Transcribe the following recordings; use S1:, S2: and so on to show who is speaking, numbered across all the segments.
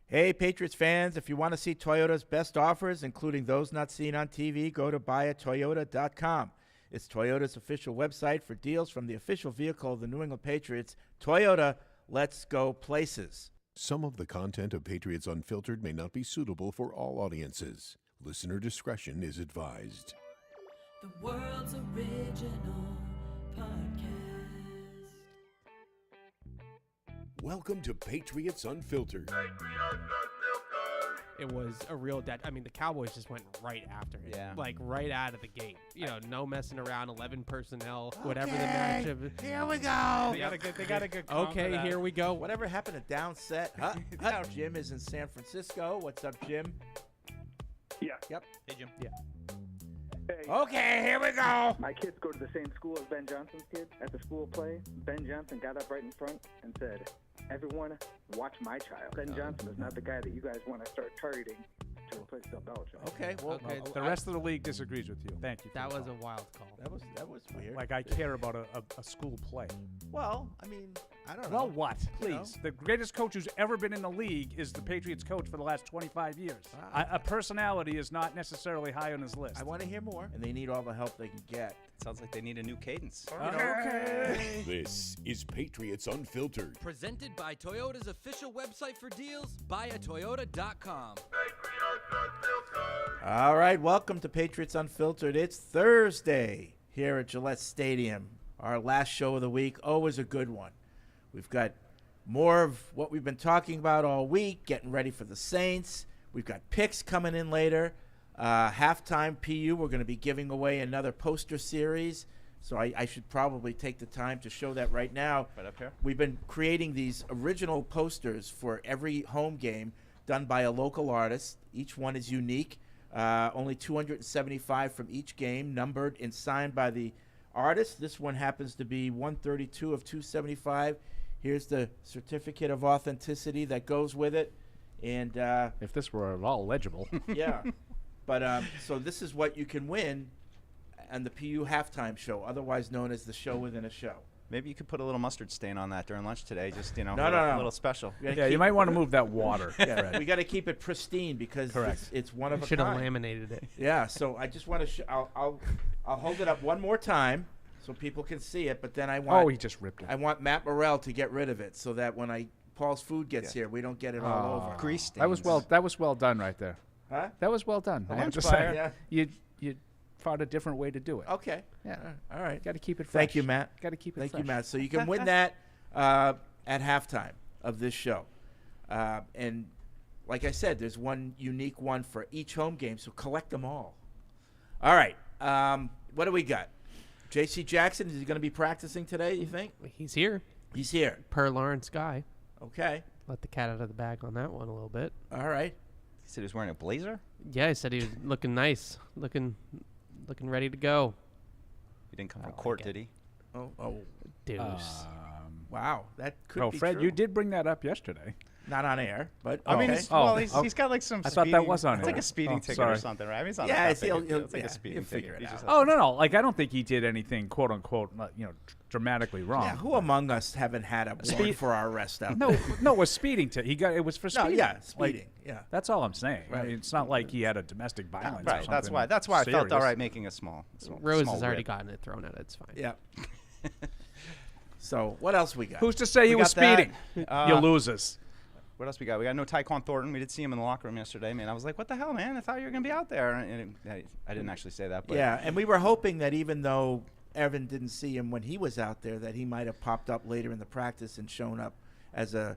S1: Hey, Patriots fans, if you want to see Toyota's best offers, including those not seen on TV, go to buyatoyota.com. It's Toyota's official website for deals from the official vehicle of the New England Patriots. Toyota, let's go places.
S2: Some of the content of Patriots Unfiltered may not be suitable for all audiences. Listener discretion is advised.
S3: The world's original podcast.
S2: Welcome to Patriots Unfiltered.
S4: It was a real dead. I mean, the Cowboys just went right after it.
S5: Yeah.
S4: Like, right out of the gate. You know, no messing around, 11 personnel, whatever the matchup.
S1: Here we go.
S5: They got a good comp
S4: Okay,
S5: for that.
S4: here we go.
S1: Whatever happened to down set? Jim is in San Francisco. What's up, Jim?
S6: Yeah.
S1: Yep.
S5: Hey, Jim.
S4: Yeah.
S6: Hey,
S1: Okay, here we go.
S6: my kids go to the same school as Ben Johnson's kids. At the school play, Ben Johnson got up right in front and said, "Everyone, watch my child." Ben Johnson is not the guy that you guys want to start targeting to replace Bill Belichick.
S1: Okay, well,
S4: Okay,
S7: The rest of the league disagrees with you. Thank you. for
S4: That
S7: the
S4: was a
S7: call.
S4: wild call.
S1: that was weird.
S7: Like, I care about a school play.
S1: Well, I mean, I don't know.
S7: Well, what?
S1: You know?
S7: Please. The greatest coach who's ever been in the league is the Patriots coach for the last 25 years.
S1: Wow.
S7: A personality is not necessarily high on his list.
S1: I want to hear more, and they need all the help they can get.
S5: Sounds like they need a new cadence.
S7: Okay.
S2: This is Patriots Unfiltered.
S3: Presented by Toyota's official website for deals, buyatoyota.com.
S1: All right, welcome to Patriots Unfiltered. It's Thursday here at Gillette Stadium. Our last show of the week, always a good one. We've got more of what we've been talking about all week, getting ready for the Saints. We've got picks coming in later. Halftime PU, we're going to be giving away another poster series. So I should probably take the time to show that right now.
S5: Right up here?
S1: We've been creating these original posters for every home game done by a local artist. Each one is unique. Only 275 from each game, numbered and signed by the artist. This one happens to be 132 of 275. Here's the certificate of authenticity that goes with it. And
S7: If this were at all legible.
S1: yeah, but so this is what you can win on the PU halftime show, otherwise known as the show within a show.
S5: Maybe you could put a little mustard stain on that during lunch today. Just,
S1: No,
S5: a little special.
S1: We gotta
S7: Yeah, you
S1: keep-
S7: might want to move that water.
S1: Yeah, we got to keep it pristine because
S7: Correct.
S1: it's one of a
S4: Should have
S1: kind.
S4: laminated it.
S1: Yeah, so I just want to. I'll hold it up one more time so people can see it. But then I want.
S7: Oh, he just ripped it.
S1: I want Matt Morrell to get rid of it so that when Paul's food gets here, we don't get it all over.
S5: Grease stains.
S7: That was well done right there.
S1: Huh?
S7: That was well done. I have
S5: lunch
S7: to
S5: fire.
S7: say. You found a different way to do it.
S1: Okay.
S7: Yeah.
S1: All right.
S7: Got to keep it fresh.
S1: Thank you, Matt.
S7: Got to keep it
S1: Thank
S7: fresh.
S1: you, Matt. So you can win that at halftime of this show. And like I said, there's one unique one for each home game, so collect them all. All right. What do we got? J.C. Jackson, is he going to be practicing today, you think?
S4: He's here,
S1: He's here.
S4: per Lawrence Guy.
S1: Okay.
S4: Let the cat out of the bag on that one a little bit.
S1: All right.
S5: He said he was wearing a blazer?
S4: Yeah, he said he was looking nice, looking ready to go.
S5: He didn't come from
S4: I
S5: court,
S4: like
S5: did he?
S1: Oh,
S4: Deuce.
S1: wow. That could
S7: Oh,
S1: be
S7: Fred,
S1: true.
S7: you did bring that up yesterday.
S1: Not on air, but
S5: I mean,
S1: okay.
S5: he's got like some
S7: I thought that
S5: speeding-
S7: was on
S5: It's like
S7: air.
S5: a speeding
S7: Oh,
S5: ticket
S7: sorry.
S5: or something, right? I mean, it's not
S1: Yeah,
S5: that
S1: it's
S5: big.
S1: he'll-
S5: It's like
S1: yeah,
S5: a speeding
S1: he'll figure
S5: ticket.
S1: it
S5: He just
S1: out.
S5: has-
S7: Oh, no. Like, I don't think he did anything, quote unquote, dramatically wrong.
S1: Yeah, who among us haven't had a warrant for our arrest out there?
S7: No, it was speeding. It was for
S1: No,
S7: speeding.
S1: yeah,
S7: Like,
S1: speeding. Yeah.
S7: that's all I'm saying.
S1: Right.
S7: I mean, it's not like he had a domestic violence. or
S5: Right, that's
S7: something
S5: why I felt all
S7: serious.
S5: right making a small
S4: Rose
S5: small
S4: has already
S5: rip.
S4: gotten it thrown at it. It's fine.
S1: Yeah. So what else we got?
S7: Who's to say he was
S5: got that.
S7: speeding? You losers.
S5: What else we got? We got no Tyquan Thornton. We did see him in the locker room yesterday. Man, I was like, what the hell, man? I thought you were going to be out there. And I didn't actually say that. But
S1: Yeah, and we were hoping that even though Evan didn't see him when he was out there, that he might have popped up later in the practice and shown up as a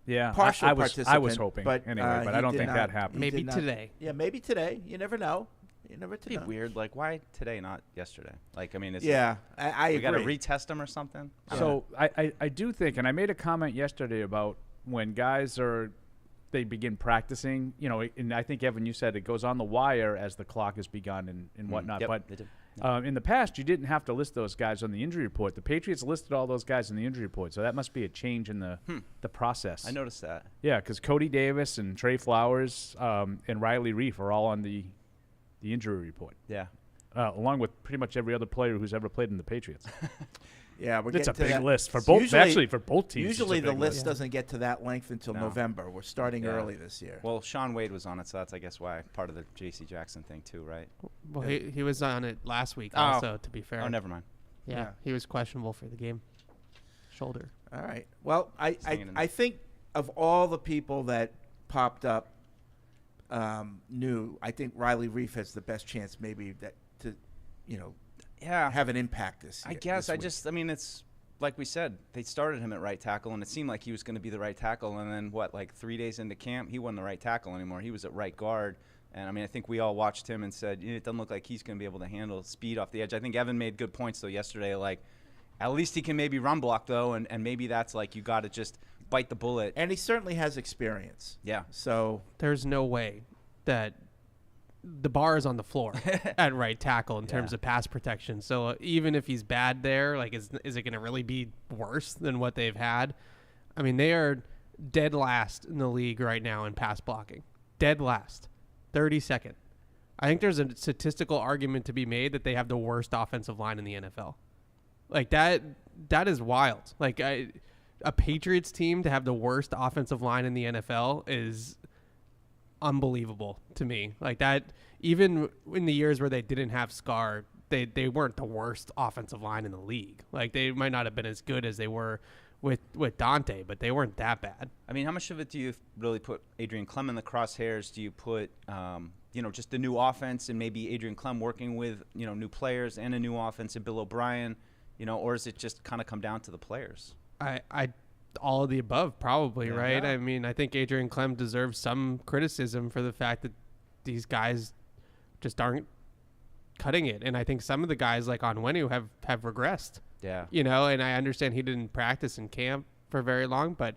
S7: Yeah,
S1: partial
S7: I was
S1: participant.
S7: hoping
S1: but,
S7: anyway, but
S1: he
S7: I don't
S1: did
S7: think
S1: not.
S7: that happened.
S1: He
S4: Maybe
S1: did not.
S4: today.
S1: Yeah, maybe today. You never know. You never
S5: it'd be
S1: know.
S5: weird. Like, why today, not yesterday? Like, I mean, is
S1: Yeah, I
S5: we
S1: agree.
S5: got to retest him or something?
S7: So I do think, and I made a comment yesterday about when guys they begin practicing, and I think, Evan, you said it goes on the wire as the clock has begun and whatnot.
S5: Yep,
S7: But
S5: they did.
S7: in the past, you didn't have to list those guys on the injury report. The Patriots listed all those guys in the injury report, so that must be a change in the process.
S5: I noticed that.
S7: Yeah, because Cody Davis and Trey Flowers and Riley Reef are all on the injury report,
S5: Yeah.
S7: along with pretty much every other player who's ever played in the Patriots.
S1: Yeah, we're
S7: It's a
S1: getting to
S7: big
S1: that.
S7: list for both.
S1: Usually-
S7: Actually, for both teams. it's a
S1: Usually the
S7: big
S1: list doesn't get to that length until
S5: No.
S1: November. We're starting
S5: Yeah.
S1: early this year.
S5: Well, Sean Wade was on it, so that's, I guess, why part of the J.C. Jackson thing, too, right?
S4: Well, he was on it last week
S5: Oh.
S4: also, to be fair.
S5: Oh, never mind.
S4: Yeah,
S1: Yeah.
S4: he was questionable for the game. Shoulder.
S1: All right. Well, I
S5: hanging in
S1: I think of all the people that popped up new, I think Riley Reef has the best chance maybe that to,
S5: Yeah.
S1: have an impact this
S5: I
S1: year.
S5: guess.
S1: this week.
S5: It's like we said, they started him at right tackle, and it seemed like he was going to be the right tackle. And then, 3 days into camp, he wasn't the right tackle anymore. He was at right guard. And, I think we all watched him and said, it doesn't look like he's going to be able to handle speed off the edge. I think Evan made good points, though, yesterday. Like, at least he can maybe run block, though, and maybe that's like you got to just bite the bullet.
S1: And he certainly has experience.
S5: Yeah.
S1: So
S4: There's no way that the bar is on the floor at right tackle in terms of pass protection. So even if he's bad there, like is it going to really be worse than what they've had? I mean, they are dead last in the league right now in pass blocking. Dead last. 32nd. I think there's a statistical argument to be made that they have the worst offensive line in the NFL. Like that is wild. Like a Patriots team to have the worst offensive line in the NFL is unbelievable to me. Like that, even in the years where they didn't have Scar, they weren't the worst offensive line in the league. Like they might not have been as good as they were with Dante, but they weren't that bad.
S5: How much of it do you really put Adrian Clem in the crosshairs? Do you put, just the new offense and maybe Adrian Clem working with, new players and a new offense and Bill O'Brien, or is it just kind of come down to the players?
S4: I all of the above, probably,
S5: Yeah.
S4: right?
S5: Yeah.
S4: I think Adrian Clem deserves some criticism for the fact that these guys just aren't cutting it. And I think some of the guys like Onwenu have regressed.
S5: Yeah.
S4: And I understand he didn't practice in camp for very long, but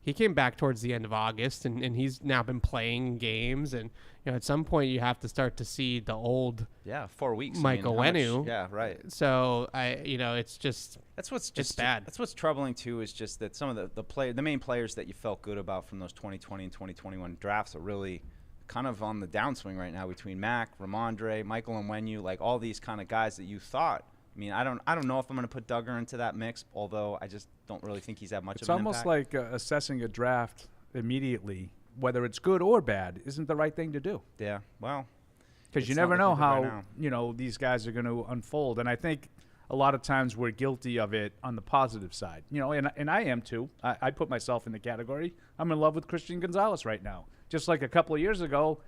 S4: he came back towards the end of August and he's now been playing games. And, at some point you have to start to see the old
S5: 4 weeks.
S4: Mike Onwenu.
S5: Yeah, right.
S4: So it's just,
S5: That's what's
S4: it's bad.
S5: That's what's troubling too, is just that some of the main players that you felt good about from those 2020 and 2021 drafts are really kind of on the downswing right now between Mac, Ramondre, Michael Onwenu, like all these kind of guys that you thought. I don't know if I'm going to put Duggar into that mix, although I just don't really think he's had much
S7: It's
S5: of an
S7: almost
S5: impact.
S7: like assessing a draft immediately, whether it's good or bad, isn't the right thing to do.
S5: Yeah, well,
S7: Because you
S5: it's
S7: never
S5: not
S7: know
S5: looking good right
S7: how
S5: now.
S7: these guys are going to unfold, and I think a lot of times we're guilty of it on the positive side. And I am too. I put myself in the category. I'm in love with Christian Gonzalez right now. Just like a couple of years ago,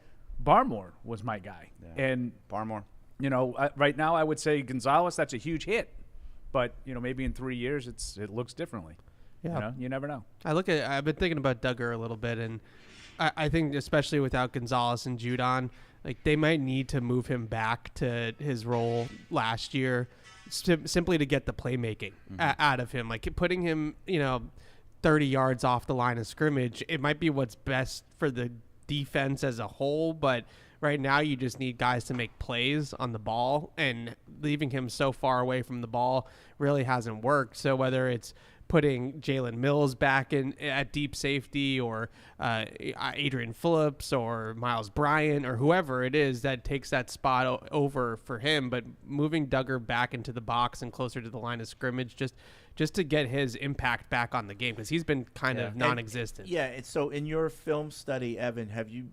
S7: Barmore was my guy,
S5: Yeah.
S7: and
S5: Barmore.
S7: right now I would say Gonzalez. That's a huge hit, but maybe in 3 years it looks differently.
S4: Yeah.
S7: You never know.
S4: I've been thinking about Duggar a little bit, and I think especially without Gonzalez and Judon, like they might need to move him back to his role last year, simply to get the playmaking out of him. Like putting him, 30 yards off the line of scrimmage, it might be what's best for the defense as a whole, but right now you just need guys to make plays on the ball, and leaving him so far away from the ball really hasn't worked. So whether it's putting Jalen Mills back in at deep safety, or Adrian Phillips or Miles Bryant or whoever it is that takes that spot over for him, but moving Duggar back into the box and closer to the line of scrimmage just to get his impact back on the game, because he's been kind of non-existent.
S1: And so in your film study, Evan, have you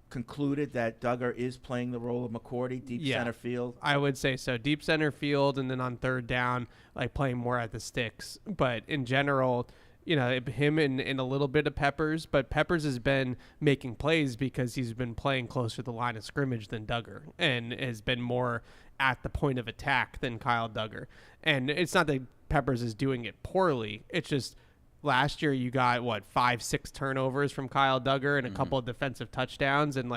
S1: concluded that Duggar is playing the role of McCourty, deep center field?
S4: I would say so. Deep center field, and then on third down, like playing more at the sticks. But in general, him and a little bit of Peppers, but Peppers has been making plays because he's been playing closer to the line of scrimmage than Duggar, and has been more at the point of attack than Kyle Duggar. And it's not that Peppers is doing it poorly. It's just last year you got 5-6 turnovers from Kyle Duggar and a couple of defensive touchdowns, and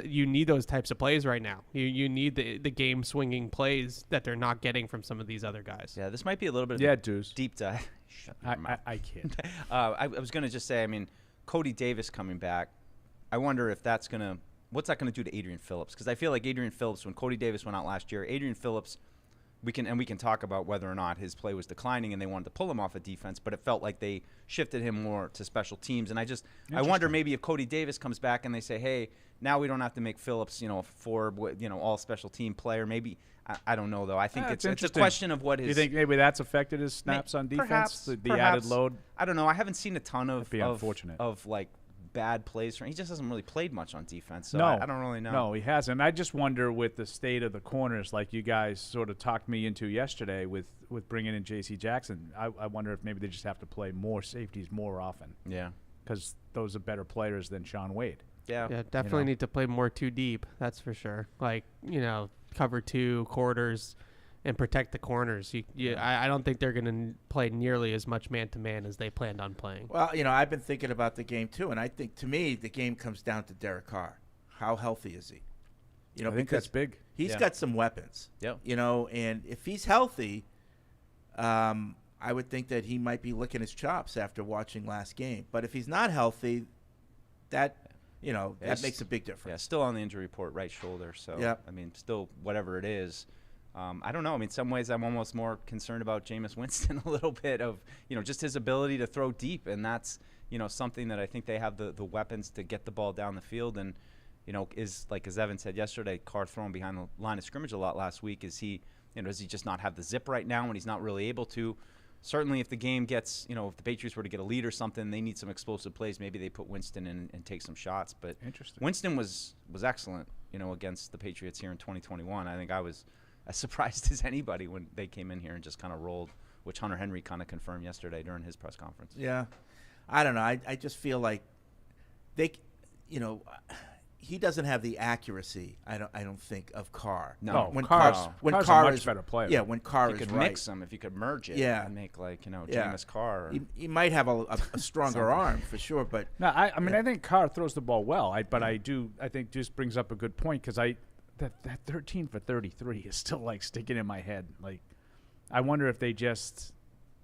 S4: you need those types of plays right now. You need the game swinging plays that they're not getting from some of these other guys.
S5: Yeah, this might be a little bit of
S7: Yeah,
S5: a
S7: Deuce.
S5: deep dive. Shut your mouth.
S7: I can't.
S5: I was going to just say, Cody Davis coming back, I wonder if what's that going to do to Adrian Phillips? Because I feel like Adrian Phillips, when Cody Davis went out last year, Adrian Phillips we can talk about whether or not his play was declining and they wanted to pull him off of defense, but it felt like they shifted him more to special teams. And I wonder maybe if Cody Davis comes back and they say, hey, now we don't have to make Phillips, all special team player. Maybe I don't know though. I think it's a question of what his.
S7: Do you think maybe that's affected his snaps on defense?
S5: Perhaps,
S7: the added load.
S5: I don't know. I haven't seen a ton
S7: That'd be unfortunate.
S5: of like bad plays from. He just hasn't really played much on defense, so
S7: No.
S5: I don't really know.
S7: No, he hasn't. I just wonder with the state of the corners, like you guys sort of talked me into yesterday with bringing in J.C. Jackson. I wonder if maybe they just have to play more safeties more often.
S5: Yeah.
S7: Because those are better players than Sean Wade.
S5: Yeah.
S4: Yeah, definitely need to play more too deep. That's for sure. Like, cover 2 quarters and protect the corners. I don't think they're going to play nearly as much man-to-man as they planned on playing.
S1: Well, I've been thinking about the game too, and I think to me the game comes down to Derek Carr. How healthy is he?
S7: I think that's big.
S1: He's got some weapons.
S5: Yeah.
S1: And if he's healthy, I would think that he might be licking his chops after watching last game. But if he's not healthy, that makes a big difference.
S5: Yeah, still on the injury report, right shoulder. So,
S1: Yep.
S5: I mean, still whatever it is. I don't know. I mean, in some ways, I'm almost more concerned about Jameis Winston a little bit of, just his ability to throw deep. And that's, something that I think they have the weapons to get the ball down the field. And, is like as Evan said yesterday, Carr throwing behind the line of scrimmage a lot last week. Is he, does he just not have the zip right now when he's not really able to? Certainly, if the game gets, if the Patriots were to get a lead or something, they need some explosive plays. Maybe they put Winston in and take some shots. But Winston was excellent, against the Patriots here in 2021. I think I was as surprised as anybody when they came in here and just kind of rolled, which Hunter Henry kind of confirmed yesterday during his press conference.
S1: Yeah. I don't know. I just feel like he doesn't have the accuracy. I don't think of Carr.
S5: No,
S1: when
S7: Carr's
S1: Carr
S7: a much
S1: is
S7: better player.
S1: Yeah, when Carr
S5: You
S1: is
S5: could
S1: right.
S5: mix them if you could merge it.
S1: Yeah.
S5: And make like
S1: Yeah.
S5: Jameis Carr.
S1: He might have a stronger arm for sure, but
S7: No, I mean I think Carr throws the ball well. I think just brings up a good point because that 13 for 33 is still like sticking in my head. Like, I wonder if they just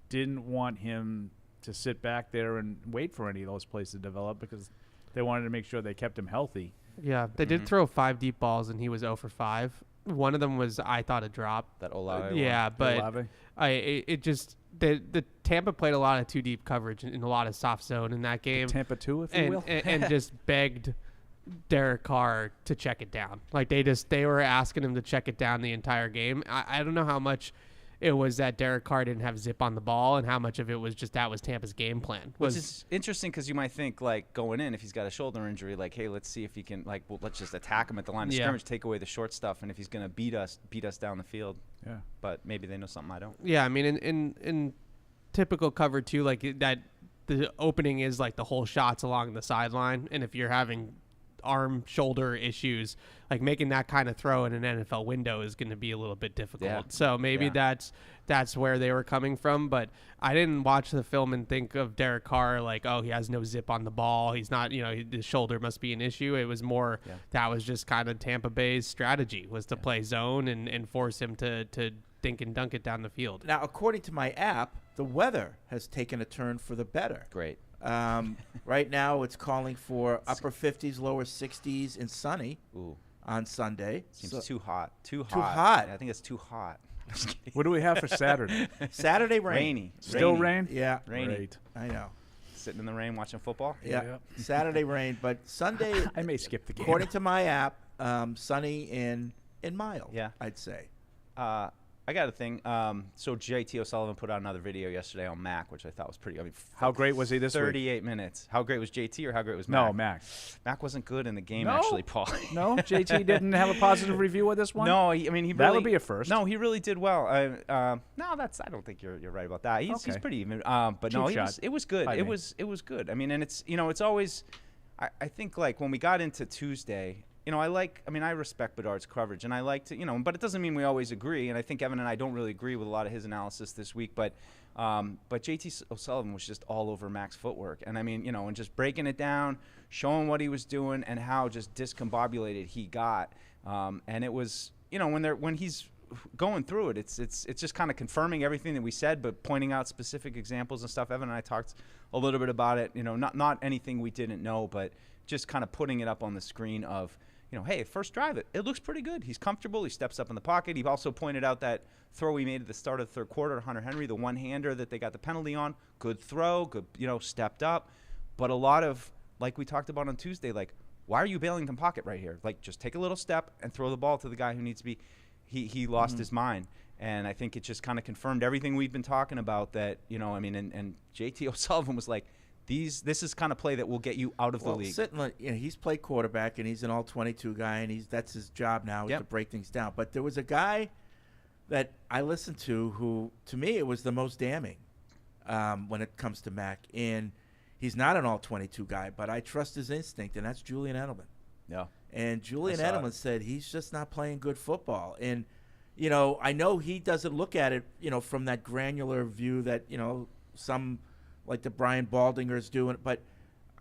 S7: didn't want him to sit back there and wait for any of those plays to develop because they wanted to make sure they kept him healthy.
S4: Yeah, they did throw 5 deep balls, and he was 0 for 5. One of them was, I thought, a drop.
S5: That Olave
S4: Yeah,
S5: one.
S4: but
S7: Olave?
S4: the Tampa played a lot of 2 deep coverage and a lot of soft zone in that game.
S7: Tampa 2, if you will.
S4: and just begged Derek Carr to check it down. Like they were asking him to check it down the entire game. I don't know how much it was that Derek Carr didn't have zip on the ball and how much of it was just that was Tampa's game plan.
S5: Which is interesting because you might think, like, going in, if he's got a shoulder injury, like, hey, let's see if he can, like, well, let's just attack him at the line of scrimmage, take away the short stuff, and if he's going to beat us down the field.
S7: Yeah.
S5: But maybe they know something I don't.
S4: Yeah, I mean, in typical cover 2, like that, the opening is like the whole shot's along the sideline, and if you're having arm shoulder issues, like making that kind of throw in an NFL window is going to be a little bit difficult.
S5: Yeah.
S4: So maybe that's where they were coming from, but I didn't watch the film and think of Derek Carr like, oh, he has no zip on the ball, he's not, his shoulder must be an issue. It was more that was just kind of Tampa Bay's strategy was to play zone and force him to dink and dunk it down the field.
S1: now according to my app, the weather has taken a turn for the better.
S5: Great.
S1: Right now it's calling for upper 50s, lower 60s, and sunny on Sunday.
S5: Seems too hot. Too
S1: hot.
S5: Yeah, I think it's too hot.
S7: What do we have for Saturday?
S1: Saturday rain.
S5: Rainy.
S7: Still rain?
S1: Yeah.
S5: Rainy.
S7: Great.
S1: I know.
S5: Sitting in the rain watching football.
S1: Yeah. Saturday rain, but Sunday,
S7: I may skip the game.
S1: according to my app, sunny and mild.
S5: Yeah.
S1: I'd say.
S5: I got a thing. So JT O'Sullivan put out another video yesterday on Mac, which I thought was pretty. I mean,
S7: How great was he this week?
S5: 38 minutes. How great was JT or how great was Mac?
S7: No, Mac.
S5: Mac wasn't good in the game,
S7: No?
S5: actually, Paul.
S7: No, JT didn't have a positive review of this one.
S5: No, I mean he
S7: That
S5: really,
S7: would be a first.
S5: No, he really did well. I don't think you're right about that. He's
S7: Okay.
S5: pretty even. But no,
S7: Cheap shot.
S5: it was good.
S7: By
S5: It
S7: me.
S5: was good. I mean, and it's it's always. I think like when we got into Tuesday. I respect Bedard's coverage, and I like to, but it doesn't mean we always agree. And I think Evan and I don't really agree with a lot of his analysis this week. But JT O'Sullivan was just all over Mac's footwork, and I mean, and just breaking it down, showing what he was doing, and how just discombobulated he got. And it was, when he's going through it, it's just kind of confirming everything that we said, but pointing out specific examples and stuff. Evan and I talked a little bit about it. Not anything we didn't know, but just kind of putting it up on the screen of. hey, first drive, it looks pretty good. He's comfortable. He steps up in the pocket. He also pointed out that throw he made at the start of the third quarter to Hunter Henry, the one-hander that they got the penalty on. Good throw, good, stepped up. But a lot of, like we talked about on Tuesday, like, why are you bailing the pocket right here? Like, just take a little step and throw the ball to the guy who needs to be. He lost his mind. And I think it just kind of confirmed everything we've been talking about that, and JT O'Sullivan was like, this is kind of play that will get you out of the league.
S1: He's played quarterback, and he's an all-22 guy, and that's his job now is to break things down. But there was a guy that I listened to who, to me, it was the most damning when it comes to Mac. And he's not an all-22 guy, but I trust his instinct, and that's Julian Edelman.
S5: Yeah.
S1: And Julian Edelman said he's just not playing good football. And, I know he doesn't look at it, from that granular view that, some – like the Brian Baldingers doing, but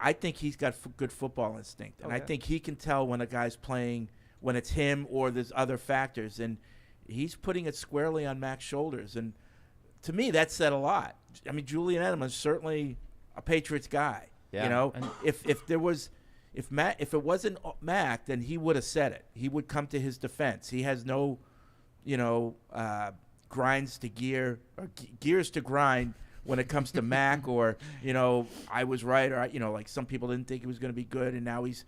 S1: I think he's got good football instinct, and I think he can tell when a guy's playing, when it's him or there's other factors, and he's putting it squarely on Mac's shoulders. And to me, that said a lot. I mean, Julian Edelman's certainly a Patriots guy.
S5: Yeah.
S1: If it wasn't Mac, then he would have said it. He would come to his defense. He has no, grinds to gear or gears to grind when it comes to Mac, or, I was right, or, like some people didn't think he was going to be good, and now he's,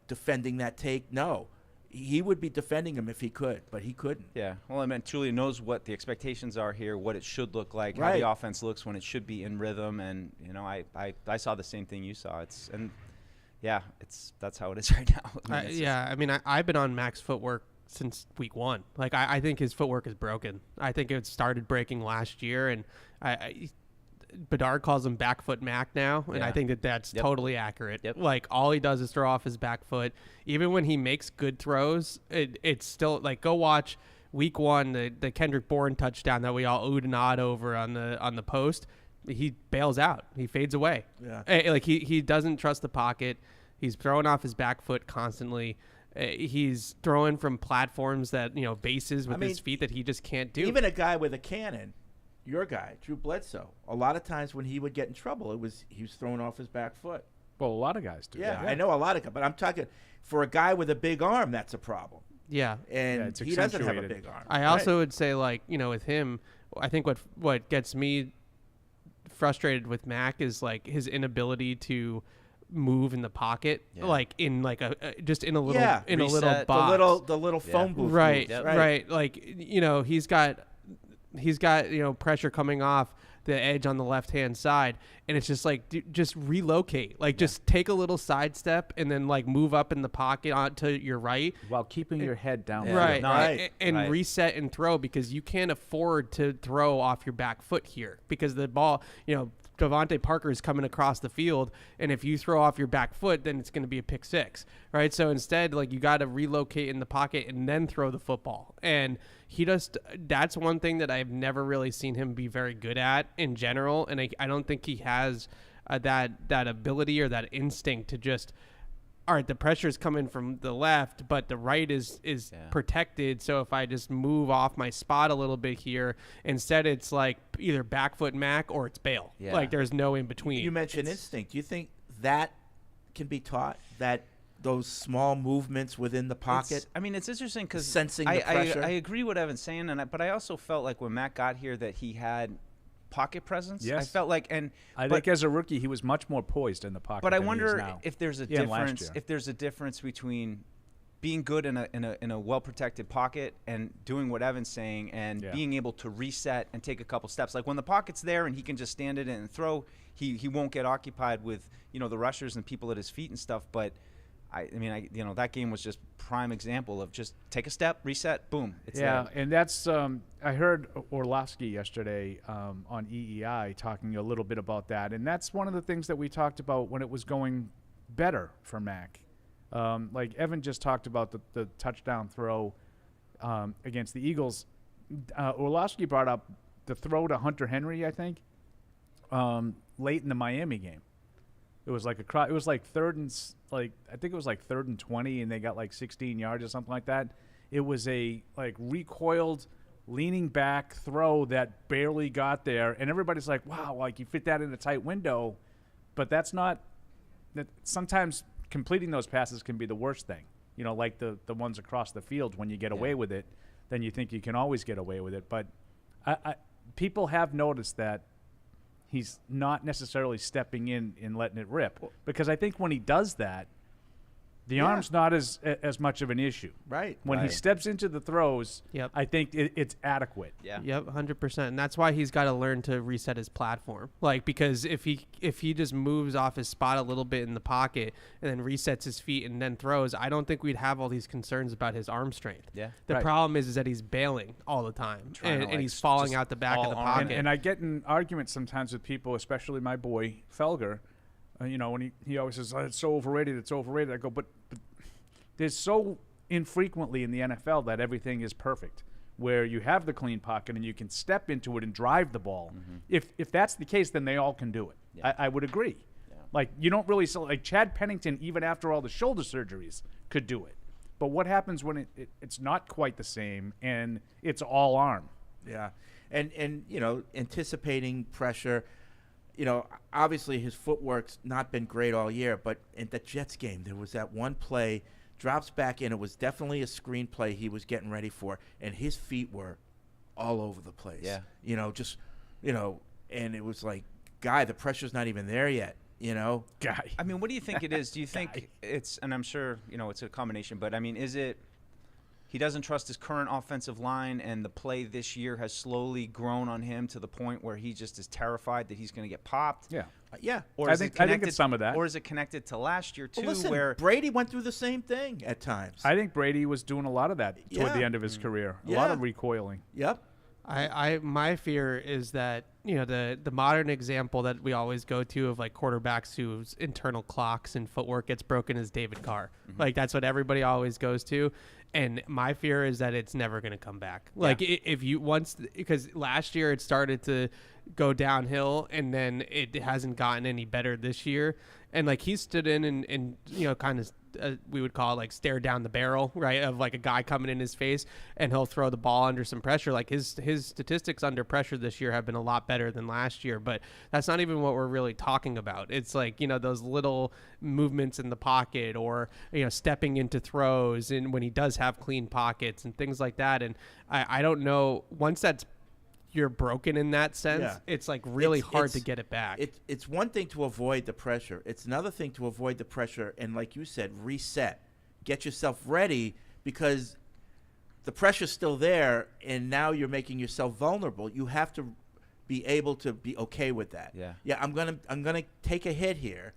S1: defending that take. No, he would be defending him if he could, but he couldn't.
S5: Yeah. Well, Julian knows what the expectations are here, what it should look like, how the offense looks when it should be in rhythm, and, I saw the same thing you saw. That's how it is right now.
S4: I've been on Mac's footwork since week one. Like, I think his footwork is broken. I think it started breaking last year, and Bedard calls him back foot Mac now, and I think that's totally accurate.
S5: Yep.
S4: Like, all he does is throw off his back foot. Even when he makes good throws, it's still like, go watch week one, the Kendrick Bourne touchdown that we all oohed and awed over on the post. He bails out. He fades away. Yeah. Like, he doesn't trust the pocket. He's throwing off his back foot constantly. He's throwing from platforms that, bases with his feet that he just can't do.
S1: Even a guy with a cannon, your guy, Drew Bledsoe, a lot of times when he would get in trouble, he was throwing off his back foot.
S7: Well, a lot of guys do.
S1: Yeah, I know a lot of guys, but I'm talking for a guy with a big arm, that's a problem.
S4: Yeah.
S1: And he doesn't have a big arm.
S4: I also would say, like, with him, I think what gets me frustrated with Mac is, like, his inability to move in the pocket, like in like just in a little in
S5: reset,
S4: a little box,
S1: the little phone booth,
S4: right? Like, he's got pressure coming off the edge on the left hand side, and it's just like, just relocate, like just take a little sidestep and then like move up in the pocket onto your right
S7: while keeping your head down,
S4: and reset and throw, because you can't afford to throw off your back foot here, because the ball, Devontae Parker is coming across the field, and if you throw off your back foot, then it's going to be a pick six, right? So instead, like, you got to relocate in the pocket and then throw the football. And that's one thing that I've never really seen him be very good at in general, and I don't think he has that ability or that instinct to just, all right, the pressure is coming from the left, but the right is protected. So if I just move off my spot a little bit here, instead it's like either back foot Mac or it's bail.
S5: Yeah.
S4: Like, there's no in between.
S1: You mentioned instinct. Do you think that can be taught, that those small movements within the pocket?
S5: It's interesting because
S1: sensing the pressure.
S5: I agree what Evan's saying, but I also felt like when Mac got here that he had pocket presence.
S7: Yes.
S5: I felt like,
S7: I think as a rookie he was much more poised in the pocket.
S5: But I
S7: than he is
S5: wonder
S7: now.
S5: if there's a difference between being good in a well protected pocket and doing what Evan's saying, and being able to reset and take a couple steps. Like, when the pocket's there and he can just stand it in and throw, he won't get occupied with the rushers and people at his feet and stuff. But that game was just prime example of just take a step, reset, boom, it's there.
S7: And that's I heard Orlovsky yesterday on EEI talking a little bit about that, and that's one of the things that we talked about when it was going better for Mac. Like Evan just talked about the touchdown throw against the Eagles. Orlovsky brought up the throw to Hunter Henry, I think, late in the Miami game. It was like it was like third and 20, and they got like 16 yards or something like that. It was a like recoiled, leaning back throw that barely got there, and everybody's like, "Wow, like you fit that in a tight window," but that's not. That sometimes completing those passes can be the worst thing. like the ones across the field. When you get away with it, then you think you can always get away with it. But people have noticed that he's not necessarily stepping in and letting it rip, because I think when he does that, the arm's not as much of an issue.
S1: Right.
S7: When he steps into the throws,
S4: Yep.
S7: I think it's adequate.
S5: Yeah.
S4: Yep, 100%. And that's why he's got to learn to reset his platform. Like, because if he just moves off his spot a little bit in the pocket and then resets his feet and then throws, I don't think we'd have all these concerns about his arm strength.
S5: Yeah.
S4: The
S7: Right.
S4: problem is that he's bailing all the time
S5: Trying to,
S4: and
S5: like,
S4: he's falling
S5: just
S4: out the back of
S5: all
S4: the
S5: arm.
S4: pocket.
S7: And I get in arguments sometimes with people, especially my boy Felger. When he always says, it's so overrated, it's overrated. I go, but there's so infrequently in the NFL that everything is perfect, where you have the clean pocket and you can step into it and drive the ball. If that's the case, then they all can do it.
S5: Yeah.
S7: I would agree.
S5: Yeah.
S7: Like, you don't really like Chad Pennington, even after all the shoulder surgeries, could do it. But what happens when it's not quite the same and it's all arm?
S1: Yeah. And anticipating pressure. Obviously his footwork's not been great all year, but in the Jets game, there was that one play, drops back in. It was definitely a screen play he was getting ready for, and his feet were all over the place.
S5: Yeah.
S1: And it was like, guy, the pressure's not even there yet,
S7: Guy.
S5: I mean, what do you think it is? Do you think it's, and I'm sure, it's a combination, but I mean, is it he doesn't trust his current offensive line and the play this year has slowly grown on him to the point where he just is terrified that he's going to get popped?
S7: Yeah.
S1: Yeah.
S5: Or
S7: I
S5: is
S7: think
S5: it connected,
S7: it's some of that.
S5: Or is it connected to last year, too,
S1: Well, listen,
S5: where
S1: Brady went through the same thing at times.
S7: I think Brady was doing a lot of that toward the
S1: Yeah.
S7: end of his career. A lot
S1: Yeah.
S7: of recoiling.
S1: Yep.
S4: My fear is that the modern example that we always go to of like quarterbacks whose internal clocks and footwork gets broken is David Carr. Like that's what everybody always goes to, and my fear is that it's never going to come back. Like if you because last year it started to go downhill and then it hasn't gotten any better this year, and like he stood in and kind of. We would call it like stare down the barrel, right? Of like a guy coming in his face and he'll throw the ball under some pressure. Like his statistics under pressure this year have been a lot better than last year, but that's not even what we're really talking about. It's like, those little movements in the pocket or, stepping into throws and when he does have clean pockets and things like that. And I don't know, once you're broken in that sense, it's like really hard to get it back.
S1: It's one thing to avoid the pressure. It's another thing to avoid the pressure and, like you said, reset. Get yourself ready because the pressure's still there and now you're making yourself vulnerable. You have to be able to be okay with that.
S5: Yeah.
S1: Yeah, I'm gonna take a hit here,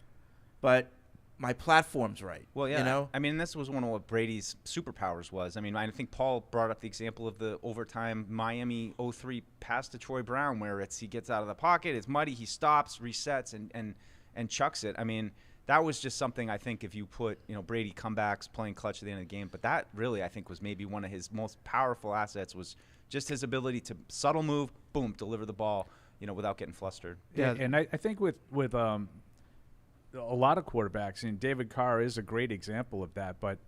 S1: but my platform's right.
S5: Well, yeah. I mean, this was one of what Brady's superpowers was. I mean, I think Paul brought up the example of the overtime Miami 0-3 pass to Troy Brown where he gets out of the pocket, it's muddy, he stops, resets, and chucks it. I mean, that was just something I think if you put, Brady comebacks, playing clutch at the end of the game. But that really, I think, was maybe one of his most powerful assets was just his ability to subtle move, boom, deliver the ball, without getting flustered.
S7: Yeah, and I think with a lot of quarterbacks, and David Carr is a great example of that. But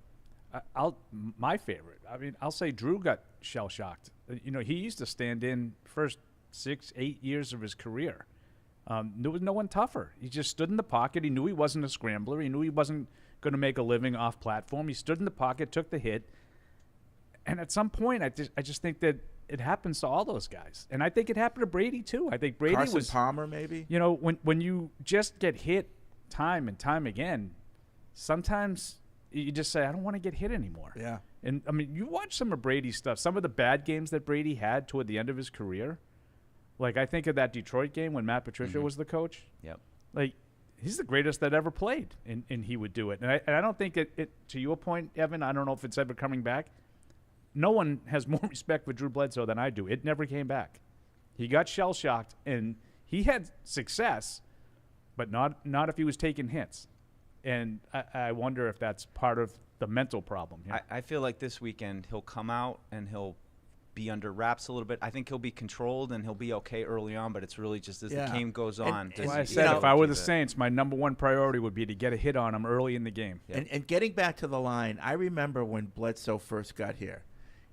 S7: my favorite, I'll say Drew got shell shocked. He used to stand in first 6-8 years of his career. There was no one tougher. He just stood in the pocket. He knew he wasn't a scrambler. He knew he wasn't going to make a living off platform. He stood in the pocket, took the hit, and at some point, I just think that it happens to all those guys, and I think it happened to Brady too. I think Brady
S1: Carson
S7: was
S1: Palmer, maybe.
S7: When you just get hit time and time again, sometimes you just say, I don't want to get hit anymore.
S1: Yeah.
S7: And I mean, you watch some of Brady's stuff, some of the bad games that Brady had toward the end of his career. Like I think of that Detroit game when Matt Patricia was the coach.
S5: Yep.
S7: Like he's the greatest that ever played, and he would do it. And I don't think it to your point, Evan, I don't know if it's ever coming back. No one has more respect for Drew Bledsoe than I do. It never came back. He got shell-shocked, and he had success, but not if he was taking hits. And I wonder if that's part of the mental problem here.
S5: I feel like this weekend he'll come out and he'll be under wraps a little bit. I think he'll be controlled and he'll be okay early on, but it's really just as the game goes on.
S1: And
S7: I said if I were the Saints, my number one priority would be to get a hit on him early in the game.
S5: Yep.
S1: And getting back to the line, I remember when Bledsoe first got here,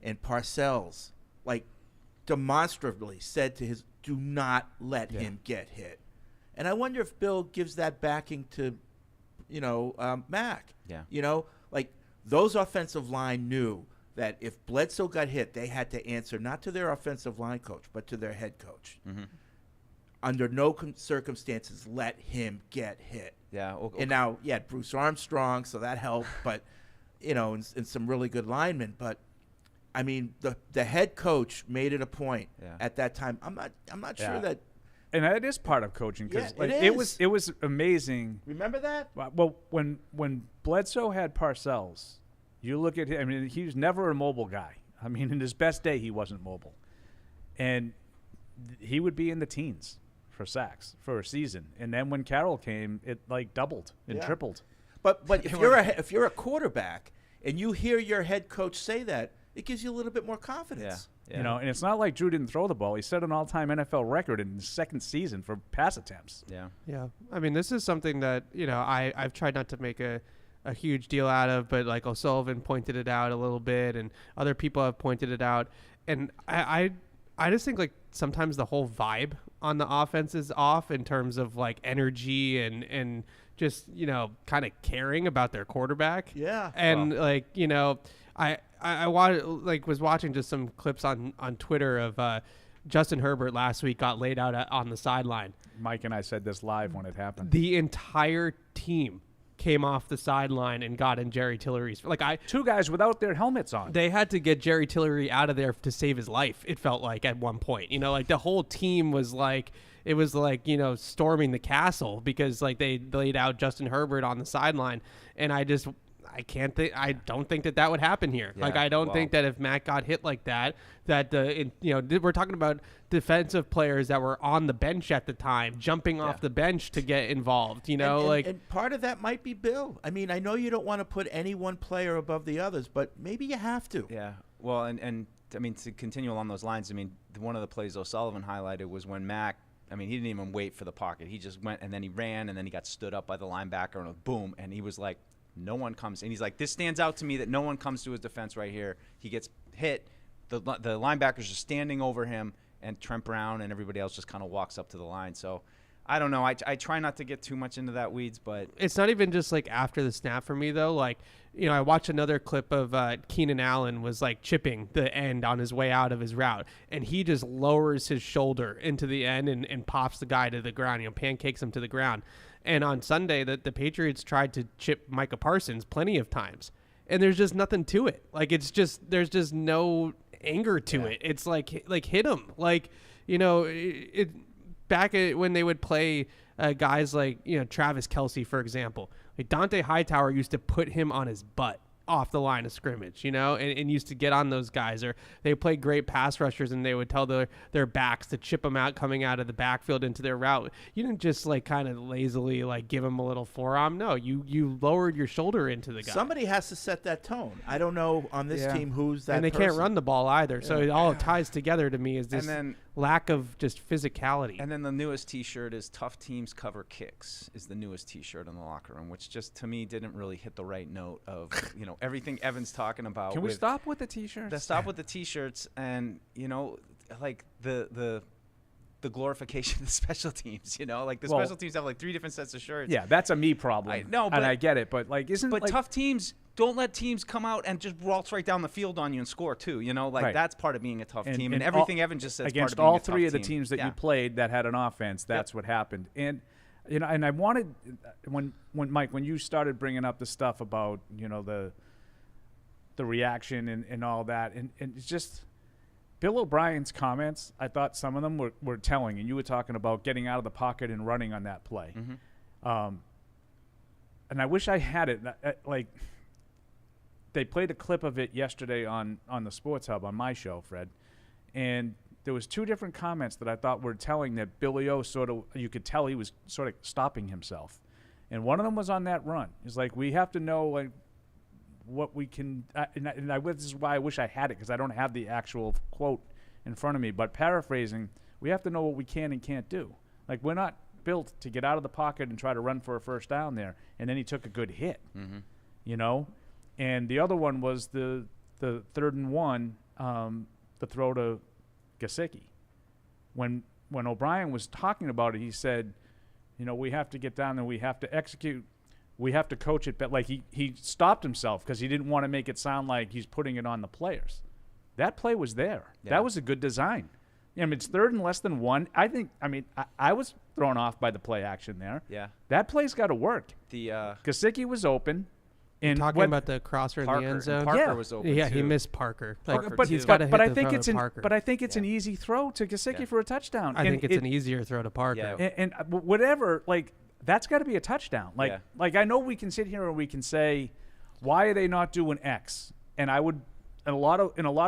S1: and Parcells, like, demonstrably said to his, do not let him get hit. And I wonder if Bill gives that backing to, Mac.
S5: Yeah.
S1: Like, those offensive line knew that if Bledsoe got hit, they had to answer not to their offensive line coach, but to their head coach.
S5: Mm-hmm.
S1: Under no circumstances, let him get hit.
S5: Yeah. Okay.
S1: And now, Bruce Armstrong, so that helped, but, and some really good linemen. But, I mean, the head coach made it a point at that time. I'm not sure that.
S7: And that is part of coaching because
S1: it
S7: it was amazing.
S1: Remember that?
S7: Well, when Bledsoe had Parcells, you look at him. I mean, he was never a mobile guy. I mean, in his best day, he wasn't mobile, and he would be in the teens for sacks for a season. And then when Carroll came, it like doubled and tripled.
S1: But if you're a quarterback and you hear your head coach say that, it gives you a little bit more confidence.
S5: Yeah.
S7: You know, and it's not like Drew didn't throw the ball. He set an all-time NFL record in his second season for pass attempts.
S5: Yeah.
S4: Yeah. I mean, this is something that, I've tried not to make a huge deal out of, but like O'Sullivan pointed it out a little bit and other people have pointed it out. And I just think like sometimes the whole vibe on the offense is off in terms of like energy and just, kind of caring about their quarterback.
S1: Yeah.
S4: And I was watching just some clips on Twitter of Justin Herbert last week got laid out on the sideline.
S7: Mike and I said this live when it happened.
S4: The entire team came off the sideline and got in Jerry Tillery's.
S7: Two guys without their helmets on.
S4: They had to get Jerry Tillery out of there to save his life. It felt like at one point, like the whole team was like, it was like, storming the castle because like they laid out Justin Herbert on the sideline. And I don't think that would happen here.
S5: Yeah,
S4: like, I don't think that if Matt got hit like that we're talking about defensive players that were on the bench at the time, jumping off the bench to get involved,
S1: and part of that might be Bill. I mean, I know you don't want to put any one player above the others, but maybe you have to.
S5: Yeah. Well, and I mean, to continue along those lines, I mean, one of the plays O'Sullivan highlighted was when Mac, I mean, he didn't even wait for the pocket. He just went and then he ran and then he got stood up by the linebacker and boom, and he was like, no one comes. And he's like, this stands out to me that no one comes to his defense right here. He gets hit. The linebackers are standing over him, and Trent Brown and everybody else just kind of walks up to the line. So I don't know. I try not to get too much into that weeds, but
S4: it's not even just like after the snap for me, though. Like, I watched another clip of Keenan Allen was like chipping the end on his way out of his route, and he just lowers his shoulder into the end and pops the guy to the ground, pancakes him to the ground. And on Sunday, the Patriots tried to chip Micah Parsons plenty of times, and there's just nothing to it. Like, there's just no anger to it. It's like hit him. Like, back when they would play guys like, Travis Kelce, for example, like Dante Hightower used to put him on his butt off the line of scrimmage, and used to get on those guys. Or they play great pass rushers and they would tell their backs to chip them out coming out of the backfield into their route. You didn't just like kind of lazily like give them a little forearm. No, you lowered your shoulder into the guy.
S1: Somebody has to set that tone. I don't know on this team who's that.
S4: And they
S1: person.
S4: can't run the ball either. So it all ties together to me is this lack of just physicality.
S5: And then the newest T-shirt is "Tough Teams Cover Kicks" is the newest T-shirt in the locker room, which just to me didn't really hit the right note of everything Evan's talking about.
S7: Can we stop with the T-shirts?
S5: Stop with the T-shirts and like the glorification of the special teams. Like the special teams have like 3 different sets of shirts.
S7: Yeah, that's a me problem.
S5: I know,
S7: and I get it, but like
S5: tough teams. Don't let teams come out and just waltz right down the field on you and score too. That's part of being a tough team. And everything Evan just said
S7: against
S5: part of being
S7: all
S5: a tough
S7: 3 of the
S5: team.
S7: teams that you played that had an offense. That's what happened. And and I wanted when Mike, when you started bringing up the stuff about the reaction and all that, and it's just Bill O'Brien's comments. I thought some of them were telling, and you were talking about getting out of the pocket and running on that play.
S5: Mm-hmm.
S7: And I wish I had it. Like, they played a clip of it yesterday on the Sports Hub on my show, Fred, and there was 2 different comments that I thought were telling that Billy O you could tell he was sort of stopping himself, and one of them was on that run. He's like, we have to know like what we can, this is why I wish I had it because I don't have the actual quote in front of me, but paraphrasing, we have to know what we can and can't do. Like, we're not built to get out of the pocket and try to run for a first down there, and then he took a good hit, And the other one was the 3rd and 1, the throw to Gesicki. When O'Brien was talking about it, he said, we have to get down there, we have to execute we have to coach it. But like he stopped himself because he didn't want to make it sound like he's putting it on the players. That play was there.
S5: Yeah.
S7: That was a good design. I mean, it's 3rd and less than 1. I was thrown off by the play action there.
S5: Yeah.
S7: That play's got to work.
S5: The
S7: Gesicki was open. And
S4: Talking about the crosser in the end zone.
S5: Parker
S7: Yeah.
S5: was open
S4: Yeah,
S5: too.
S4: he missed Parker. Like,
S5: Parker
S7: but
S5: too.
S4: he's got to hit
S7: but I
S4: the
S7: think
S4: throw
S7: it's
S4: to
S7: an
S4: Parker.
S7: but I think it's an easy throw to Gesicki
S5: Yeah.
S7: for a touchdown.
S4: I think it's an easier throw to Parker.
S5: Yeah.
S7: and whatever, like that's got to be a touchdown. Like
S5: Yeah.
S7: like I know we can sit here and we can say, why are they not doing X? And I would in a lot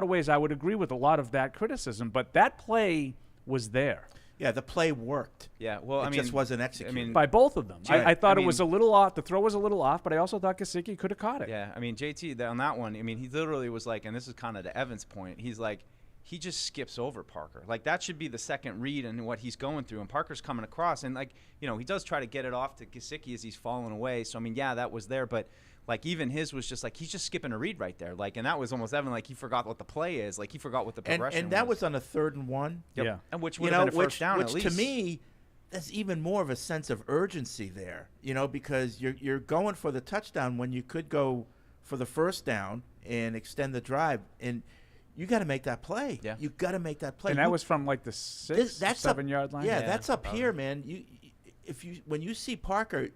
S7: of ways I would agree with a lot of that criticism. But that play was there
S1: Yeah, the play worked.
S5: Yeah, well,
S1: It
S5: I mean,
S1: just wasn't executed.
S7: by both of them.
S5: Right.
S7: I thought
S5: I
S7: it was a little off. The throw was a little off, but I also thought Gesicki could have caught it.
S5: Yeah, I mean, JT, on that one, I mean, he literally was like, and this is kind of to Evan's point, he's like, he just skips over Parker. Like, that should be the second read and what he's going through. And Parker's coming across. And, like, you know, he does try to get it off to Gesicki as he's falling away. So, I mean, yeah, that was there. But, like, even his was just like, he's just skipping a read right there. Like, and that was almost Evan, like, he forgot what the play is. Like, he forgot what the progression
S1: and that was on a 3rd and 1.
S5: Yep.
S7: Yeah.
S5: And which
S1: You
S5: would
S1: know,
S5: have been a
S1: which,
S5: first down
S1: which
S5: at least.
S1: to me, that's even more of a sense of urgency there, you know, because you're going for the touchdown when you could go for the first down and extend the drive. And you got to make that play.
S5: Yeah.
S1: You got to make that play.
S7: And that was from like the 7 yard line.
S1: Yeah,
S5: Yeah,
S1: that's up
S5: probably.
S1: here, man. When you see Parker,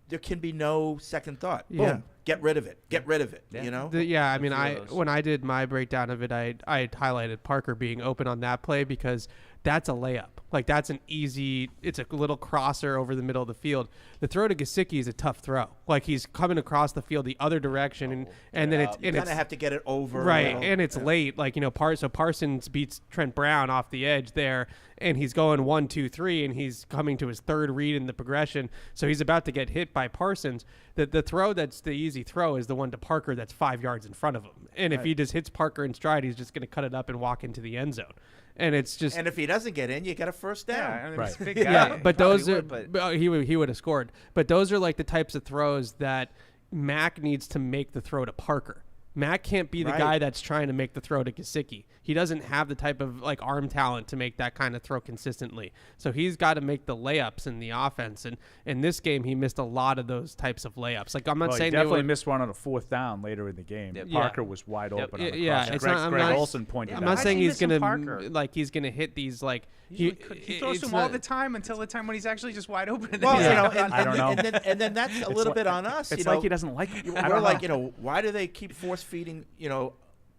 S1: there can be no second thought.
S4: Yeah.
S1: Boom, get rid of it. Get rid of it.
S5: Yeah.
S1: You know.
S4: Yeah, I mean,
S5: few of those.
S4: when I did my breakdown of it, I highlighted Parker being open on that play because that's a layup. Like, that's an easy, it's a little crosser over the middle of the field. The throw to Gesicki is a tough throw. Like, he's coming across the field the other direction, and then it's
S1: you
S4: and
S1: kind
S4: it's
S1: of have to get it over.
S4: right,
S1: you know?
S4: and it's late. Like, you know, so Parsons beats Trent Brown off the edge there, and he's going 1, 2, 3, and he's coming to his third read in the progression. So he's about to get hit by Parsons. The throw that's the easy throw is the one to Parker that's 5 yards in front of him. And if he just hits Parker in stride, he's just going to cut it up and walk into the end zone. And it's just
S1: And if he doesn't get in, you got a first down.
S5: Yeah, I mean,
S7: Right.
S5: he's a big guy.
S4: yeah,
S5: He
S4: but
S5: probably
S4: those are
S5: would,
S4: but he would have scored. But those are like the types of throws that Mac needs to make the throw to Parker. Mac can't be the
S1: Right.
S4: guy that's trying to make the throw to Gesicki. He doesn't have the type of like arm talent to make that kind of throw consistently. So he's got to make the layups in the offense. And in this game, he missed a lot of those types of layups. Like, I'm not
S7: Well, he
S4: saying they
S7: definitely
S4: were,
S7: missed one on a 4th down later in the game.
S5: Yep.
S7: Parker
S4: Yeah.
S7: was wide
S5: Yep.
S7: open on the
S4: yeah,
S7: cross.
S4: it's
S7: Greg,
S4: not, I'm
S7: Greg
S4: not,
S7: Olson pointed
S4: I'm
S7: that
S4: not
S7: out.
S5: Why'd
S4: saying
S5: you
S4: he's
S5: miss him,
S4: gonna
S5: Parker?
S4: like he's gonna hit these like
S5: He throws
S4: it's
S5: him all
S4: not-
S5: the time until the time when he's actually just wide open. And
S1: Well,
S5: then
S1: you
S5: he's
S1: know,
S5: not
S1: and,
S5: on-
S7: I don't know.
S1: and then that's a little bit on us.
S7: It's
S1: you know?
S7: like he doesn't like it. I
S1: We're
S7: don't
S1: like,
S7: know.
S1: why do they keep force feeding,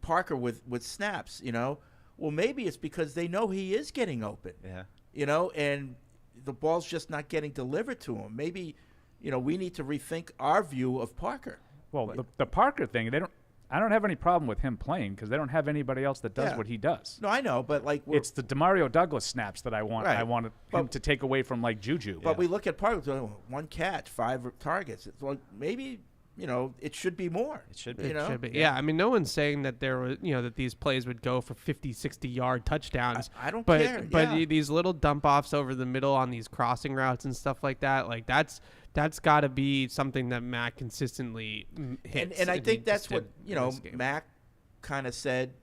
S1: Parker with snaps, Well, maybe it's because they know he is getting open,
S5: Yeah.
S1: and the ball's just not getting delivered to him. Maybe, we need to rethink our view of Parker.
S7: Well, the Parker thing, I don't have any problem with him playing because they don't have anybody else that does
S1: Yeah.
S7: what he does.
S1: No, I know, but like
S7: It's the Demario Douglas snaps that I want.
S1: Right.
S7: I wanted him to take away from like Juju.
S1: But we look at Parker, 1 catch, 5 targets. It's like maybe it should be more.
S5: It should be.
S1: You know?
S4: Should be. Yeah, I mean, no one's saying that there was, that these plays would go for 50, 60-yard touchdowns.
S1: I don't
S4: but,
S1: care,
S4: But
S1: yeah.
S4: these little dump offs over the middle on these crossing routes and stuff like that, like that's got to be something that Matt consistently hits.
S1: And I
S4: and
S1: think
S4: he
S1: that's
S4: just
S1: what
S4: did in this game.
S1: Mac kind of said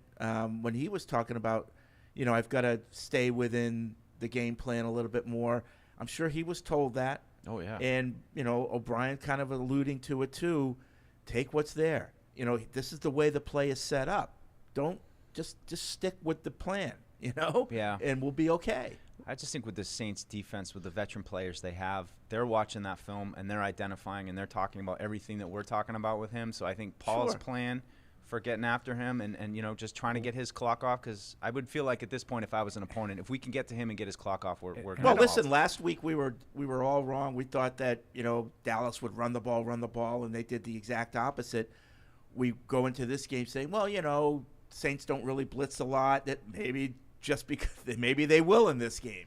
S1: when he was talking about, I've got to stay within the game plan a little bit more. I'm sure he was told that.
S5: Oh, yeah.
S1: And O'Brien kind of alluding to it too. Take what's there. This is the way the play is set up. Don't just stick with the plan.
S5: Yeah.
S1: And we'll be okay.
S5: I just think with the Saints defense, with the veteran players they have, they're watching that film and they're identifying and they're talking about everything that we're talking about with him. So I think Paul's
S1: Sure.
S5: plan for getting after him and just trying to get his clock off, because I would feel like at this point, if I was an opponent, if we can get to him and get his clock off, we're
S1: Well,
S5: gonna
S1: listen, last week we were all wrong. We thought that, Dallas would run the ball, and they did the exact opposite. We go into this game saying, well, Saints don't really blitz a lot. That maybe just because maybe they will in this game,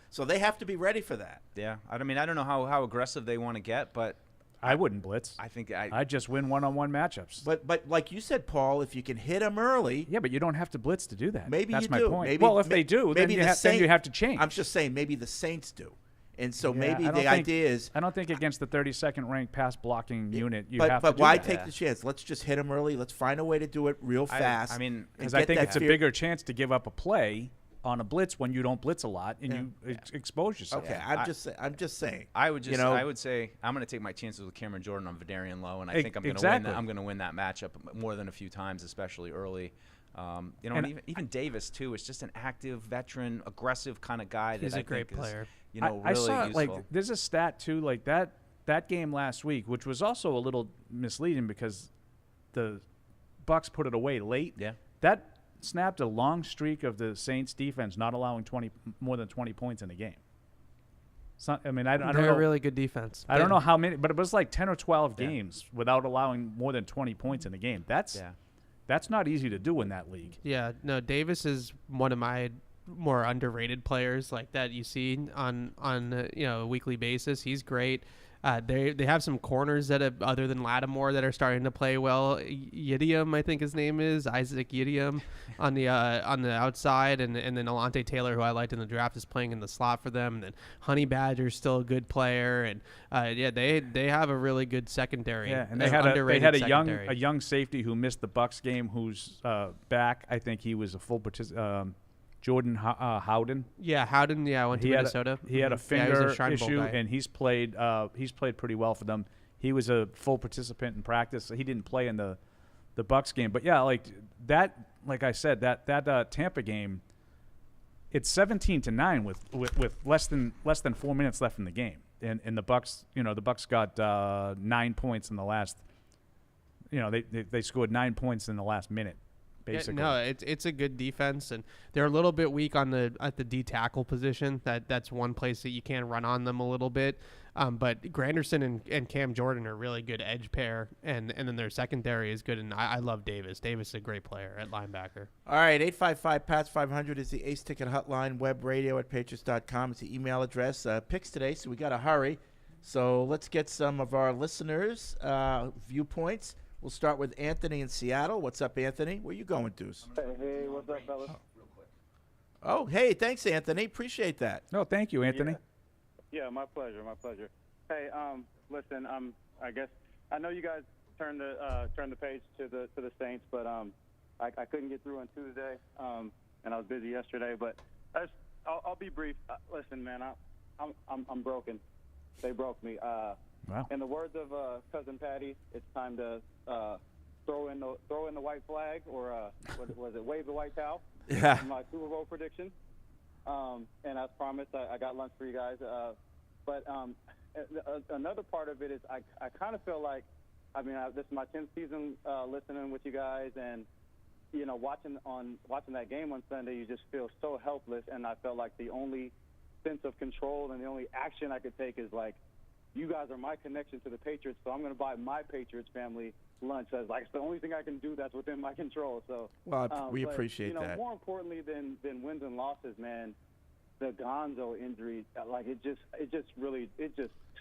S1: So they have to be ready for that.
S5: Yeah. I mean, I don't know how aggressive they want to get, but
S7: I wouldn't blitz.
S5: I think
S7: I'd just win one-on-one matchups.
S1: But like you said, Paul, if you can hit them early,
S7: yeah, but you don't have to blitz to do that.
S1: maybe
S7: That's
S1: you
S7: my
S1: do.
S7: point.
S1: Maybe,
S7: well, if they do, then
S1: maybe
S7: you,
S1: the
S7: then you
S1: Saint-
S7: have to change.
S1: I'm just saying maybe the Saints do. And so
S7: Yeah,
S1: maybe
S7: I don't
S1: the
S7: think-
S1: idea is
S7: I don't think against the 32nd ranked pass blocking unit you
S1: but
S7: have
S1: but
S7: to do
S1: why
S7: that.
S1: take the chance? Let's just hit them early. Let's find a way to do it real fast.
S5: I mean,
S1: and
S7: Because I
S1: get
S7: think
S1: that
S7: it's a
S1: fear-
S7: bigger chance to give up a play on a blitz when you don't blitz a lot and you expose yourself.
S1: Okay, I'm just saying.
S5: I would just,
S1: you know,
S5: I would say I'm going to take my chances with Cameron Jordan on Vidarian Lowe, and I think I'm going to
S7: exactly.
S5: win. I'm going to win that matchup more than a few times, especially early. You know, and even Davis too is just an active, veteran, aggressive kind of guy.
S4: He's
S5: that
S4: a
S5: I
S4: great
S5: think
S4: player.
S5: Is, you know,
S7: I
S5: really
S7: saw
S5: useful.
S7: like there's a stat too, like that game last week, which was also a little misleading because the Bucks put it away late.
S5: Yeah.
S7: That snapped a long streak of the Saints defense not allowing more than 20 points in a game. I mean, I don't
S4: They're
S7: know.
S4: a really good defense.
S7: I don't know how many, but it was like 10 or 12 games without allowing more than 20 points in a game. That's not easy to do in that league.
S4: Yeah, no, Davis is one of my more underrated players like that you see on a weekly basis. He's great. They have some corners that have, other than Lattimore, that are starting to play well. Yidium, I think his name is Isaac Yidium, on the outside, and then Alante Taylor, who I liked in the draft, is playing in the slot for them. And then Honey Badger's still a good player, and they have a really good secondary.
S7: Yeah, and they had a young safety who missed the Bucks game, who's back. I think he was a full participant. Jordan Howden.
S4: Yeah, Howden. Yeah, went to Minnesota.
S7: He had a
S4: he
S7: finger
S4: was a
S7: issue, and he's played pretty well for them. He was a full participant in practice. So he didn't play in the Bucks game, but yeah, like that. Like I said, that Tampa game, it's 17-9 with less than 4 minutes left in the game, and the Bucks, the Bucks got 9 points in the last. They scored 9 points in the last minute. Basically.
S4: No, it's a good defense, and they're a little bit weak at the D tackle position. That's one place that you can run on them a little bit. But Granderson and Cam Jordan are really good edge pair, and then their secondary is good. And I love Davis. Davis is a great player at linebacker.
S1: All right, 855-PATS-500 is the Ace Ticket Hotline. Web radio at Patriots.com is the email address. Picks today, so we got to hurry. So let's get some of our listeners' viewpoints. We'll start with Anthony in Seattle. What's up, Anthony? Where you going, Deuce?
S6: Hey, what's up, fellas?
S1: Oh, hey, thanks, Anthony. Appreciate that.
S7: No, thank you, Anthony.
S6: Yeah, my pleasure. Hey, listen, I guess I know you guys turned the page to the Saints, but I couldn't get through on Tuesday, and I was busy yesterday. But I'll be brief. Listen, man, I'm broken. They broke me.
S7: Wow.
S6: In the words of cousin Patty, it's time to throw in the white flag, or was it wave the white towel?
S1: Yeah.
S6: My Super Bowl prediction. And as promised, I got lunch for you guys. But another part of it is I kind of feel like, this is my 10th season listening with you guys, and watching that game on Sunday, you just feel so helpless, and I felt like the only sense of control and the only action I could take is like, you guys are my connection to the Patriots, so I'm going to buy my Patriots family lunch. It's the only thing I can do that's within my control. So,
S1: we appreciate that.
S6: More importantly than wins and losses, man, the Gonzo injury, it just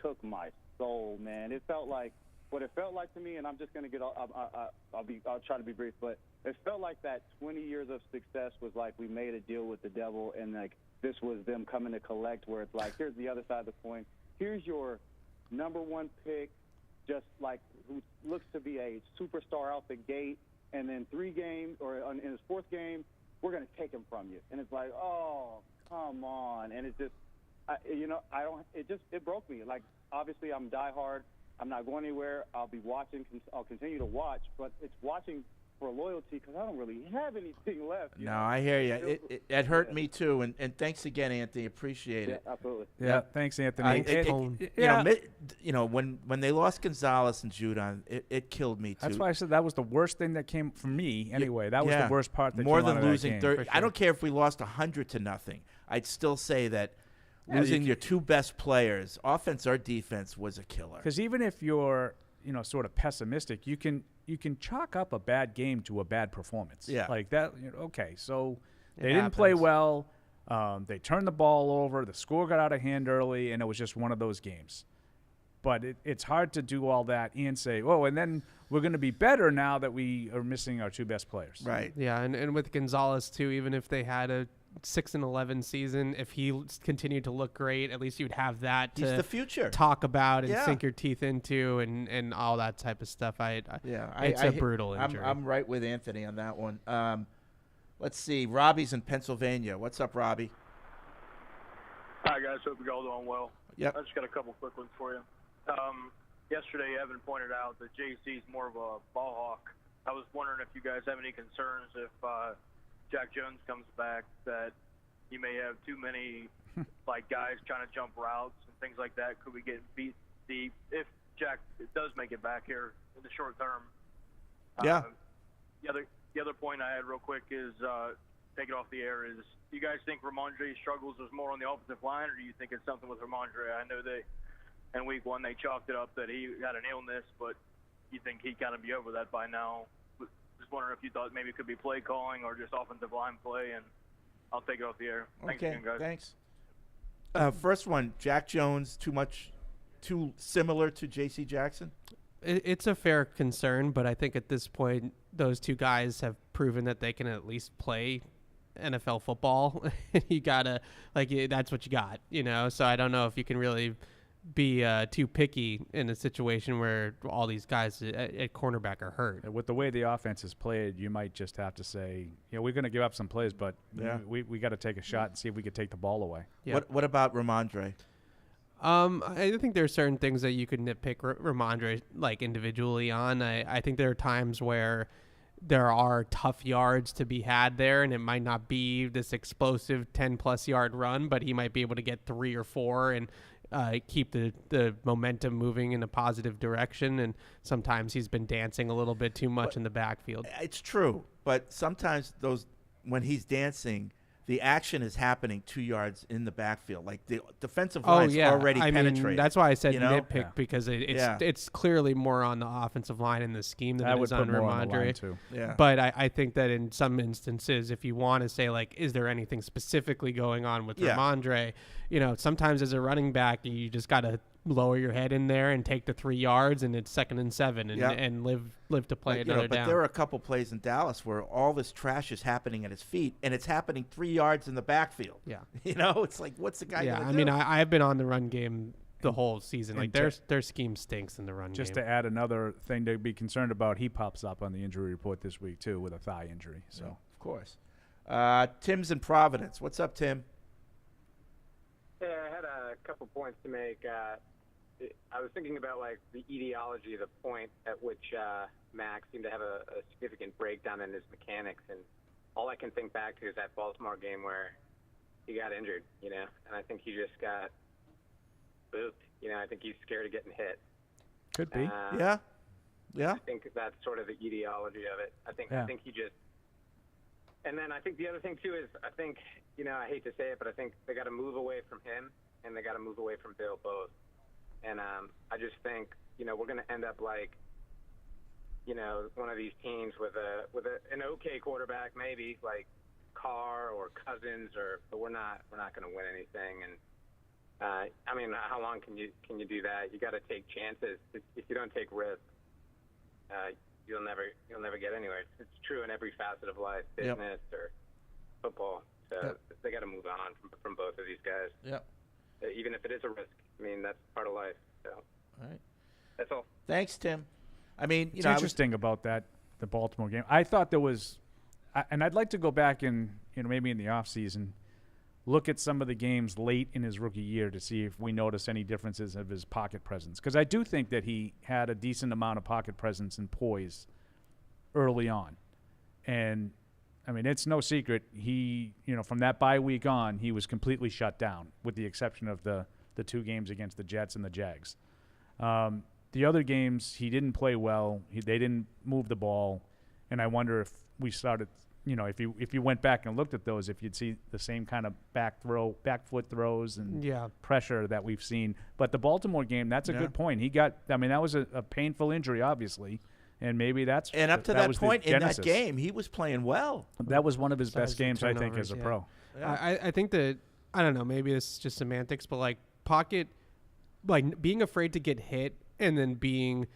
S6: took my soul, man. It felt like what it felt like to me, and I'm just going to I'll try to be brief, but it felt like that 20 years of success was like we made a deal with the devil, and like this was them coming to collect. Where it's like, here's the other side of the coin. Here's your number one pick, just like who looks to be a superstar out the gate, and then 3 games or in his 4th game, we're going to take him from you. And it's like, oh, come on. And it's just, it broke me. Like, obviously I'm diehard. I'm not going anywhere. I'll be watching. I'll continue to watch, but it's watching for loyalty because I don't really have anything left.
S1: No, I hear you. It hurt me too, and thanks again, Anthony. Appreciate it.
S6: Absolutely.
S7: Yeah, thanks, Anthony.
S1: When they lost Gonzalez and Judon, it killed me too.
S7: That's why I said that was the worst thing that came from me. Anyway, that was the worst part. That
S1: more
S7: came
S1: than
S7: out of
S1: losing
S7: that game,
S1: 30.
S7: for sure.
S1: I don't care if we lost 100-0. I'd still say that losing your 2 best players, offense or defense, was a killer.
S7: Because even if you're sort of pessimistic, you can chalk up a bad game to a bad performance.
S1: Yeah.
S7: Like that. Okay, so they didn't play well. They turned the ball over. The score got out of hand early, and it was just one of those games. But it's hard to do all that and say, oh, and then we're going to be better now that we are missing our 2 best players.
S1: Right.
S4: Yeah, and with Gonzalez too, even if they had a 6-11 season, if he continued to look great, at least you'd have that
S1: He's
S4: to
S1: the future.
S4: talk about and
S1: Yeah.
S4: sink your teeth into and all that type of stuff. It's a brutal injury.
S1: I'm right with Anthony on that one. Let's see. Robbie's in Pennsylvania. What's up, Robbie?
S8: Hi, guys. Hope you all doing well.
S1: Yep.
S8: I just got a couple quick ones for you. Yesterday, Evan pointed out that JC's more of a ball hawk. I was wondering if you guys have any concerns if Jack Jones comes back, that you may have too many like guys trying to jump routes and things like that. Could we get beat deep if Jack does make it back here in the short term?
S1: Yeah.
S8: The other point I had real quick is, take it off the air, is do you guys think Ramondre's struggles was more on the offensive line, or do you think it's something with Ramondre? I know in week 1 they chalked it up that he had an illness, but you think he'd kind of be over that by now? Just wondering if you thought maybe it could be play calling or just offensive line play, and I'll take it off the air. Thanks
S1: Okay,
S8: again, guys.
S1: thanks. First one, Jack Jones, too similar to J.C. Jackson?
S4: It's a fair concern, but I think at this point, those two guys have proven that they can at least play NFL football. You gotta, that's what you got, So I don't know if you can really be too picky in a situation where all these guys at cornerback are hurt.
S7: With the way the offense is played, you might just have to say, we're going to give up some plays, but we got to take a shot and see if we could take the ball away.
S4: Yeah.
S1: What about Ramondre?
S4: I think there are certain things that you could nitpick Ramondre individually on. I think there are times where there are tough yards to be had there, and it might not be this explosive 10-plus yard run, but he might be able to get 3 or 4 and keep the momentum moving in a positive direction. And sometimes he's been dancing a little bit too much in the backfield.
S1: It's true, but sometimes when he's dancing, the action is happening 2 yards in the backfield. Like the defensive line's already penetrated.
S4: That's why I said nitpick,
S1: Yeah.
S4: because it's clearly more on the offensive line and the scheme than it is on
S7: more on the line
S4: Ramondre.
S7: too.
S1: Yeah.
S4: But I think that in some instances, if you want to say, is there anything specifically going on with Ramondre, sometimes as a running back, you just got to lower your head in there and take the 3 yards, and it's 2nd and 7 and live to play another down.
S1: But there were a couple plays in Dallas where all this trash is happening at his feet, and it's happening 3 yards in the backfield.
S4: Yeah.
S1: It's like, what's the guy
S4: going
S1: to do?
S4: I've been on the run game the whole season.
S7: And
S4: Their scheme stinks in the run game.
S7: Just to add another thing to be concerned about, he pops up on the injury report this week too with a thigh injury. So
S1: of course. Tim's in Providence. What's up, Tim?
S9: Yeah, I had a couple points to make. I was thinking about the etiology, the point at which Max seemed to have a significant breakdown in his mechanics, and all I can think back to is that Baltimore game where he got injured, and I think he just got booped. I think he's scared of getting hit.
S7: could be.
S1: Yeah.
S9: I think that's sort of the etiology of it. I think he just. And then I think the other thing too is I think I hate to say it, but I think they got to move away from him and they got to move away from Bill both. And I just think we're going to end up like one of these teams with an okay quarterback, maybe like Carr or Cousins, but we're not going to win anything. And how long can you do that? You got to take chances. If you don't take risks, you'll never get anywhere. It's true in every facet of life, business or football. So they got to move on from both of these guys.
S1: Yep.
S9: Even if it is a risk. That's part of life. So,
S1: all right.
S9: That's all.
S1: Thanks, Tim.
S7: It's interesting about the Baltimore game. I thought there was, and I'd like to go back and maybe in the off season, look at some of the games late in his rookie year to see if we notice any differences of his pocket presence. Because I do think that he had a decent amount of pocket presence and poise early on, and it's no secret he from that bye week on he was completely shut down with the exception of the 2 games against the Jets and the Jags. The other games, he didn't play well. They didn't move the ball. And I wonder if we started, if you went back and looked at those, if you'd see the same kind of back foot throws and pressure that we've seen. But the Baltimore game, that's a good point. He got, that was a painful injury, obviously. And maybe that's
S1: – and up to that point in that game, he was playing well.
S7: That was one of his best games, I think, as a pro.
S1: Yeah.
S4: I think that, I don't know, maybe this is just semantics, but pocket, being afraid to get hit and then being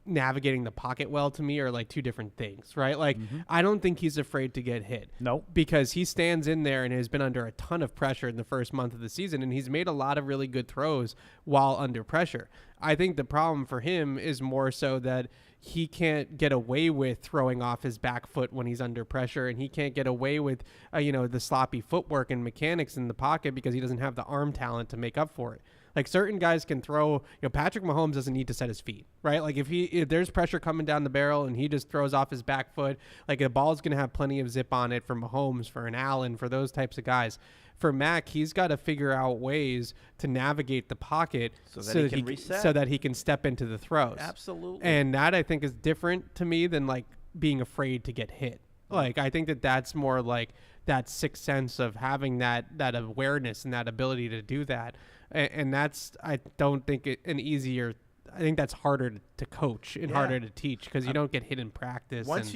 S4: navigating the pocket well, to me, are 2 different things, right? I don't think he's afraid to get hit.
S7: No.
S4: Because he stands in there and has been under a ton of pressure in the first month of the season, and he's made a lot of really good throws while under pressure. I think the problem for him is more so that he can't get away with throwing off his back foot when he's under pressure, and he can't get away with, the sloppy footwork and mechanics in the pocket because he doesn't have the arm talent to make up for it. Like certain guys can throw, Patrick Mahomes doesn't need to set his feet, right? Like if there's pressure coming down the barrel and he just throws off his back foot, like the ball's going to have plenty of zip on it for Mahomes, for an Allen, for those types of guys. For Mac, he's got to figure out ways to navigate the pocket
S1: so that
S4: he can step into the throws.
S1: Absolutely.
S4: And that I think is different to me than like being afraid to get hit. Like I think that's more like that sixth sense of having that awareness and that ability to do that. And that's, I don't think I think that's harder to coach and harder to teach because you don't get hit in practice.
S1: Once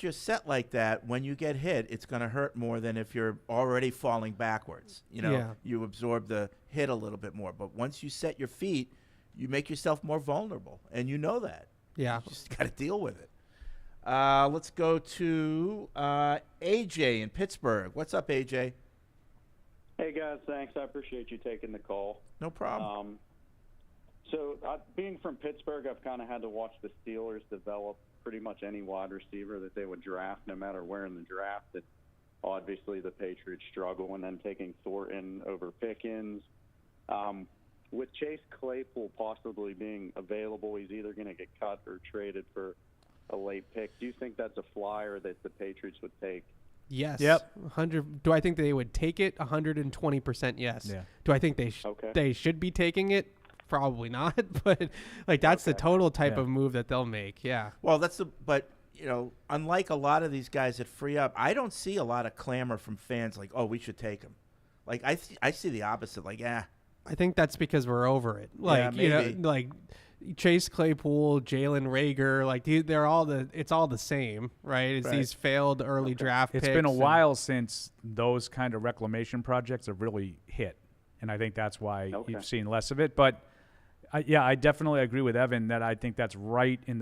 S1: you're set like that, when you get hit, it's going to hurt more than if you're already falling backwards. You absorb the hit a little bit more. But once you set your feet, you make yourself more vulnerable, and you know that.
S4: Yeah.
S1: You just got to deal with it. Let's go to AJ in Pittsburgh. What's up, AJ?
S10: Hey, guys, thanks. I appreciate you taking the call.
S1: No problem.
S10: So being from Pittsburgh, I've kind of had to watch the Steelers develop pretty much any wide receiver that they would draft, no matter where in the draft. And obviously, the Patriots struggle, and then taking Thornton over Pickens. With Chase Claypool possibly being available, he's either going to get cut or traded for a late pick. Do you think that's a flyer that the Patriots would take?
S4: Yes.
S7: Yep.
S4: 100. Do I think they would take it? 120% yes.
S7: Yeah.
S4: Do I think they should be taking it? Probably not. But like that's the total type of move that they'll make. Yeah.
S1: Well, unlike a lot of these guys that free up, I don't see a lot of clamor from fans like, "Oh, we should take him." Like I see the opposite. Like, I
S4: think that's because we're over it. Like like Chase Claypool, Jalen Reagor, like it's all the same, right? It's these failed early draft picks.
S7: It's been a while since those kind of reclamation projects have really hit, and I think that's why you've seen less of it. But I definitely agree with Evan that I think that's right in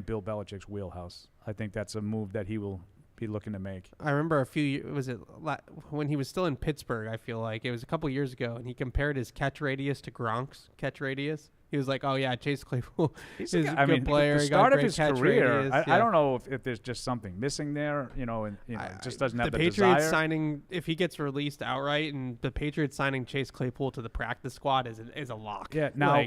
S7: Bill Belichick's wheelhouse. I think that's a move that he will be looking to make.
S4: I remember when he was still in Pittsburgh, I feel like it was a couple years ago, and he compared his catch radius to Gronk's catch radius. He was like, "Oh yeah, Chase Claypool is a good player.
S7: At the
S4: he
S7: start
S4: got
S7: of his
S4: catch
S7: career,
S4: radius.
S7: I don't know if there's just something missing there, just doesn't have the
S4: Patriots
S7: desire.
S4: signing, if he gets released outright, and the Patriots signing Chase Claypool to the practice squad is a lock.
S7: Yeah. Now,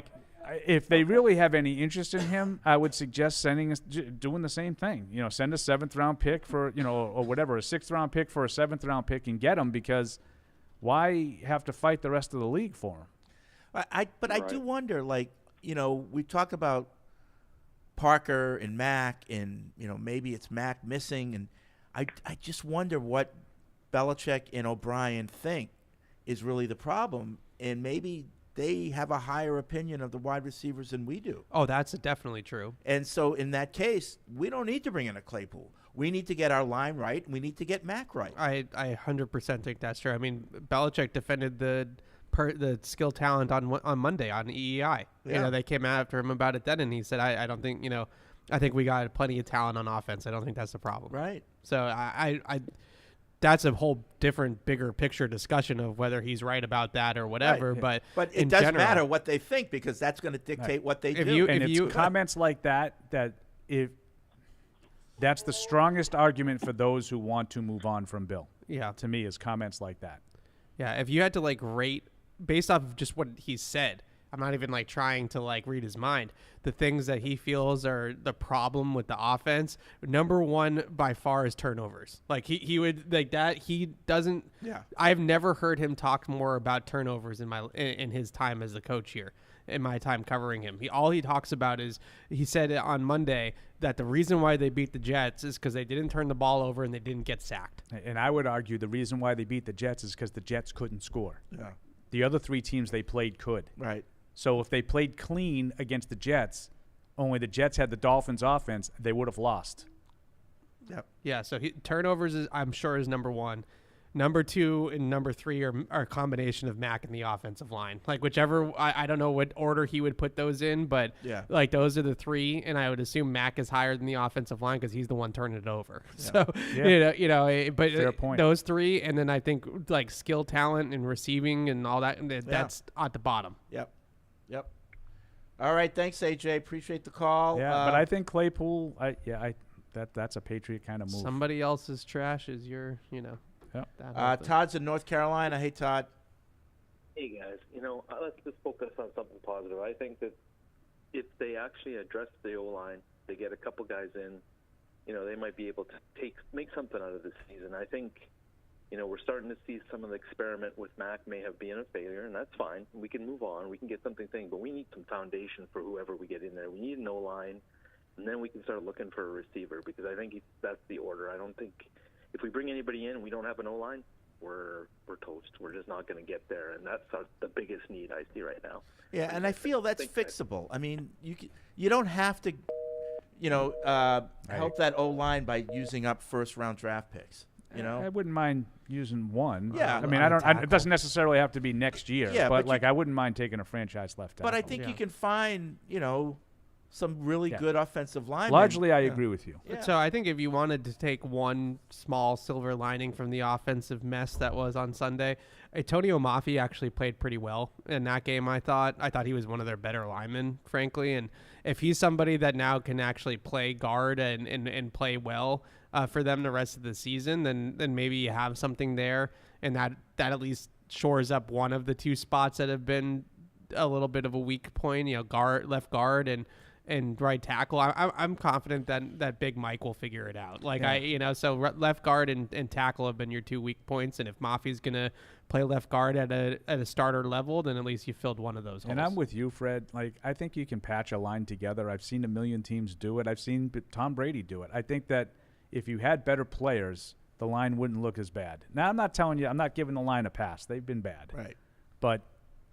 S7: if they really have any interest in him, I would suggest doing the same thing. Send a 7th round pick for or whatever, a 6th round pick for a 7th round pick and get him, because why have to fight the rest of the league for him?
S1: I do wonder, we talk about Parker and Mac, and maybe it's Mac missing, and I just wonder what Belichick and O'Brien think is really the problem, and maybe they have a higher opinion of the wide receivers than we do.
S4: Oh, that's definitely true.
S1: And so in that case, we don't need to bring in a Claypool. We need to get our line right. We need to get Mac right.
S4: I 100% think that's true. I mean, Belichick defended the skill talent on Monday on EEI.
S1: Yeah.
S4: They came after him about it then, and he said, I don't think, I think we got plenty of talent on offense. I don't think that's the problem.
S1: Right.
S4: So I that's a whole different, bigger picture discussion of whether he's right about that or whatever.
S1: Right.
S4: But
S1: it doesn't matter what they think, because that's going to dictate what they do.
S7: It's comments like that if that's the strongest argument for those who want to move on from Bill.
S4: Yeah.
S7: To me, is comments like that.
S4: Yeah. If you had to rate based off of just what he said, I'm not even trying to read his mind, the things that he feels are the problem with the offense. Number one by far is turnovers. He would that. He doesn't.
S1: Yeah.
S4: I've never heard him talk more about turnovers in his time as the coach here. In my time covering him, all he talks about is, he said on Monday that the reason why they beat the Jets is because they didn't turn the ball over and they didn't get sacked.
S7: And I would argue the reason why they beat the Jets is because the Jets couldn't score.
S1: Yeah.
S7: The other 3 teams they played could.
S1: Right.
S7: So if they played clean against the Jets, only the Jets had the Dolphins' offense, they would have lost.
S1: Yep.
S4: Yeah. So turnovers I'm sure is number 1. Number 2 and number 3 are a combination of Mac and the offensive line. Whichever, I don't know what order he would put those in, but those are the 3, and I would assume Mac is higher than the offensive line because he's the one turning it over. Yeah. So but
S7: fair point.
S4: Those 3, and then I think skill, talent, and receiving and all that, that's at the bottom.
S1: Yep. All right, thanks, AJ. Appreciate the call.
S7: Yeah, but I think Claypool. That's a Patriot kind of move.
S4: Somebody else's trash is your,
S7: Yep.
S4: that whole thing.
S1: Todd's in North Carolina. Hey, Todd.
S11: Hey guys, let's just focus on something positive. I think that if they actually address the O-line, they get a couple guys in, they might be able to make something out of this season. I think, we're starting to see some of the experiment with Mac may have been a failure, and that's fine. We can move on. We can get something but we need some foundation for whoever we get in there. We need an O-line, and then we can start looking for a receiver, because I think that's the order. I don't think if we bring anybody in and we don't have an O-line, we're toast. We're just not going to get there, and that's the biggest need I see right now.
S1: Yeah, and I feel that's fixable. I mean, you don't have to, help that O-line by using up first-round draft picks.
S7: I wouldn't mind using one.
S1: Yeah,
S7: I mean, it doesn't necessarily have to be next year.
S1: Yeah,
S7: but I wouldn't mind taking a franchise left tackle.
S1: But I think you can find, some really good offensive linemen.
S7: Largely, I agree with you.
S1: Yeah.
S4: So I think if you wanted to take one small silver lining from the offensive mess that was on Sunday, Antonio Mafi actually played pretty well in that game. I thought he was one of their better linemen, frankly. And if he's somebody that now can actually play guard and play well for them the rest of the season, then maybe you have something there, and that at least shores up one of the two spots that have been a little bit of a weak point. Left guard and right tackle. I'm confident that Big Mike will figure it out. So left guard and tackle have been your two weak points, and if Mafi's gonna play left guard at a starter level, then at least you filled one of those holes.
S7: And I'm with you, Fred. I think you can patch a line together. I've seen a million teams do it. I've seen Tom Brady do it. I think that if you had better players, the line wouldn't look as bad. Now, I'm not telling you, I'm not giving the line a pass. They've been bad.
S1: Right.
S7: But,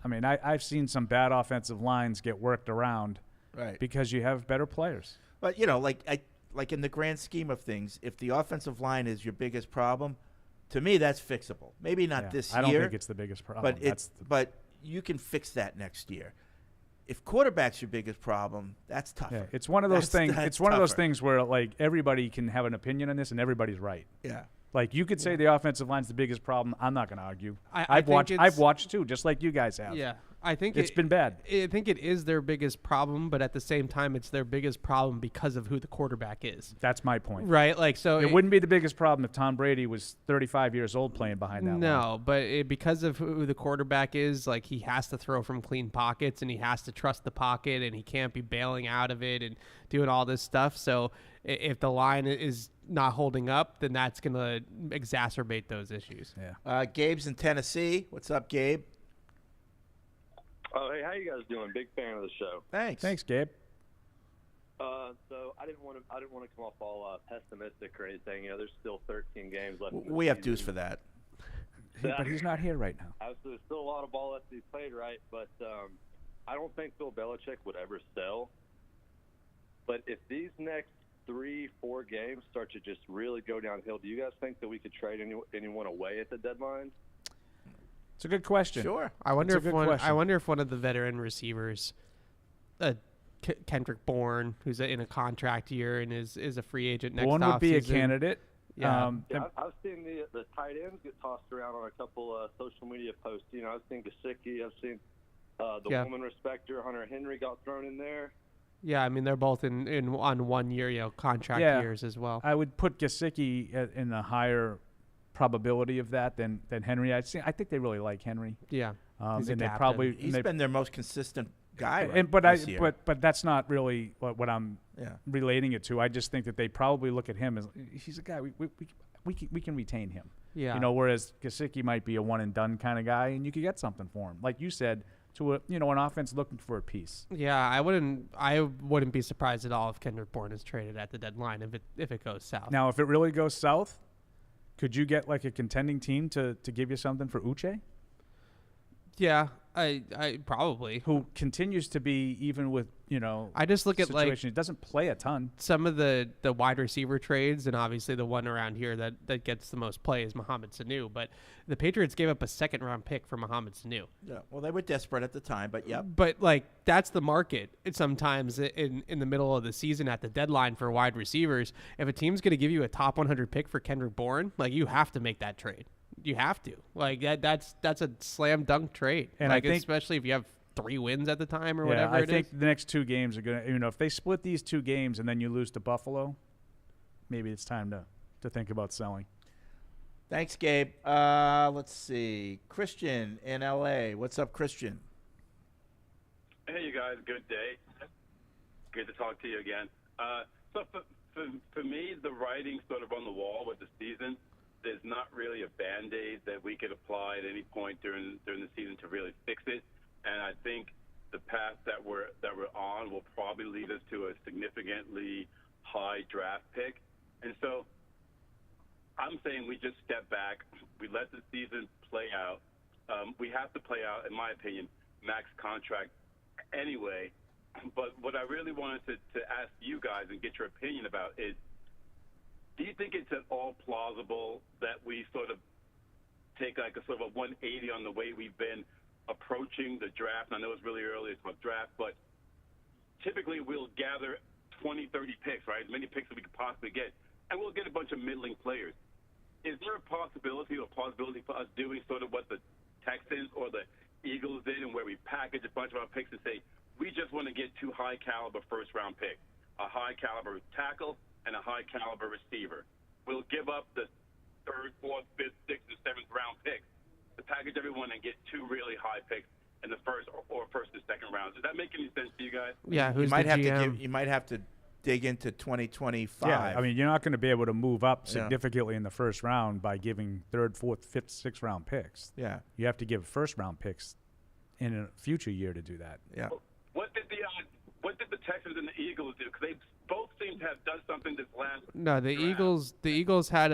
S7: I mean, I've seen some bad offensive lines get worked around.
S1: Right.
S7: Because you have better players.
S1: But like in the grand scheme of things, if the offensive line is your biggest problem, to me that's fixable. Maybe not this year.
S7: I don't think it's the biggest problem.
S1: But you can fix that next year. If quarterback's your biggest problem, that's tougher.
S7: Yeah, it's one of those things. It's one of those
S1: tougher.
S7: things where everybody can have an opinion on this and everybody's right.
S1: Yeah.
S7: You could say the offensive line's the biggest problem. I'm not going to argue.
S4: I've
S7: watched too, just like you guys have.
S4: Yeah. I think
S7: it's been bad.
S4: I think it is their biggest problem, but at the same time, it's their biggest problem because of who the quarterback is.
S7: That's my point.
S4: Right?
S7: It wouldn't be the biggest problem if Tom Brady was 35 years old playing behind that line.
S4: No, but because of who the quarterback is, he has to throw from clean pockets, and he has to trust the pocket, and he can't be bailing out of it and doing all this stuff. So if the line is not holding up, then that's going to exacerbate those issues.
S7: Yeah.
S1: Gabe's in Tennessee. What's up, Gabe?
S12: Oh, hey, how you guys doing? Big fan of the show.
S7: Thanks, Gabe.
S12: So I didn't want to come off all pessimistic or anything. There's still 13 games left.
S1: We have dues for that.
S7: But he's not here right now.
S12: There's still a lot of ball left to be played, right? But I don't think Bill Belichick would ever sell. But if these next 3-4 games start to just really go downhill, do you guys think that we could trade anyone away at the deadline?
S7: It's a good question.
S1: Sure.
S4: I wonder if one of the veteran receivers, Kendrick Bourne, who's in a contract year and is a free agent next offseason.
S7: Bourne would be a candidate.
S4: Yeah.
S12: I've seen the tight ends get tossed around on a couple social media posts. I've seen Gesicki. I've seen the woman respecter, Hunter Henry, got thrown in there.
S4: Yeah, I mean they're both on 1 year, contract years as well.
S7: I would put Gesicki in the higher probability of that than Henry. I think they really like Henry.
S4: Yeah,
S7: he's
S1: been their most consistent guy.
S7: But that's not really what I'm relating it to. I just think that they probably look at him as he's a guy we can retain him.
S4: Yeah,
S7: whereas Gesicki might be a one and done kind of guy, and you could get something for him, like you said, to an offense looking for a piece.
S4: Yeah, I wouldn't be surprised at all if Kendrick Bourne is traded at the deadline if it goes south.
S7: Now, if it really goes south, could you get a contending team to give you something for Uche?
S4: Yeah, I probably.
S7: Who continues to be, even with
S4: I just look at
S7: he doesn't play a ton.
S4: Some of the wide receiver trades, and obviously the one around here that gets the most play is Mohamed Sanu. But the Patriots gave up a second-round pick for Mohamed Sanu.
S1: Yeah, well, they were desperate at the time, but yeah.
S4: But that's the market. It's sometimes in the middle of the season at the deadline for wide receivers. If a team's going to give you a top 100 pick for Kendrick Bourne, you have to make that trade. You have to. That's a slam dunk trade.
S7: And I think,
S4: especially if you have 3 wins at the time or
S7: Yeah,
S4: whatever
S7: I
S4: it
S7: think
S4: is.
S7: the next 2 games are going to, if they split these 2 games and then you lose to Buffalo, maybe it's time to think about selling.
S1: Thanks, Gabe. Let's see. Christian in L.A. What's up, Christian?
S13: Hey, you guys. Good day. Good to talk to you again. So for me, the writing sort of on the wall with the season, there's not really a Band-Aid that we could apply at any point during the season to really fix it. And I think the path that we're on will probably lead us to a significantly high draft pick. And so I'm saying we just step back. We let the season play out. We have to play out, in my opinion, Mac's contract anyway. But what I really wanted to ask you guys and get your opinion about is, do you think it's at all plausible that we sort of take like a sort of a 180 on the way we've been approaching the draft? And I know it's really early, it's about draft, but typically we'll gather 20, 30 picks, right? As many picks as we could possibly get, and we'll get a bunch of middling players. Is there a possibility for us doing sort of what the Texans or the Eagles did, and where we package a bunch of our picks and say, we just want to get 2 high-caliber first-round picks, a high-caliber tackle and a high-caliber receiver. We'll give up the 3rd, 4th, 5th, 6th, and 7th round picks to package everyone and get 2 really high picks in the first or first and second rounds. Does that make any sense to you guys?
S4: Yeah, who's
S1: you might
S4: the
S1: have
S4: GM?
S1: you might have to dig into 2025.
S7: Yeah, I mean, you're not going to be able to move up significantly in the first round by giving 3rd, 4th, 5th, 6th round picks.
S1: Yeah.
S7: You have to give first round picks in a future year to do that.
S1: Yeah.
S13: What did the Texans and the Eagles do? Because they both seem to have done something this last.
S4: No, the Eagles had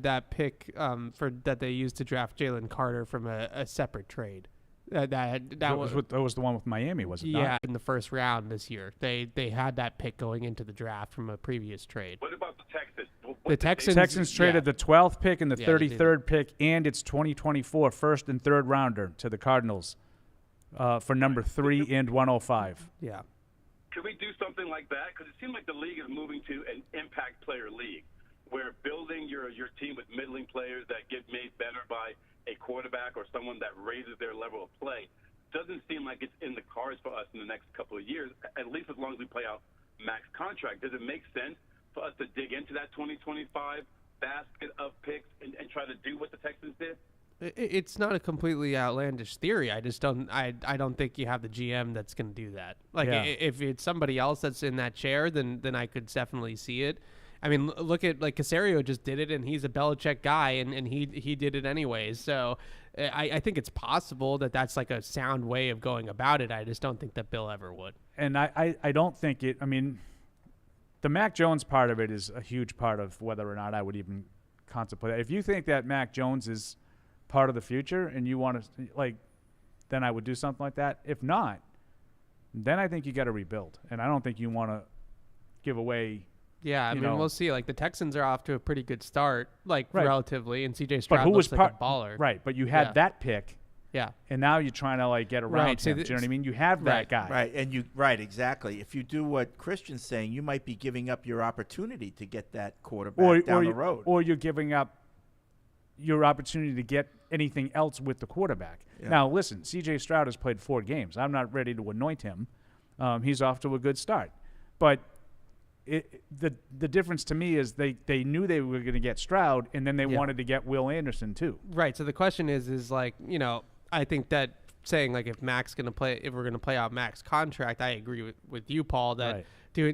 S4: that pick for that they used to draft Jalen Carter from a separate trade. That
S7: was the one with Miami, was it?
S4: Yeah,
S7: not?
S4: in the first round this year, they had that pick going into the draft from a previous trade.
S13: What about the Texans?
S4: The
S7: Texans traded the 12th pick and the 33rd pick and its 2024 first and third rounder to the Cardinals for number 3 and 105.
S4: Yeah.
S13: Could we do something like that? Because it seems like the league is moving to an impact player league, where building your team with middling players that get made better by a quarterback or someone that raises their level of play doesn't seem like it's in the cards for us in the next couple of years, at least as long as we play out Mac's contract. Does it make sense for us to dig into that 2025 basket of picks and try to do what the Texans did?
S4: It's not a completely outlandish theory. I just don't. I don't think you have the GM that's going to do that. Like if it's somebody else that's in that chair, then I could definitely see it. I mean, look at like Caserio just did it, and he's a Belichick guy, and he did it anyways. So I think it's possible that that's like a sound way of going about it. I just don't think that Bill ever would.
S7: And I don't think it. I mean, the Mac Jones part of it is a huge part of whether or not I would even contemplate it. If you think that Mac Jones is part of the future and you want to, then I would do something like that. If not, then I think you got to rebuild. And I don't think you want to give away.
S4: Yeah, I mean, we'll see. Like the Texans are off to a pretty good start, relatively, and CJ
S7: But
S4: Stroud
S7: who
S4: looks
S7: was
S4: like a baller.
S7: Right, but you had that pick.
S4: Yeah.
S7: And now you're trying to get around him. Do you know what I mean? You have that guy.
S1: Right, and exactly. If you do what Christian's saying, you might be giving up your opportunity to get that quarterback down the road.
S7: Or you're giving up your opportunity to get anything else with the quarterback.
S1: Yeah.
S7: Now, listen, C.J. Stroud has played 4 games. I'm not ready to anoint him. He's off to a good start. But the difference to me is they knew they were going to get Stroud, and then they wanted to get Will Anderson too.
S4: Right. So the question is like, I think that saying like if we're going to play out Mac's contract, I agree with you, Paul, that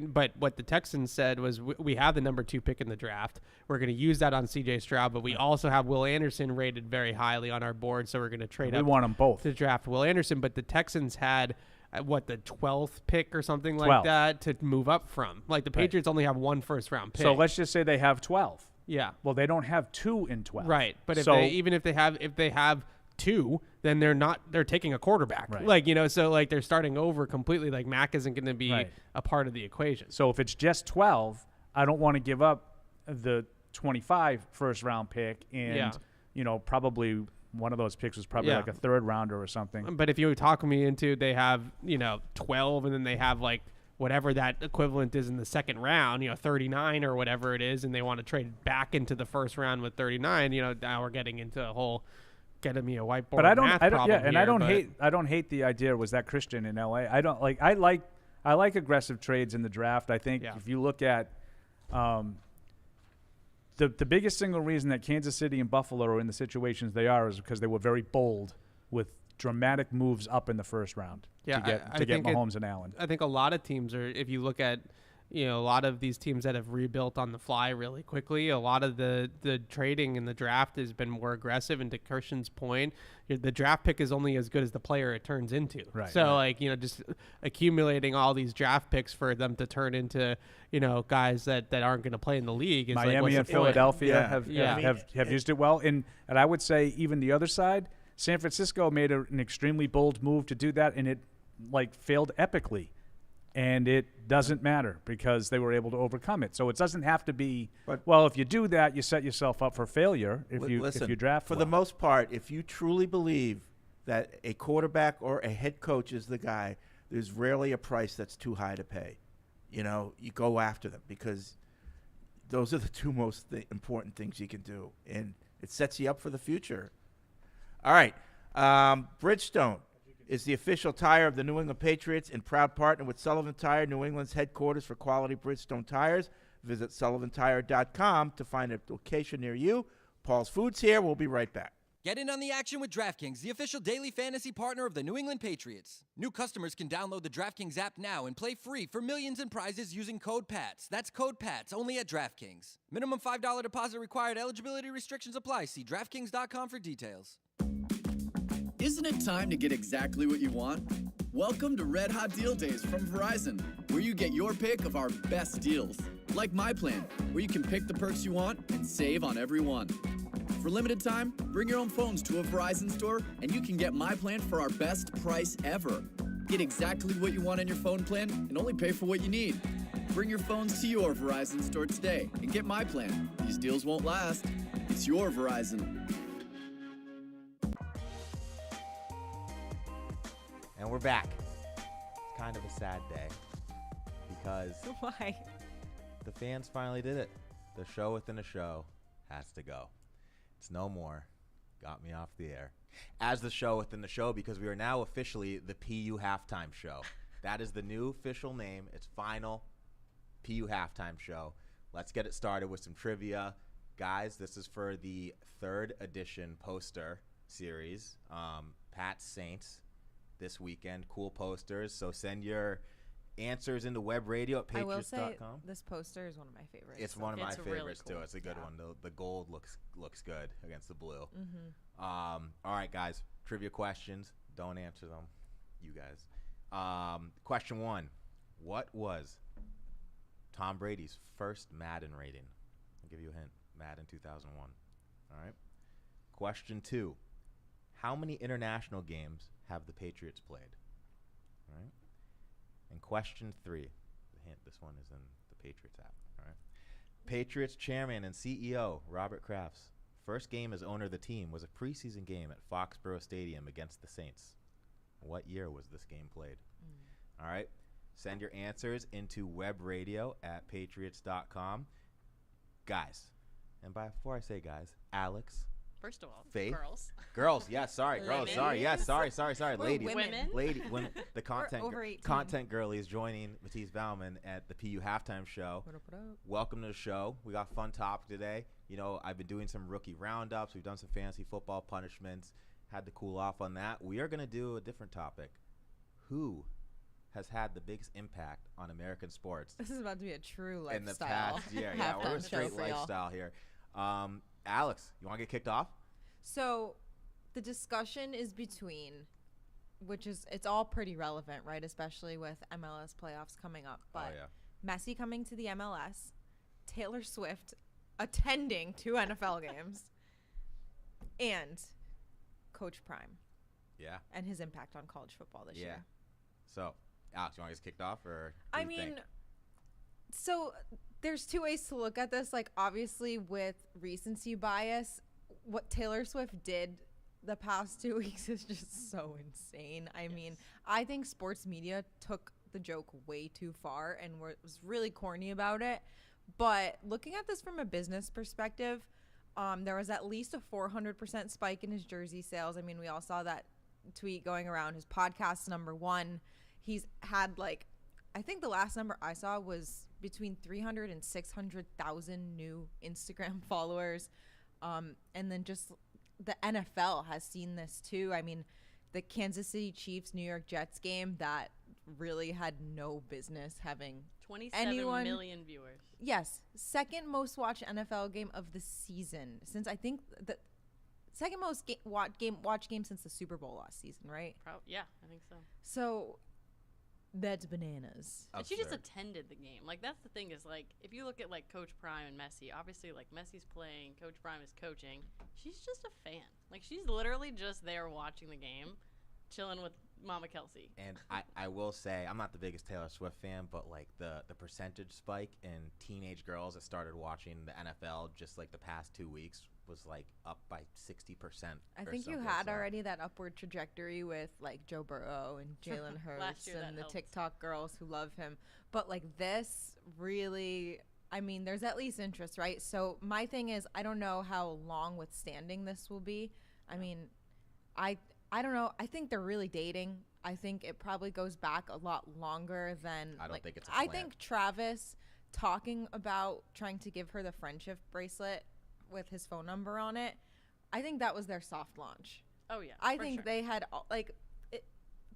S4: but what the Texans said was we have the number 2 pick in the draft. We're going to use that on C.J. Stroud, but we also have Will Anderson rated very highly on our board, so we're going to trade up.
S7: We want them both
S4: to draft Will Anderson, but the Texans had the 12th pick or something like that to move up from. Like the Patriots only have 1 first round pick.
S7: So let's just say they have 12.
S4: Yeah.
S7: Well, they don't have 2 in 12.
S4: Right. But if they have 2, then they're taking a quarterback.
S7: Right.
S4: So like they're starting over completely. Like Mac isn't going to be a part of the equation.
S7: So if it's just 12, I don't want to give up the 25 first round pick and probably one of those picks was probably like a 3rd rounder or something.
S4: But if you talk me into they have 12 and then they have like whatever that equivalent is in the 2nd round, 39 or whatever it is, and they want to trade back into the 1st round with 39, now we're getting into a whole getting me a whiteboard.
S7: But I don't
S4: here,
S7: I don't hate the idea. Was that Christian in LA? I like aggressive trades in the draft. I think if you look at the biggest single reason that Kansas City and Buffalo are in the situations they are is because they were very bold with dramatic moves up in the first round to get Mahomes and Allen.
S4: I think a lot of teams are, if you look at, a lot of these teams that have rebuilt on the fly really quickly, a lot of the trading in the draft has been more aggressive. And to Christian's point, the draft pick is only as good as the player it turns into.
S7: Right.
S4: So just accumulating all these draft picks for them to turn into, guys that aren't going to play in the league. Is
S7: Miami and Philadelphia have used it well. And I would say even the other side, San Francisco made an extremely bold move to do that, and it failed epically. And it doesn't matter because they were able to overcome it. So it doesn't have to be, if you do that, you set yourself up for failure if you draft
S1: for the most part, if you truly believe that a quarterback or a head coach is the guy, there's rarely a price that's too high to pay. You go after them because those are the two most important things you can do. And it sets you up for the future. All right. Bridgestone is the official tire of the New England Patriots and proud partner with Sullivan Tire, New England's headquarters for quality Bridgestone tires. Visit sullivantire.com to find a location near you. Paul's Foods here. We'll be right back.
S3: Get in on the action with DraftKings, the official daily fantasy partner of the New England Patriots. New customers can download the DraftKings app now and play free for millions in prizes using code PATS. That's code PATS, only at DraftKings. Minimum $5 deposit required. Eligibility restrictions apply. See DraftKings.com for details.
S14: Isn't it time to get exactly what you want? Welcome to Red Hot Deal Days from Verizon, where you get your pick of our best deals. Like My Plan, where you can pick the perks you want and save on every one. For limited time, bring your own phones to a Verizon store and you can get My Plan for our best price ever. Get exactly what you want in your phone plan and only pay for what you need. Bring your phones to your Verizon store today and get My Plan. These deals won't last. It's your Verizon.
S15: And we're back. It's kind of a sad day because
S16: why?
S15: The fans finally did it. The show within a show has to go. It's no more. Got me off the air. As the show within the show, because we are now officially the PU Halftime Show. That is the new official name. It's final. PU Halftime Show. Let's get it started with some trivia. Guys, this is for the 3rd edition poster series. Pat Saints. This weekend, cool posters. So send your answers into web radio at patriots.com.
S16: I will say this poster is one of my favorites.
S15: It's one of my favorites
S16: really cool.
S15: too. It's a good one. The gold looks good against the blue.
S16: Mm-hmm.
S15: All right, guys. Trivia questions. Don't answer them, you guys. Question 1: what was Tom Brady's first Madden rating? I'll give you a hint. Madden 2001. All right. Question 2: how many international games have the Patriots played? All right. And question 3, the hint, this one is in the Patriots app. All right. Patriots chairman and CEO Robert Kraft's first game as owner of the team was a preseason game at Foxborough Stadium against the Saints. What year was this game played? All right. Send your answers into web radio at patriots.com. Guys, and before I say guys, Alex.
S16: First of all,
S15: Faith.
S16: Girls,
S15: yes, sorry. Girls,
S16: Women.
S15: sorry. Yes, sorry.
S16: We're
S15: Ladies.
S16: women.
S15: The content girlie is joining Matisse Bauman at the PU Halftime Show.
S16: What up?
S15: Welcome to the show. We got a fun topic today. I've been doing some rookie roundups. We've done some fantasy football punishments. Had to cool off on that. We are going to do a different topic. Who has had the biggest impact on American sports?
S16: This is about to be a true lifestyle.
S15: In the past year. Yeah, we're a straight lifestyle here. Alex, you want to get kicked off?
S16: So the discussion is between, it's all pretty relevant, right? Especially with MLS playoffs coming up. But Messi coming to the MLS, Taylor Swift attending 2 NFL games, and Coach Prime.
S15: Yeah.
S16: And his impact on college football this year.
S15: So, Alex, you want to get kicked off? Or
S16: so there's 2 ways to look at this. Like, obviously, with recency bias, what Taylor Swift did the past 2 weeks is just so insane. I mean, I think sports media took the joke way too far and was really corny about it. But looking at this from a business perspective, There was at least a 400% spike in his jersey sales. I mean, we all saw that tweet going around. His podcast #1. He's had like, I think the last number I saw was between 300 and 600,000 new Instagram followers. And then just the NFL has seen this too. I mean, the Kansas City Chiefs New York Jets game that really had no business having
S17: 27 million viewers.
S16: Yes, second most watched NFL game of the season since I think the second most watch game since the Super Bowl last season, right?
S17: Yeah, I think so.
S16: So that's bananas.
S17: And she just attended the game. Like, that's the thing is, like, if you look at, like, Coach Prime and Messi, obviously, like, Messi's playing, Coach Prime is coaching. She's just a fan. Like, she's literally just there watching the game, chilling with Mama Kelsey.
S15: And I will say, I'm not the biggest Taylor Swift fan, but, like, the percentage spike in teenage girls that started watching the NFL just, like, the past 2 weeks was like up by 60%.
S16: I think you had already that upward trajectory with like Joe Burrow and Jalen Hurts and the
S17: helped.
S16: TikTok girls who love him. But like this really, I mean, there's at least interest, right? So my thing is, I don't know how long withstanding this will be. I mean, I don't know. I think they're really dating. I think it probably goes back a lot longer than.
S15: I don't think it's a
S16: I
S15: plan.
S16: think Travis talking about trying to give her the friendship bracelet with his phone number on it, I think that was their soft launch.
S17: Oh yeah,
S16: I think they had like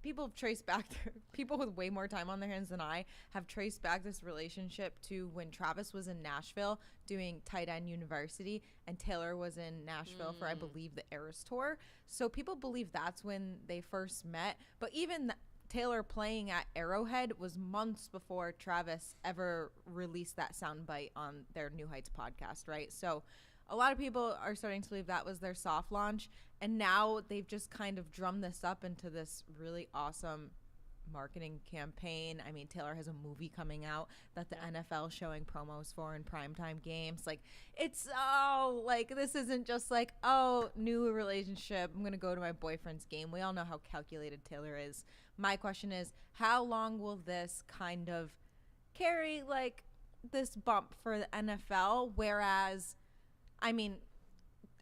S16: people have traced back people with way more time on their hands than I have traced back this relationship to when Travis was in Nashville doing Tight End University and Taylor was in Nashville for I believe the Eras tour. So people believe that's when they first met, but even Taylor playing at Arrowhead was months before Travis ever released that soundbite on their New Heights podcast, right? So a lot of people are starting to believe that was their soft launch, and now they've just kind of drummed this up into this really awesome marketing campaign. I mean, Taylor has a movie coming out that the NFL showing promos for in primetime games. Like, it's like this isn't just like, oh, new relationship, I'm gonna go to my boyfriend's game. We all know how calculated Taylor is. My question is, how long will this kind of carry like this bump for the NFL? Whereas, I mean,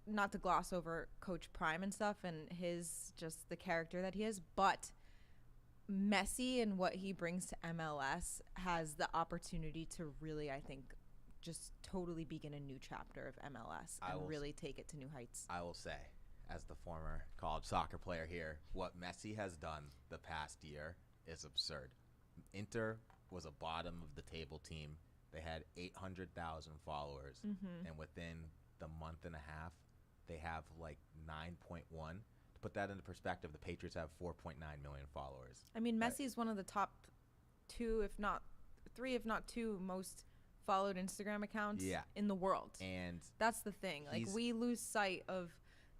S16: not to gloss over Coach Prime and stuff and his just the character that he is, but Messi and what he brings to MLS has the opportunity to really, I think, just totally begin a new chapter of MLS and really take it to new heights.
S15: I will say, as the former college soccer player here, what Messi has done the past year is absurd. Inter was a bottom of the table team. They had 800,000 followers, and within the month and a half, they have like 9.1. To put that into perspective, the Patriots have 4.9 million followers.
S16: I mean, Messi is one of the top 2, if not 3, if not 2 most followed Instagram accounts in the world.
S15: And
S16: that's the thing. Like, we lose sight of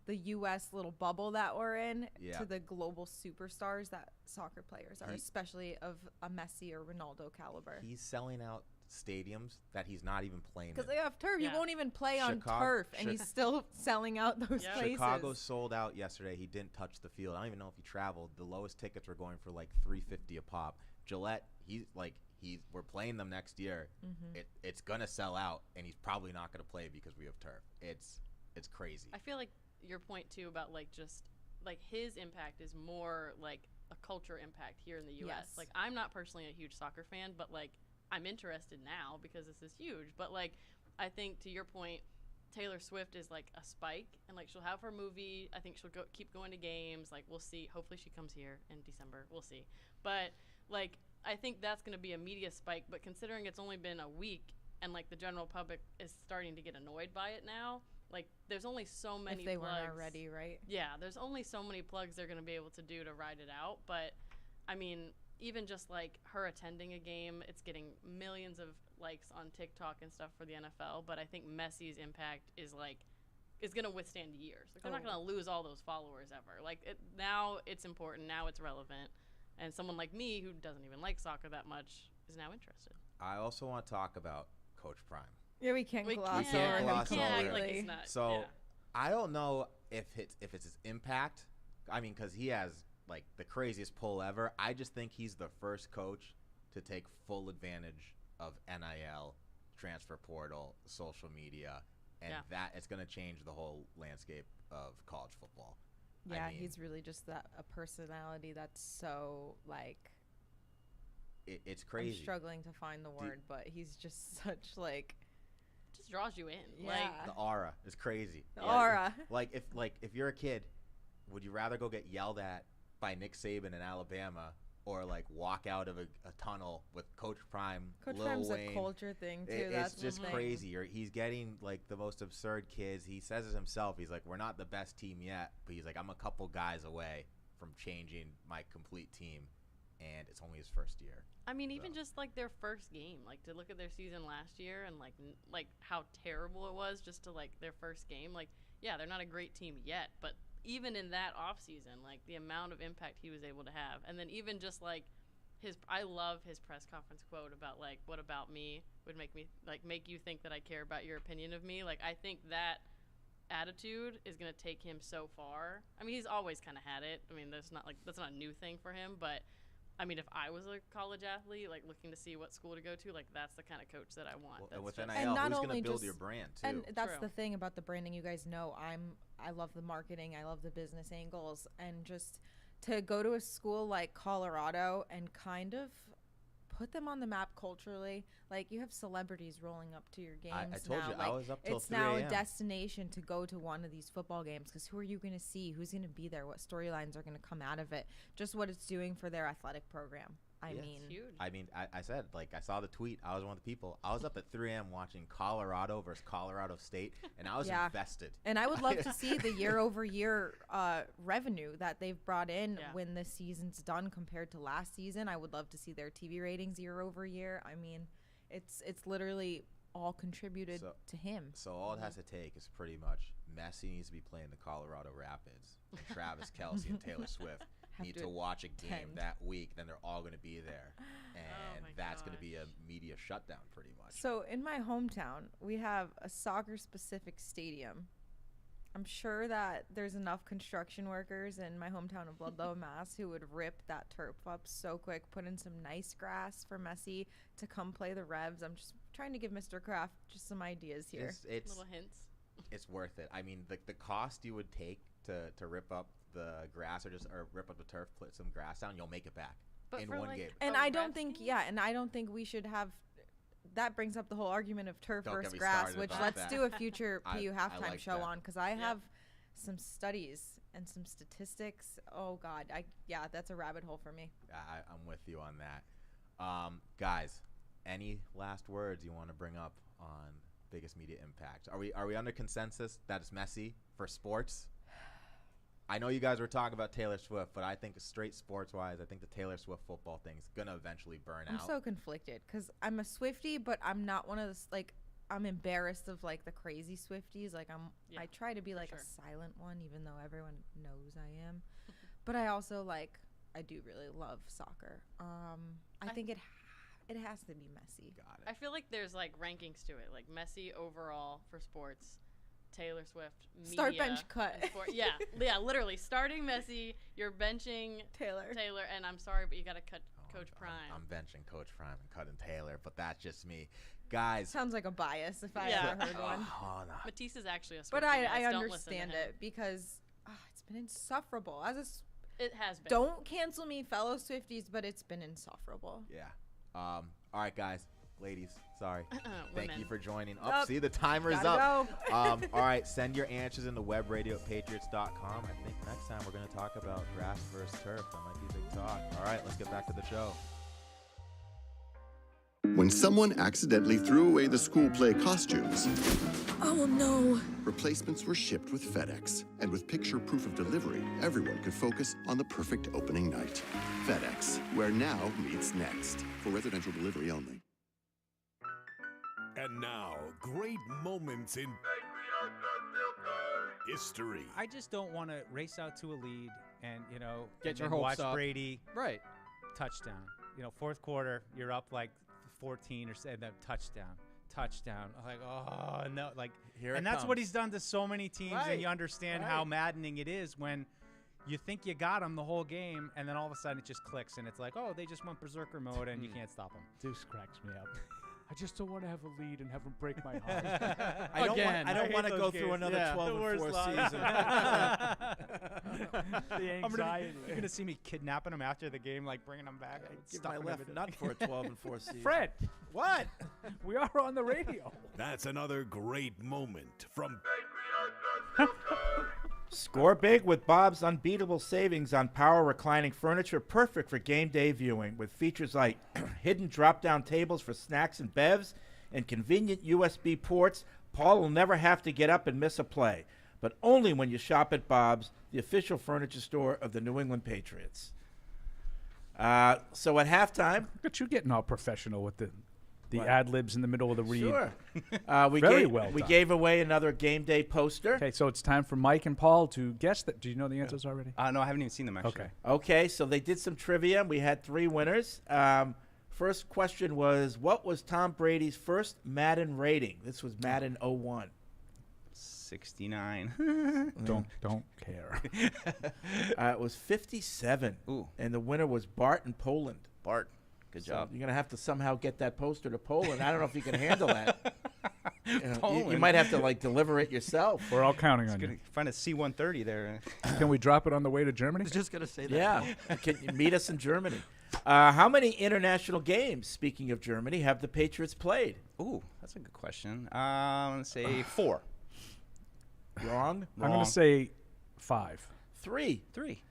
S16: the U.S. little bubble that we're in to the global superstars that soccer players are, especially of a Messi or Ronaldo caliber.
S15: He's selling out stadiums that he's not even playing
S16: because they have turf. You won't even play on turf, and he's still selling out those places.
S15: Chicago sold out yesterday. He didn't touch the field. I don't even know if he traveled. The lowest tickets were going for like $350 a pop. Gillette, we're playing them next year. It's gonna sell out, and he's probably not gonna play because we have turf. It's crazy.
S17: I feel like your point too about like just like his impact is more like a culture impact here in the U.S.
S16: Yes.
S17: Like, I'm not personally a huge soccer fan, but like I'm interested now because this is huge. But like, I think to your point, Taylor Swift is like a spike, and like she'll have her movie. I think she'll keep going to games. Like, we'll see. Hopefully she comes here in December. We'll see. But like, I think that's going to be a media spike. But considering it's only been a week and like the general public is starting to get annoyed by it now, like there's only so many
S16: if they
S17: plugs.
S16: weren't already, right?
S17: Yeah, there's only so many plugs they're going to be able to do to ride it out. But I mean, even just like her attending a game, it's getting millions of likes on TikTok and stuff for the NFL. But I think Messi's impact is going to withstand years. Like, they're not going to lose all those followers ever. Like, now it's important. Now it's relevant. And someone like me who doesn't even like soccer that much is now interested.
S15: I also want to talk about Coach Prime.
S16: Yeah, we can't gloss over him
S17: completely.
S15: So I don't know if it's his impact. I mean, because he has like the craziest pull ever. I just think he's the first coach to take full advantage of NIL, transfer portal, social media, and that it's going to change the whole landscape of college football.
S16: Yeah,
S15: I mean,
S16: he's really just a personality that's so like.
S15: It's crazy.
S16: I'm struggling to find the word, but he's just such like.
S17: Just draws you in.
S16: Yeah.
S17: Like
S15: the aura is crazy.
S16: The aura.
S15: Like if you're a kid, would you rather go get yelled at by Nick Saban in Alabama, or like walk out of a tunnel with Coach Prime,
S16: Coach
S15: Lil
S16: Prime's
S15: Wayne?
S16: a culture thing too.
S15: It's
S16: That's
S15: just
S16: the thing.
S15: crazy. He's getting like the most absurd kids. He says it himself. He's like, we're not the best team yet, but he's like, I'm a couple guys away from changing my complete team, and it's only his first year.
S17: I mean, even just like their first game, like to look at their season last year and like how terrible it was just to like their first game. Like, yeah, they're not a great team yet, but even in that offseason, like the amount of impact he was able to have. And then even just like I love his press conference quote about like, what about me would make you think that I care about your opinion of me. Like, I think that attitude is going to take him so far. I mean, he's always kind of had it. I mean, that's not a new thing for him, but I mean, if I was a college athlete, like looking to see what school to go to, like that's the kind of coach that I want.
S15: Well, and with NIL,
S16: and not
S15: who's
S16: only
S15: going to build
S16: just,
S15: your brand too?
S16: And that's
S17: True.
S16: the thing about the branding. You guys know I love the marketing. I love the business angles, and just to go to a school like Colorado and kind of put them on the map culturally. Like, you have celebrities rolling up to your games
S15: I told
S16: now.
S15: you,
S16: like,
S15: I was up till
S16: it's
S15: 3
S16: now a
S15: a.m.
S16: destination to go to one of these football games, because who are you going to see? Who's going to be there? What storylines are going to come out of it? Just what it's doing for their athletic program. I mean,
S17: huge.
S15: I said, like, I saw the tweet. I was one of the people. I was up at 3 a.m. watching Colorado versus Colorado State, and I was invested.
S16: And I would love to see the year-over-year revenue that they've brought in when the season's done compared to last season. I would love to see their TV ratings year-over-year. I mean, it's literally all contributed to him.
S15: So all it has to take is pretty much Messi needs to be playing the Colorado Rapids, and Travis Kelce and Taylor Swift need to watch a game that week. Then they're all going to be there, and that's going to be a media shutdown pretty much.
S16: So in my hometown, we have a soccer-specific stadium. I'm sure that there's enough construction workers in my hometown of Ludlow, Mass, who would rip that turf up so quick, put in some nice grass for Messi to come play the Revs. I'm just trying to give Mr. Kraft just some ideas here.
S15: It's
S17: little hints.
S15: It's worth it. I mean, the cost you would take to rip up the grass or rip up the turf, put some grass down, you'll make it back in one game.
S16: And I don't think, and I don't think we should have. That brings up the whole argument of turf versus grass, which let's do a future PU halftime
S15: like
S16: show
S15: that.
S16: on, because I have some studies and some statistics. Oh God, that's a rabbit hole for me.
S15: I'm with you on that. Guys, any last words you want to bring up on biggest media impact? Are we under consensus that it's Messi for sports? I know you guys were talking about Taylor Swift, but I think straight sports-wise, I think the Taylor Swift football thing's gonna eventually burn out.
S16: I'm so conflicted because I'm a Swiftie, but I'm not one of those, like, I'm embarrassed of like the crazy Swifties. Like, I try to be like a silent one, even though everyone knows I am. But I also I do really love soccer. I think it has to be Messi.
S15: Got it.
S17: I feel like there's like rankings to it, like Messi overall for sports, Taylor Swift media.
S16: Start bench cut.
S17: Yeah, literally starting Messi, you're benching
S16: Taylor,
S17: and I'm sorry, but you got to cut Coach Prime.
S15: I'm benching Coach Prime and cutting Taylor, but that's just me, guys.
S16: Sounds like a bias if I ever heard one.
S15: Oh, no.
S17: Matisse is actually a Swiftie,
S16: but
S17: guys.
S16: I
S17: Don't
S16: understand
S17: listen to him.
S16: it because it's been insufferable.
S17: It has been.
S16: Don't cancel me, fellow Swifties, but it's been insufferable.
S15: Yeah. All right, guys, ladies, sorry. Thank you
S17: Women.
S15: for joining.
S16: Up.
S15: See, the timer's
S16: Gotta
S15: up.
S16: go.
S15: All right, send your answers in the web radio at patriots.com. I think next time we're going to talk about grass versus turf. That might be a big talk. All right, let's get back to the show.
S18: When someone accidentally threw away the school play costumes,
S16: oh no!
S18: Replacements were shipped with FedEx, and with picture proof of delivery, everyone could focus on the perfect opening night. FedEx, where now meets next. For residential delivery only.
S2: And now, great moments in history.
S19: I just don't want to race out to a lead and,
S4: Get
S19: and
S4: your
S19: then
S4: hopes
S19: watch
S4: up.
S19: Brady.
S4: Right.
S19: Touchdown. Fourth quarter, you're up like 14 or say that touchdown. I'm like, oh no,
S15: Here
S19: and
S15: it
S19: that's
S15: comes.
S19: what he's done to so many teams,
S15: Right.
S19: and you understand how maddening it is when you think you got them the whole game, and then all of a sudden it just clicks, and it's like, oh, they just went berserker mode, and you can't stop them.
S7: Deuce cracks me up. I just don't want to have a lead and have him break my heart.
S15: I don't
S4: again.
S1: I don't
S19: hate
S1: want to
S19: those
S1: go through
S19: games.
S1: another
S19: Yeah.
S1: 12
S19: The
S1: and
S19: worst
S1: 4
S19: loss.
S1: season.
S19: The anxiety. You're gonna see me kidnapping him after the game, like bringing him back.
S1: Give my left nut for a 12 and 4 season.
S7: Fred,
S1: What?
S7: we are on the radio.
S2: That's another great moment from
S1: Score big with Bob's unbeatable savings on power reclining furniture, perfect for game day viewing, with features like hidden drop-down tables for snacks and bevs and convenient USB ports. Paul will never have to get up and miss a play, but only when you shop at Bob's, the official furniture store of the New England Patriots. So at halftime,
S7: Look at you getting all professional with the
S1: What?
S7: ad libs in the middle of the read.
S1: sure, we
S7: Very
S1: gave,
S7: well
S1: we
S7: done.
S1: gave away another game day poster.
S7: Okay, so it's time for Mike and Paul to guess that. Do you know the answers already?
S5: No, I haven't even seen them actually.
S7: Okay.
S1: Okay, so they did some trivia. We had 3 winners. First question was, what was Tom Brady's first Madden rating? This was Madden 01.
S5: 69.
S7: Don't care.
S1: It was 57.
S5: Ooh.
S1: And the winner was Bart in Poland.
S5: Bart, good
S1: So
S5: job.
S1: you're going to have to somehow get that poster to Poland. I don't know if you can handle that. You know, you
S5: Poland.
S1: might have to, like, deliver it yourself.
S7: We're all counting on
S5: Gonna
S7: you.
S5: find a C-130 there.
S7: Can we drop it on the way to Germany?
S4: I was just gonna say that.
S1: Yeah. Can you meet us in Germany? How many international games, speaking of Germany, have the Patriots played?
S5: Ooh, that's a good question. Let's say 4.
S1: Wrong.
S7: I'm going to say 5.
S1: 3.
S5: 3.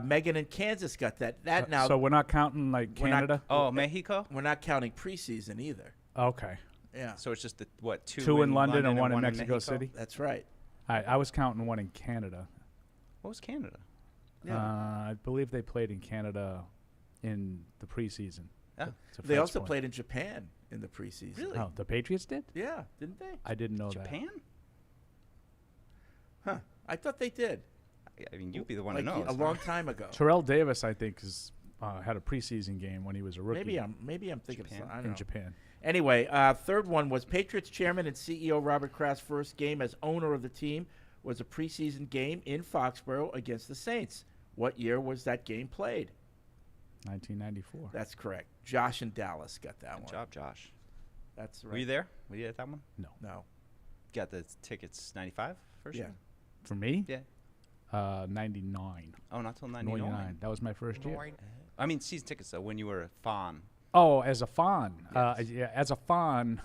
S1: Megan in Kansas got that. That now.
S7: So we're not counting like
S1: We're not-
S7: Canada?
S5: Oh, Mexico?
S1: We're not counting preseason either.
S7: Okay.
S1: Yeah.
S5: So it's just the, what, 2,
S7: 2 in London and 1 in
S5: one
S7: Mexico City?
S1: That's right.
S7: I was counting 1 in Canada.
S5: What was Canada?
S7: I believe they played in Canada in the preseason.
S5: Ah.
S7: It's a
S1: They
S7: French
S1: also
S7: point.
S1: played in Japan in the preseason.
S5: Really?
S7: Oh, the Patriots did?
S1: Yeah, didn't they?
S7: I didn't know
S5: Japan?
S1: Huh. I thought they did.
S5: I mean, you'd be the one
S1: Like
S5: to know.
S1: a long time ago.
S7: that. Terrell Davis, I think, had a preseason game when he was a rookie.
S1: Maybe I'm thinking
S5: Japan.
S1: of I don't
S7: in
S1: know.
S7: Japan.
S1: Anyway, third one was Patriots chairman and CEO Robert Kraft's first game as owner of the team was a preseason game in Foxborough against the Saints. What year was that game played?
S7: 1994.
S1: That's correct. Josh in Dallas got that
S5: Good
S1: one.
S5: job, Josh.
S1: That's right.
S5: Were you there? Were you at that one?
S1: No.
S5: Got the tickets 95 first
S1: Yeah.
S5: year?
S7: For me?
S5: Yeah.
S7: 99.
S5: Oh, not till 99.
S7: That was my first year.
S5: I mean, season tickets, though, when you were a fawn.
S7: Oh, as a fawn.
S5: Yes.
S7: Yeah, as a fawn.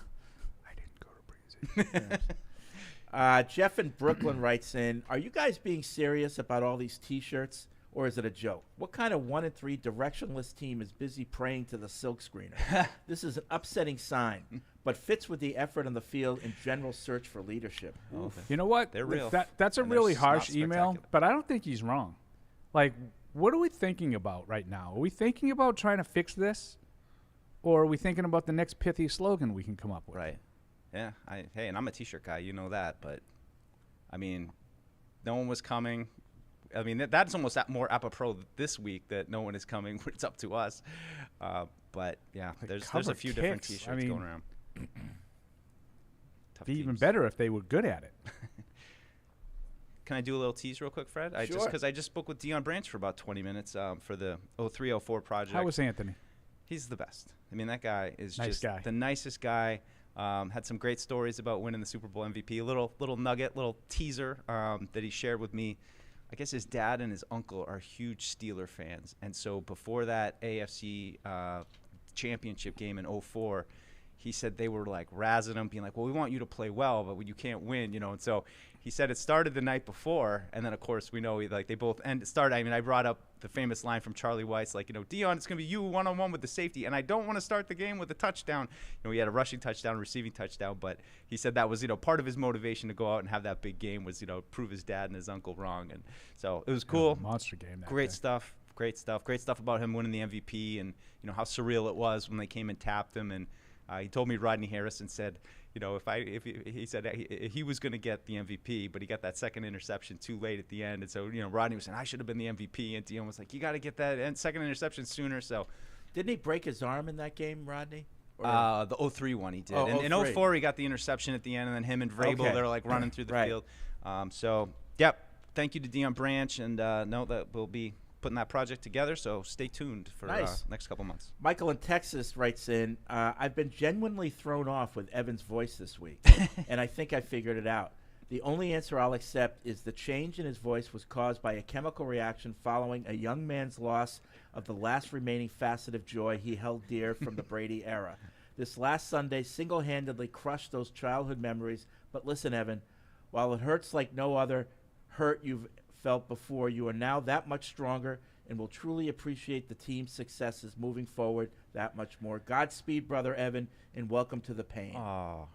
S7: I didn't go to preseason.
S1: Jeff in Brooklyn writes in, are you guys being serious about all these T-shirts, or is it a joke? What kind of 1-3 directionless team is busy praying to the silk screener? This is an upsetting sign, but fits with the effort on the field and general search for leadership. Oof.
S7: You know what?
S5: They're real.
S7: That's a
S5: And they're
S7: really
S5: not
S7: harsh email,
S5: spectacular.
S7: but I don't think he's wrong. Like, what are we thinking about right now? Are we thinking about trying to fix this? Or are we thinking about the next pithy slogan we can come up with?
S5: Right. Yeah. Hey, and I'm a T-shirt guy. You know that. But, I mean, no one was coming. I mean, that's almost more apropos this week that no one is coming. It's up to us. But, yeah, there's
S7: cover
S5: a few different
S7: kicks,
S5: T-shirts
S7: I mean,
S5: going around. Tough
S7: Be even
S5: teams.
S7: better if they were good at it.
S5: Can I do a little tease real quick, Fred?
S1: Sure.
S5: Because I just spoke with Dion Branch for about 20 minutes for the 0304 project.
S7: How was Anthony?
S5: He's the best. I mean, that guy is
S7: Nice
S5: just
S7: guy.
S5: the nicest guy. Had some great stories about winning the Super Bowl MVP. Little nugget, little teaser that he shared with me. I guess his dad and his uncle are huge Steeler fans, and so before that AFC championship game in 04, he said they were like razzing him, being like, well, we want you to play well, but you can't win, you know. And so he said it started the night before, and then of course we know they both started. I mean, I brought up the famous line from Charlie Weiss, like, you know, Dion, it's gonna be you one-on-one with the safety, and I don't want to start the game with a touchdown. You know, he had a rushing touchdown, receiving touchdown, but he said that was, you know, part of his motivation to go out and have that big game was, you know, prove his dad and his uncle wrong. And so it was cool.
S7: Monster game.
S5: Great stuff. Great stuff about him winning the MVP, and you know how surreal it was when they came and tapped him. And he told me Rodney Harrison said, you know, he said he was going to get the MVP, but he got that second interception too late at the end, and so you know Rodney was saying I should have been the MVP, and Dion was like, you got to get that second interception sooner. So
S1: Didn't he break his arm in that game, Rodney?
S5: the 03 one he did.
S1: Oh,
S5: In
S1: 03.
S5: 04 he got the interception at the end, and then him and Vrabel,
S1: Okay.
S5: they're like running through the
S1: Right.
S5: field. So, yep, thank you to Dion Branch, and no, that will be putting that project together. So stay tuned for
S1: Nice.
S5: next couple months.
S1: Michael in Texas writes in, I've been genuinely thrown off with Evan's voice this week, and I think I figured it out. The only answer I'll accept is the change in his voice was caused by a chemical reaction following a young man's loss of the last remaining facet of joy he held dear from the Brady era. This last Sunday single-handedly crushed those childhood memories. But listen, Evan, while it hurts like no other hurt you've felt before, you are now that much stronger and will truly appreciate the team's successes moving forward that much more. Godspeed, brother Evan, and welcome to the pain.
S5: Oh.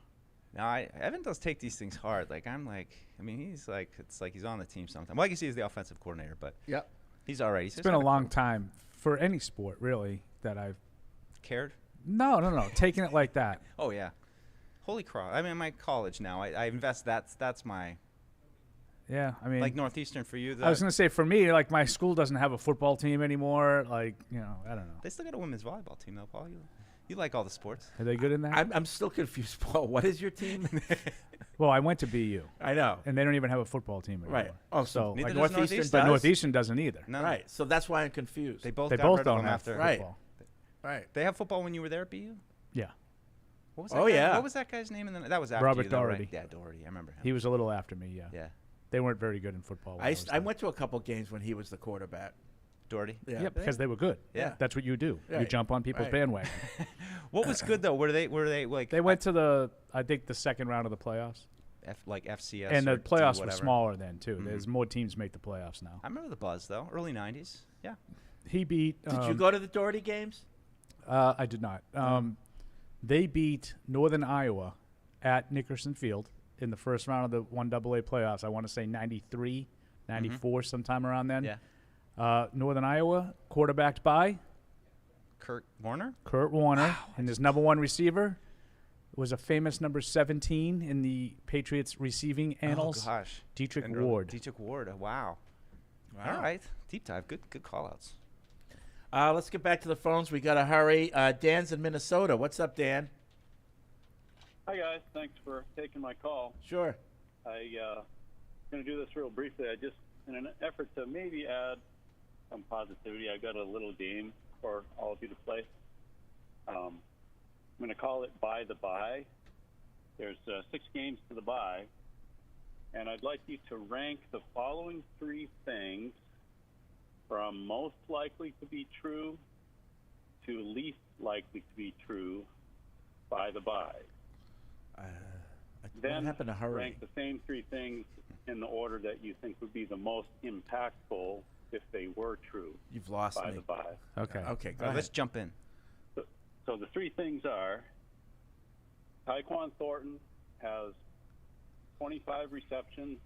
S5: Now, Evan does take these things hard. He's like, it's like he's on the team sometimes. Well, I guess he's the offensive coordinator, but
S1: yep,
S5: he's all right.
S7: It's been a long time for any sport, really, that I've
S5: cared.
S7: No, taking it like that.
S5: Oh yeah, holy cross! I'm in my college now. I invest. That's my.
S7: Yeah, I mean,
S5: like Northeastern for you.
S7: I was gonna say for me, like my school doesn't have a football team anymore. Like I don't know.
S5: They still got a women's volleyball team though, Paul. You like all the sports.
S7: Are they good in that?
S1: I'm still confused, Paul. What is your team?
S7: Well, I went to BU.
S1: I know.
S7: And they don't even have a football team anymore.
S1: Right. Oh, so
S5: Neither
S1: like
S5: does
S1: Northeastern
S5: Northeastern.
S7: But Northeastern doesn't either.
S5: No.
S1: Right. So that's why I'm confused.
S5: They both
S7: They
S5: got
S7: both
S5: rid of
S7: don't
S5: them
S7: have
S5: after
S7: football.
S1: Right.
S5: They have football when you were there at BU.
S7: Yeah.
S5: What was that
S1: Oh,
S5: guy?
S1: yeah.
S5: What was that guy's name? That was after
S7: Robert
S5: you, though, right?
S7: Doherty.
S5: Yeah, Doherty. I remember him.
S7: He was a little after me. Yeah.
S5: Yeah.
S7: They weren't very good in football. when
S1: I
S7: there.
S1: went to a couple games when he was the quarterback.
S5: Doherty.
S7: Yeah, because they were good.
S5: Yeah.
S7: That's what you do. You
S1: Right.
S7: jump on people's
S1: Right.
S7: bandwagon.
S5: What was good though? Were they like?
S7: They went to I think the second round of the playoffs.
S5: Like FCS.
S7: And the
S5: or D,
S7: playoffs were
S5: whatever.
S7: smaller then too.
S5: Mhm.
S7: There's more teams make the playoffs now.
S5: I remember the buzz though. Early '90s. Yeah.
S7: He beat.
S1: Did you go to the Doherty games?
S7: I did not. They beat Northern Iowa at Nickerson Field in the first round of the 1AA playoffs. I want to say 93, 94, sometime around then.
S5: Yeah.
S7: Northern Iowa, quarterbacked by
S5: Kurt Warner.
S7: And his number one receiver was a famous number 17 in the Patriots receiving annals.
S5: Oh gosh.
S7: Dietrich
S5: And
S7: Ward.
S5: Dietrich Ward. Wow. All right. Deep dive. Good call outs.
S1: Let's get back to the phones. We got to hurry. Dan's in Minnesota. What's up, Dan?
S10: Hi, guys. Thanks for taking my call.
S1: Sure.
S10: Going to do this real briefly. I just, in an effort to maybe add some positivity, I got a little game for all of you to play. I'm going to call it By the Bye. There's 6 games to the bye, and I'd like you to rank the following 3 things from most likely to be true to least likely to be true by the bye. Then
S1: happened to hurry?
S10: rank the same 3 things in the order that you think would be the most impactful if they were true.
S1: You've lost
S10: by
S1: me.
S10: the bye.
S7: Okay.
S1: Okay, go ahead.
S5: Let's jump in.
S10: So the 3 things are Tyquan Thornton has 25 receptions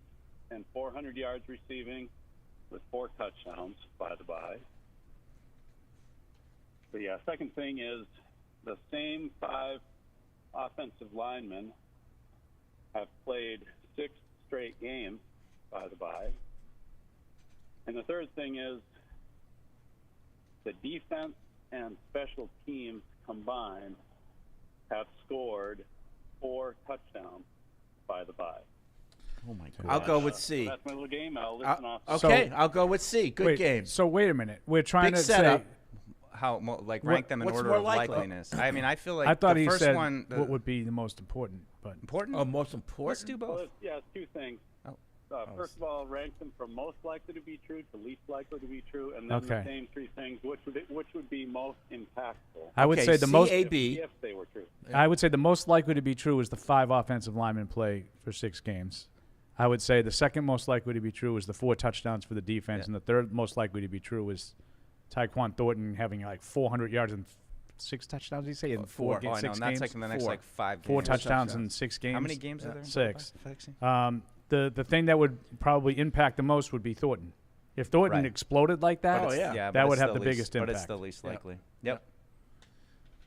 S10: and 400 yards receiving with 4 touchdowns by the bye. But yeah, second thing is the same 5 offensive linemen have played 6 straight games by the bye. And the third thing is the defense and special teams combined have scored 4 touchdowns by the bye.
S1: Oh my God! I'll go with C.
S10: So that's my little game. I'll listen off.
S1: Okay, I'll go with C. Good
S7: wait,
S1: game.
S7: So wait a minute. We're trying
S1: Big
S7: to
S1: setup.
S7: say
S5: How rank them in
S1: what's
S5: order
S1: more
S5: of
S1: likely?
S5: likeliness. I mean, I feel like
S7: I thought
S5: the
S7: he
S5: first
S7: said
S5: one.
S7: what would be the most important, but
S5: important?
S1: Oh, most important.
S5: Let's do both.
S10: Well, it's 2 things. First of all, rank them from most likely to be true to least likely to be true, and then the
S7: Okay.
S10: same 3 things. Which would be most impactful?
S7: I would say the most
S10: if they were true.
S7: I would say the most likely to be true is the 5 offensive linemen play for 6 games. I would say the second most likely to be true is the 4 touchdowns for the defense, and the third most likely to be true is Tyquan Thornton having like 400 yards and 6 touchdowns. Did you say in 4
S5: Oh,
S7: games?
S5: I know,
S7: 6
S5: and that's
S7: games?
S5: like in the next,
S7: 4.
S5: like, 5
S7: 4
S5: games.
S7: touchdowns in 6 games.
S5: How many games are there in
S7: 6.
S5: total?
S7: The thing that would probably impact the most would be Thornton. If Thornton
S5: Right.
S7: exploded like that,
S5: but
S7: that would
S5: it's
S7: have
S5: the
S7: the
S5: least-
S7: biggest impact.
S5: But it's the least likely. Yep.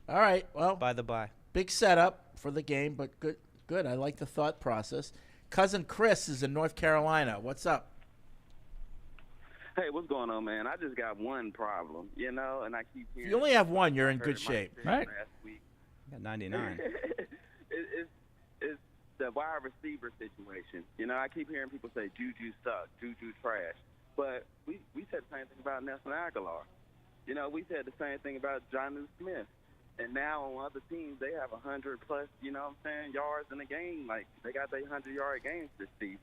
S1: All right. Well,
S5: by the by.
S1: Big setup for the game, but good. Good. I like the thought process. Cousin Chris is in North Carolina. What's up?
S20: Hey, what's going on, man? I just got one problem, and I keep hearing.
S1: If you only have one, you're in
S20: I
S1: good
S20: heard Mike
S1: shape.
S20: say
S1: Right.
S20: Last week.
S5: Got 99.
S20: It's the wide receiver situation. I keep hearing people say Juju sucks, Juju trash. But we said the same thing about Nelson Aguilar. You know, we said the same thing about Jonnu Smith. And now on other teams, they have 100-plus, you know what I'm saying, yards in a game. Like, they got their 100-yard games this season.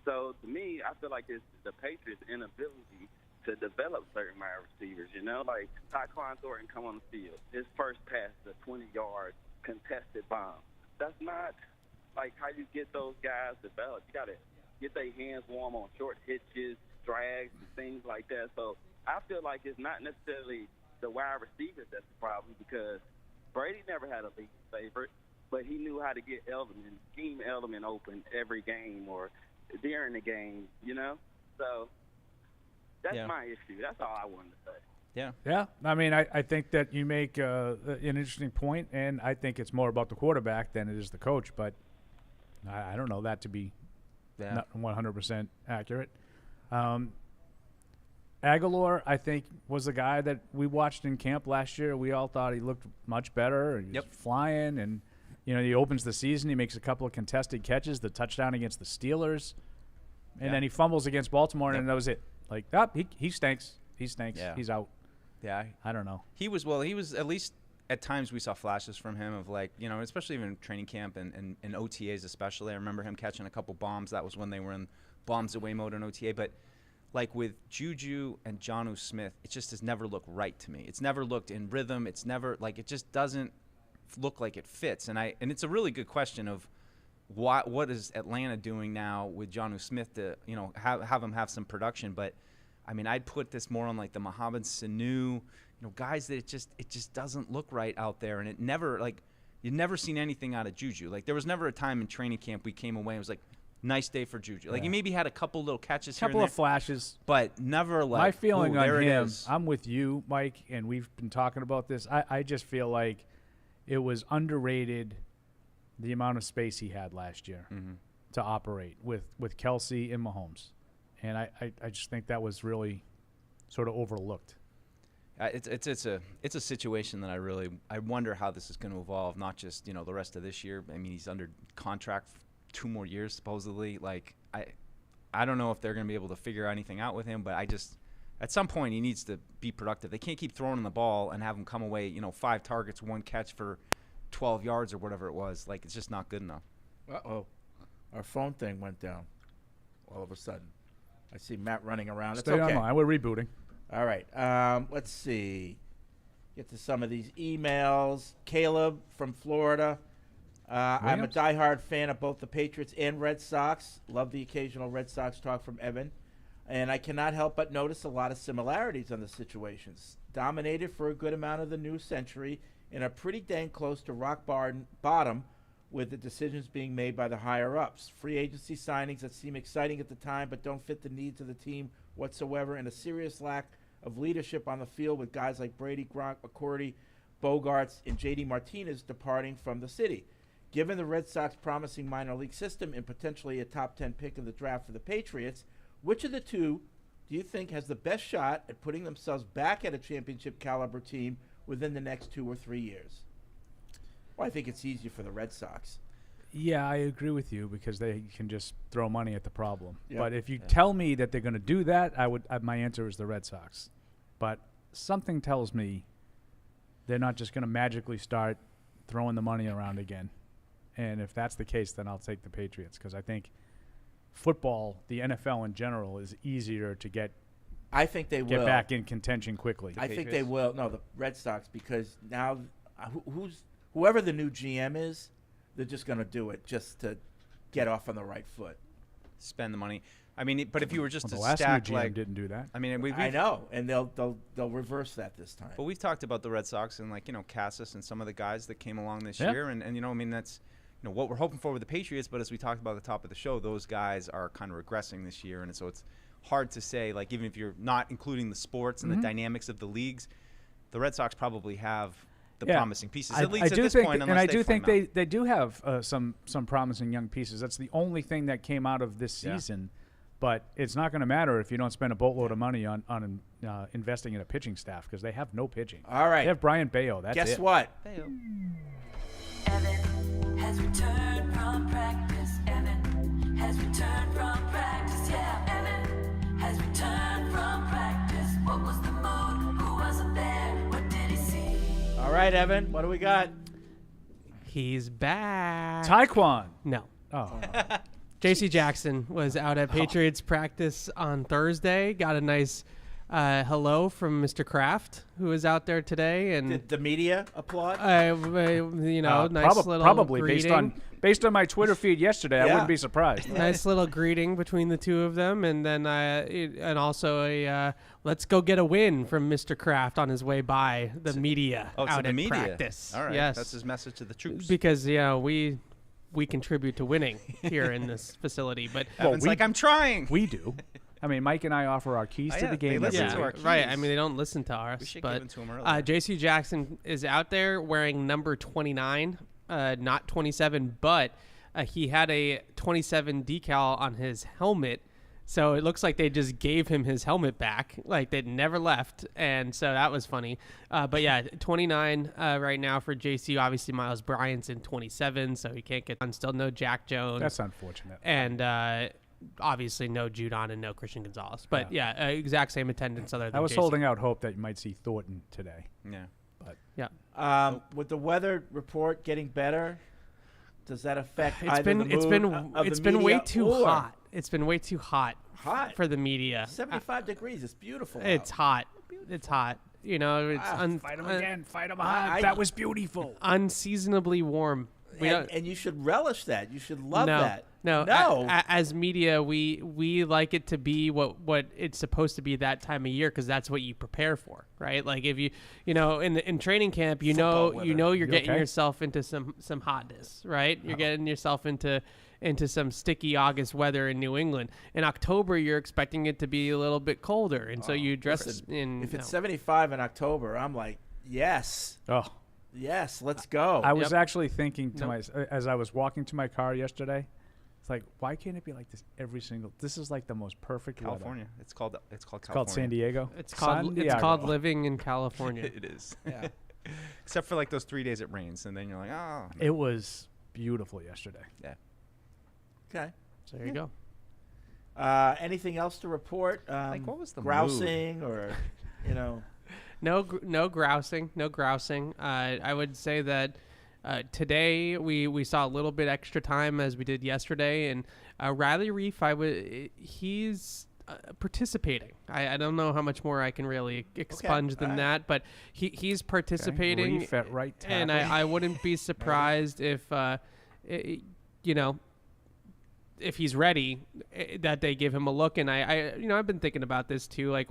S20: So, to me, I feel like it's the Patriots' inability to develop certain wide receivers, you know? Like, Tyquan Thornton come on the field. His first pass is a 20-yard contested bomb. That's not, like, how you get those guys developed. You got to get their hands warm on short hitches, drags, and things like that. So, I feel like it's not necessarily the wide receivers that's the problem, because Brady never had a league favorite, but he knew how to get scheme Edelman open every game or during the game, you know? So that's my issue. That's all I wanted to say.
S5: Yeah.
S7: Yeah. I mean, I think that you make an interesting point, and I think it's more about the quarterback than it is the coach, but I don't know that to be not 100% accurate. Aguilar, I think, was the guy that we watched in camp last year. We all thought he looked much better. He was flying, and he opens the season. He makes a couple of contested catches, the touchdown against the Steelers, and then he fumbles against Baltimore, and that was it. Like, he stinks. He stinks.
S5: Yeah.
S7: He's out.
S5: Yeah.
S7: I don't know.
S5: He was at least at times we saw flashes from him of, like, especially even in training camp and OTAs especially. I remember him catching a couple bombs. That was when they were in bombs away mode in OTA, but like with Juju and Jonnu Smith, it just has never looked right to me. It's never looked in rhythm. It's never, like, it just doesn't look like it fits. And it's a really good question of what is Atlanta doing now with Jonnu Smith to, have him have some production. But, I mean, I'd put this more on, like, the Mohamed Sanu, guys that it just doesn't look right out there. And it never, like, you've never seen anything out of Juju. Like, there was never a time in training camp we came away and was like, nice day for Juju. Like, he maybe had a couple little catches here and there.
S7: Couple of flashes.
S5: But never like,
S7: my feeling on
S5: there
S7: him,
S5: it is.
S7: I'm with you, Mike, and we've been talking about this. I just feel like it was underrated the amount of space he had last year to operate with Kelsey and Mahomes. And I just think that was really sort of overlooked.
S5: It's a situation that I wonder how this is going to evolve, not just, the rest of this year. I mean, he's under contract 2 more years supposedly. Like, I don't know if they're going to be able to figure anything out with him, but at some point he needs to be productive. They can't keep throwing him the ball and have him come away, 5 targets, 1 catch for 12 yards or whatever it was. Like, it's just not good enough.
S1: Uh-oh. Our phone thing went down all of a sudden. I see Matt running around.
S7: Stay online. We're rebooting.
S1: All right. Let's see. Get to some of these emails. Caleb from Florida. I'm a diehard fan of both the Patriots and Red Sox. Love the occasional Red Sox talk from Evan. And I cannot help but notice a lot of similarities on the situations. Dominated for a good amount of the new century and are pretty dang close to rock bottom with the decisions being made by the higher-ups. Free agency signings that seem exciting at the time but don't fit the needs of the team whatsoever, and a serious lack of leadership on the field with guys like Brady, Gronk, McCourty, Bogarts, and J.D. Martinez departing from the city. Given the Red Sox promising minor league system and potentially a top 10 pick in the draft for the Patriots, which of the two do you think has the best shot at putting themselves back at a championship caliber team within the next 2 or 3 years? Well, I think it's easier for the Red Sox.
S7: Yeah, I agree with you because they can just throw money at the problem.
S1: Yep.
S7: But if you tell me that they're going to do that, my answer is the Red Sox. But something tells me they're not just going to magically start throwing the money around again. And if that's the case, then I'll take the Patriots because I think football, the NFL in general, is easier to get.
S1: I think they will
S7: get back in contention quickly.
S1: I think they will. No, the Red Sox, because now whoever the new GM is, they're just going to do it just to get off on the right foot.
S5: Spend the money. I mean, but if you were just to
S7: the last
S5: stack
S7: new GM
S5: like
S7: didn't do that.
S5: I mean,
S1: I know, and they'll reverse that this time.
S5: But we've talked about the Red Sox and Cassis and some of the guys that came along this
S7: Yeah.
S5: year, and I mean that's what we're hoping for with the Patriots. But as we talked about at the top of the show, those guys are kind of regressing this year, and so it's hard to say. Like even if you're not including the sports and the dynamics of the leagues, the Red Sox probably have the promising pieces. At least at this point,
S7: and I do think they do have some promising young pieces. That's the only thing that came out of this season. But it's not going to matter if you don't spend a boatload of money on investing in a pitching staff because they have no pitching.
S1: All right.
S7: They have Brian Bayo. That's
S1: Guess
S7: it.
S1: what?
S21: Evan has returned from practice. Evan has returned from practice. Yeah, Evan has returned.
S1: right, Evan, what do we got?
S4: He's back.
S7: Taekwon.
S4: No.
S7: Oh.
S4: J.C. Jackson was out at Patriots practice on Thursday. Got a nice hello from Mr. Kraft, who was out there today. And
S1: Did the media applaud?
S4: Nice little
S7: probably
S4: greeting.
S7: based on my Twitter feed yesterday. I wouldn't be surprised.
S4: Nice little greeting between the two of them, and then and also a let's go get a win from Mr. Kraft on his way by the media
S5: Oh,
S4: out
S5: to the
S4: at
S5: media.
S4: practice.
S5: All right,
S4: yes,
S5: that's his message to the troops.
S4: because we contribute to winning here in this facility. But
S5: Evan's like, I'm trying.
S7: We do. I mean, Mike and I offer our keys to the game.
S5: They listen to our
S4: right. I
S5: keys.
S4: mean, they don't listen to ours.
S5: We should
S4: but
S5: give them to him earlier.
S4: J.C. Jackson is out there wearing number 29, not 27, but he had a 27 decal on his helmet. So it looks like they just gave him his helmet back, like they never left, and so that was funny. But yeah, 29 right now for JC. Obviously, Miles Bryant's in 27, so he can't get on. Still no Jack Jones.
S7: That's unfortunate.
S4: And obviously no Judon and no Christian Gonzalez. But yeah, exact same attendance other than
S7: I was
S4: JC.
S7: holding out hope that you might see Thornton today.
S5: Yeah.
S7: But
S4: yeah.
S1: With the weather report getting better, does that affect
S4: It's
S1: either
S4: been
S1: the mood of
S4: it's
S1: the
S4: been way
S1: media
S4: too
S1: or-
S4: hot. It's been way too hot.
S1: Hot
S4: for the media.
S1: 75 degrees. It's beautiful.
S4: It's hot. It's hot. You know, it's
S7: fight him again. Fight him hard. That was beautiful.
S4: Unseasonably warm.
S1: And you should relish that. You should love
S4: no,
S1: that.
S4: No. As media, we like it to be what it's supposed to be that time of year because that's what you prepare for, right? Like if you in training camp, you're getting yourself into some hotness, right? You're getting yourself into some sticky August weather in New England. In October, you're expecting it to be a little bit colder, and so you dress in.
S1: If it's 75 in October, I'm like, yes.
S7: Oh.
S1: Yes, let's go.
S7: I was actually thinking to as I was walking to my car yesterday, it's like, why can't it be like this every single? This is like the most perfect
S5: California.
S7: weather.
S5: It's called California.
S7: It's called San Diego.
S4: It's called living in California.
S5: It is. Yeah. Except for like those 3 days it rains, and then you're like, oh.
S7: It was beautiful yesterday.
S5: Yeah.
S1: Okay.
S4: So there you go.
S1: Anything else to report?
S5: Like, what was the
S1: grousing or,
S4: No grousing. No grousing. I would say that today we saw a little bit extra time as we did yesterday, and Riley Reef, he's participating. I don't know how much more I can really expunge than that, but he's participating.
S7: Reef at right tackle.
S4: And I wouldn't be surprised if if he's ready, that they give him a look. And I've been thinking about this too. Like,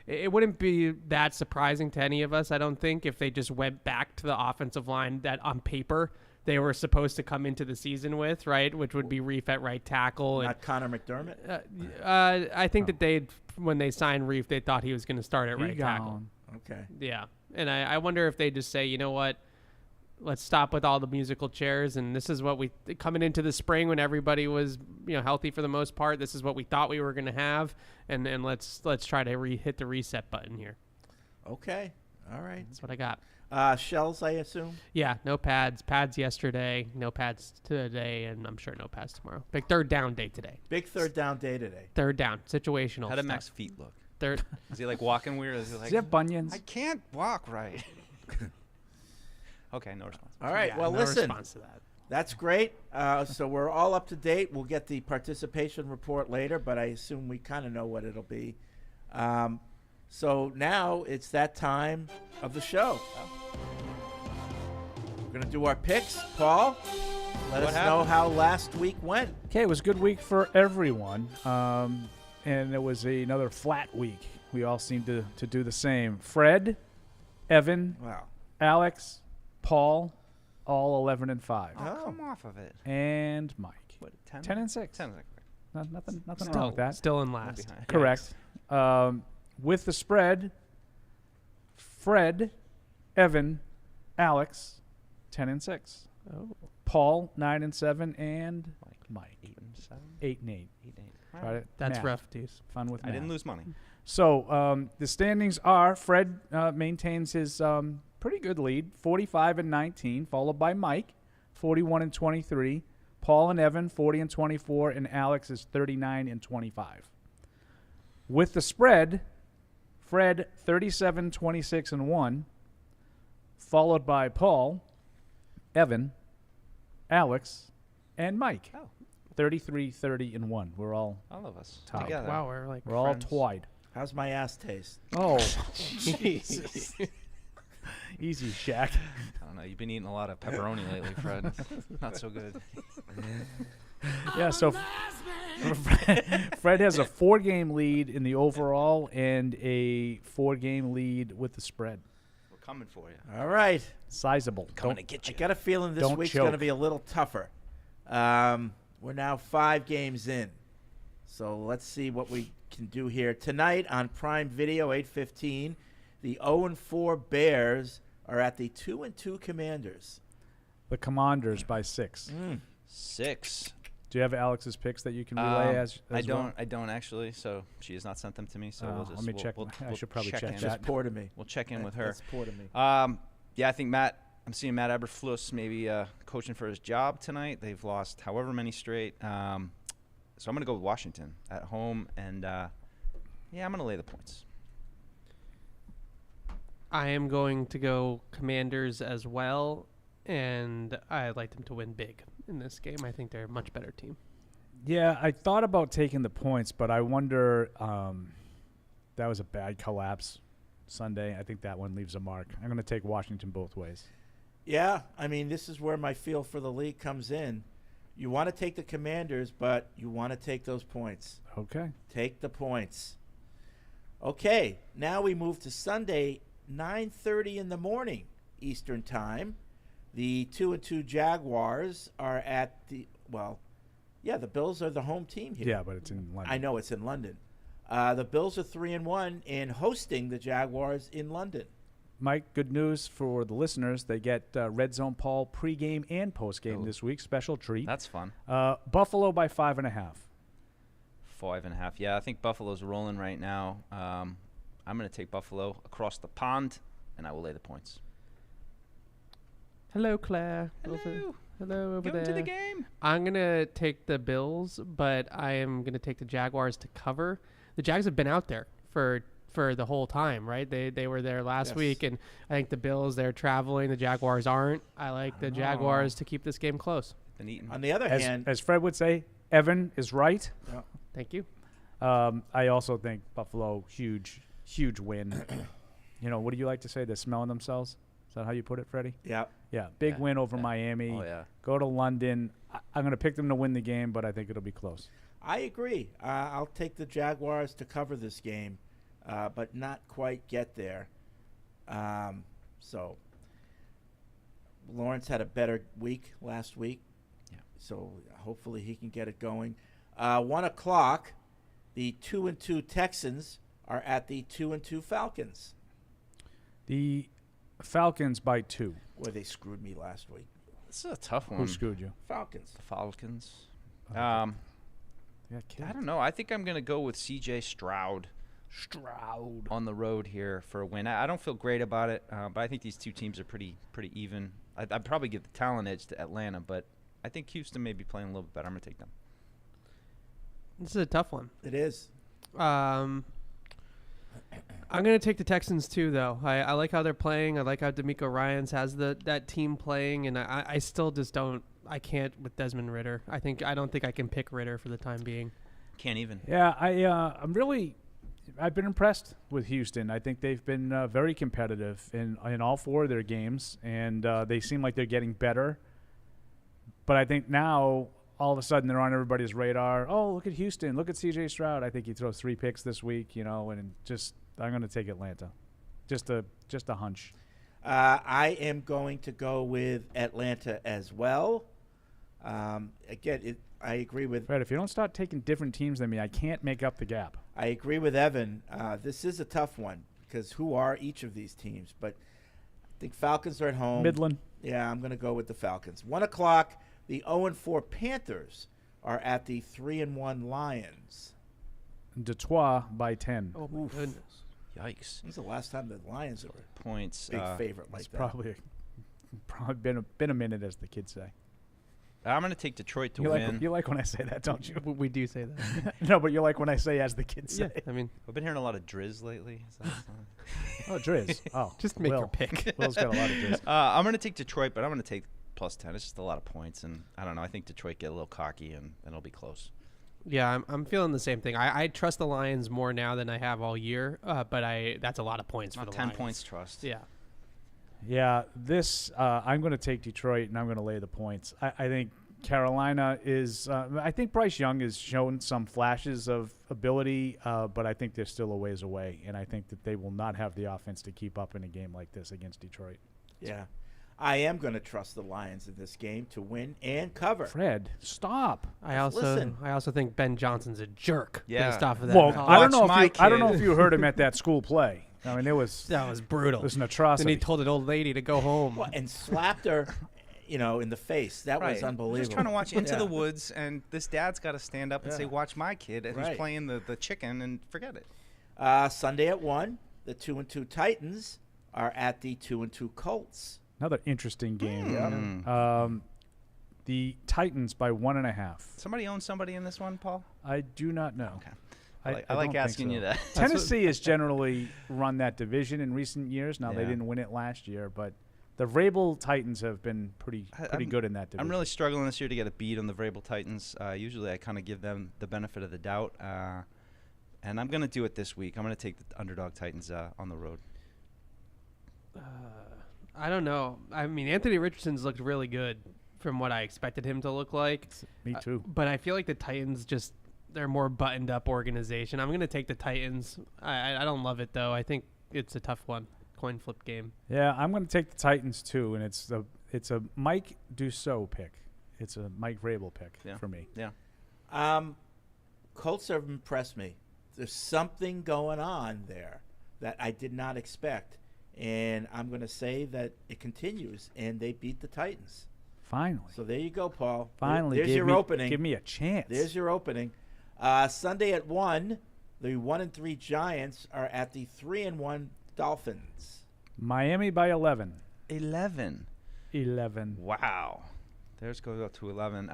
S4: it wouldn't be that surprising to any of us, I don't think, if they just went back to the offensive line that on paper they were supposed to come into the season with, right? Which would be Reef at right tackle.
S1: Not Connor McDermott?
S4: I think that when they signed Reef, they thought he was going to start at right tackle.
S1: Okay.
S4: Yeah. And I wonder if they just say, you know what? Let's stop with all the musical chairs, and this is what we coming into the spring when everybody was healthy for the most part. This is what we thought we were going to have, and let's try to hit the reset button here.
S1: Okay, all right.
S4: That's what I got.
S1: Shells, I assume.
S4: Yeah, no pads. Pads yesterday, no pads today, and I'm sure no pads tomorrow. Big third down day today.
S1: Big third down day today.
S4: Third down, situational.
S5: How do
S4: stuff.
S5: Mac's feet look?
S4: Third.
S5: Is he like walking weird? Is he like?
S7: Does he have bunions?
S5: I can't walk right. Okay, no response.
S1: All right.
S4: Yeah,
S1: well,
S4: no
S1: listen.
S4: response to that.
S1: That's great. So we're all up to date. We'll get the participation report later, but I assume we kind of know what it'll be. So now it's that time of the show. We're going to do our picks. Paul, let us know how last week went.
S7: Okay, it was a good week for everyone. And it was another flat week. We all seemed to do the same. Fred, Evan, Alex, Paul, all 11-5.
S5: Oh, come off of it.
S7: And Mike.
S5: What, 10?
S7: 10 and 6.
S5: 10 and 6.
S7: Nothing wrong with that.
S4: Still in last.
S7: Correct. With the spread, Fred, Evan, Alex, 10 and 6.
S4: Oh.
S7: Paul, 9 and 7, and Mike
S5: 8 and 7.
S7: 8 and 8.
S5: 8 and 8.
S7: Try it.
S4: That's
S7: Math.
S4: rough, dudes.
S7: Fun with
S5: I
S7: math.
S5: didn't lose money.
S7: So the standings are: Fred maintains his pretty good lead, 45 and 19, followed by Mike, 41 and 23. Paul and Evan, 40 and 24, and Alex is 39 and 25. With the spread, Fred 37, 26 and 1, followed by Paul, Evan, Alex, and Mike.
S5: Oh.
S7: 33, 30, and 1. We're all
S5: of us
S7: tied.
S5: together.
S4: Wow, we're like
S7: We're all
S4: friends.
S7: tied.
S1: How's my ass taste?
S7: Oh, Jesus. Easy, Shaq.
S5: I don't know. You've been eating a lot of pepperoni lately, Fred. Not so good.
S7: Yeah, so Fred has a 4-game lead in the overall and a 4-game lead with the spread.
S5: We're coming for you.
S1: All right.
S7: Sizable.
S5: Coming to get you.
S1: I got a feeling this
S7: Don't
S1: week's
S7: choke.
S1: going to be a little tougher. We're now 5 games in. So let's see what we can do here. Tonight on Prime Video, 8:15, the 0-4 Bears are at the 2-2 Commanders.
S7: The Commanders by 6.
S5: 6.
S7: Do you have Alex's picks that you can relay as
S5: I don't.
S7: well?
S5: I don't actually. So she has not sent them to me. So we'll just.
S7: let me check. I should probably check
S5: in.
S7: that.
S1: Just pour to me.
S5: We'll check in with her.
S1: That's pour to me.
S5: Yeah, I think Matt. I'm seeing Matt Eberflus maybe coaching for his job tonight. They've lost however many straight. So I'm going to go with Washington at home, and I'm going to lay the points.
S4: I am going to go Commanders as well, and I'd like them to win big in this game. I think they're a much better team.
S7: Yeah, I thought about taking the points, but I wonder that was a bad collapse Sunday. I think that one leaves a mark. I'm going to take Washington both ways.
S1: Yeah, I mean, this is where my feel for the league comes in. You want to take the Commanders, but you want to take those points.
S7: Okay.
S1: Take the points. Okay, now we move to Sunday, 9:30 in the morning Eastern Time. The 2-2 Jaguars are at the the Bills are the home team here.
S7: Yeah, but it's in London.
S1: I know it's in London. The Bills are 3-1 and hosting the Jaguars in London.
S7: Mike, good news for the listeners. They get Red Zone Paul pregame and postgame this week. Special treat.
S5: That's fun.
S7: Buffalo by 5.5.
S5: 5.5. Yeah, I think Buffalo's rolling right now. I'm going to take Buffalo across the pond, and I will lay the points.
S4: Hello, Claire.
S5: Hello.
S4: Hello over
S5: Going
S4: there.
S5: to the game.
S4: I'm going to take the Bills, but I am going to take the Jaguars to cover. The Jags have been out there for the whole time, right? They were there last week, and I think the Bills, they're traveling. The Jaguars aren't. I like the Jaguars to keep this game close.
S5: Been eating.
S1: On the other hand,
S7: as Fred would say, Evan is right.
S1: Yeah.
S4: Thank you.
S7: I also think Buffalo, huge win. What do you like to say? They're smelling themselves? Is that how you put it, Freddie?
S1: Yeah.
S7: Yeah, big win over Miami.
S5: Oh, yeah.
S7: Go to London. I'm going to pick them to win the game, but I think it'll be close.
S1: I agree. I'll take the Jaguars to cover this game, but not quite get there. So Lawrence had a better week last week.
S5: Yeah.
S1: So hopefully he can get it going. 1 o'clock, the 2-2 Texans are at the 2-2 Falcons.
S7: The Falcons by 2.
S1: Boy, they screwed me last week.
S5: This is a tough one.
S7: Who screwed you?
S1: Falcons.
S5: The Falcons.
S7: Yeah,
S5: I don't know. I think I'm going to go with C.J. Stroud on the road here for a win. I don't feel great about it, but I think these two teams are pretty even. I'd probably give the talent edge to Atlanta, but I think Houston may be playing a little bit better. I'm going to take them.
S4: This is a tough one.
S1: It is.
S4: I'm going to take the Texans too, though. I like how they're playing. I like how D'Amico Ryans has that team playing, and I still just don't. I can't with Desmond Ridder. I don't think I can pick Ridder for the time being.
S5: Can't even.
S7: Yeah, I've been impressed with Houston. I think they've been very competitive in all 4 of their games, and they seem like they're getting better. But I think now, all of a sudden, they're on everybody's radar. Oh, look at Houston. Look at C.J. Stroud. I think he throws 3 picks this week, and I'm going to take Atlanta. Just a hunch.
S1: I am going to go with Atlanta as well. Again, I agree with
S7: Fred, if you don't start taking different teams than me, I can't make up the gap.
S1: I agree with Evan. This is a tough one because who are each of these teams? But I think Falcons are at home.
S7: Midland.
S1: Yeah, I'm going to go with the Falcons. 1 o'clock, the 0-4 Panthers are at the 3-1 Lions.
S7: Detroit by 10.
S4: Oh, my goodness.
S5: Yikes.
S1: When's the last time the Lions were
S5: points?
S1: Big favorite like
S7: It's
S1: that.
S7: probably been a minute, as the kids say.
S5: I'm going to take Detroit to
S7: You
S5: win.
S7: you like when I say that, don't you?
S4: We do say that.
S7: No, but you like when I say as the kids say.
S4: Yeah, I mean,
S5: I've been hearing a lot of Driz lately. Is that
S7: Oh, Driz. Oh,
S4: just make your
S7: Will.
S4: pick.
S7: Will's got a lot of Driz.
S5: I'm going to take Detroit, but I'm going to take +10. It's just a lot of points, and I don't know. I think Detroit get a little cocky, and it'll be close.
S4: Yeah, I'm feeling the same thing. I trust the Lions more now than I have all year, but that's a lot of points for the
S5: 10
S4: Lions.
S5: points trust.
S4: Yeah.
S7: Yeah, I'm going to take Detroit, and I'm going to lay the points. I think Carolina is I think Bryce Young has shown some flashes of ability, but I think they're still a ways away, and I think that they will not have the offense to keep up in a game like this against Detroit.
S1: Yeah. I am going to trust the Lions in this game to win and cover.
S7: Fred, stop.
S4: I also think Ben Johnson's a jerk based off of that.
S7: Well,
S4: call.
S7: I don't know if you heard him at that school play. I mean, that was brutal. It was an atrocity.
S4: Then he told an old lady to go home.
S1: Well, and slapped her, in the face. That was unbelievable.
S5: Just trying to watch Into the Woods, and this dad's got to stand up and say, "Watch my kid," and who's playing the chicken, and forget it.
S1: Sunday at 1, the 2-2 Titans are at the 2-2 Colts.
S7: Another interesting game. The Titans by 1.5.
S5: Somebody own somebody in this one, Paul?
S7: I do not know.
S5: Okay.
S7: I
S5: like
S7: don't
S5: asking
S7: think
S5: you
S7: so.
S5: that.
S7: Tennessee has generally run that division in recent years. Now, they didn't win it last year, but the Vrabel Titans have been pretty good in that division.
S5: I'm really struggling this year to get a beat on the Vrabel Titans. Usually I kind of give them the benefit of the doubt, and I'm going to do it this week. I'm going to take the underdog Titans on the road.
S4: I don't know. I mean, Anthony Richardson's looked really good from what I expected him to look like.
S7: Me too.
S4: But I feel like the Titans they're more buttoned up organization. I'm going to take the Titans. I don't love it, though. I think it's a tough one. Coin flip game.
S7: Yeah, I'm going to take the Titans, too, and it's a Mike Dussault pick. It's a Mike Vrabel pick for me.
S5: Yeah.
S1: Colts have impressed me. There's something going on there that I did not expect. And I'm going to say that it continues, and they beat the Titans.
S7: Finally.
S1: So there you go, Paul.
S7: Finally.
S1: There's your opening.
S7: Give me a chance.
S1: There's your opening. Sunday at 1, the 1-3 Giants are at the 3-1 Dolphins.
S7: Miami by 11.
S5: 11. Wow. Theirs goes up to 11.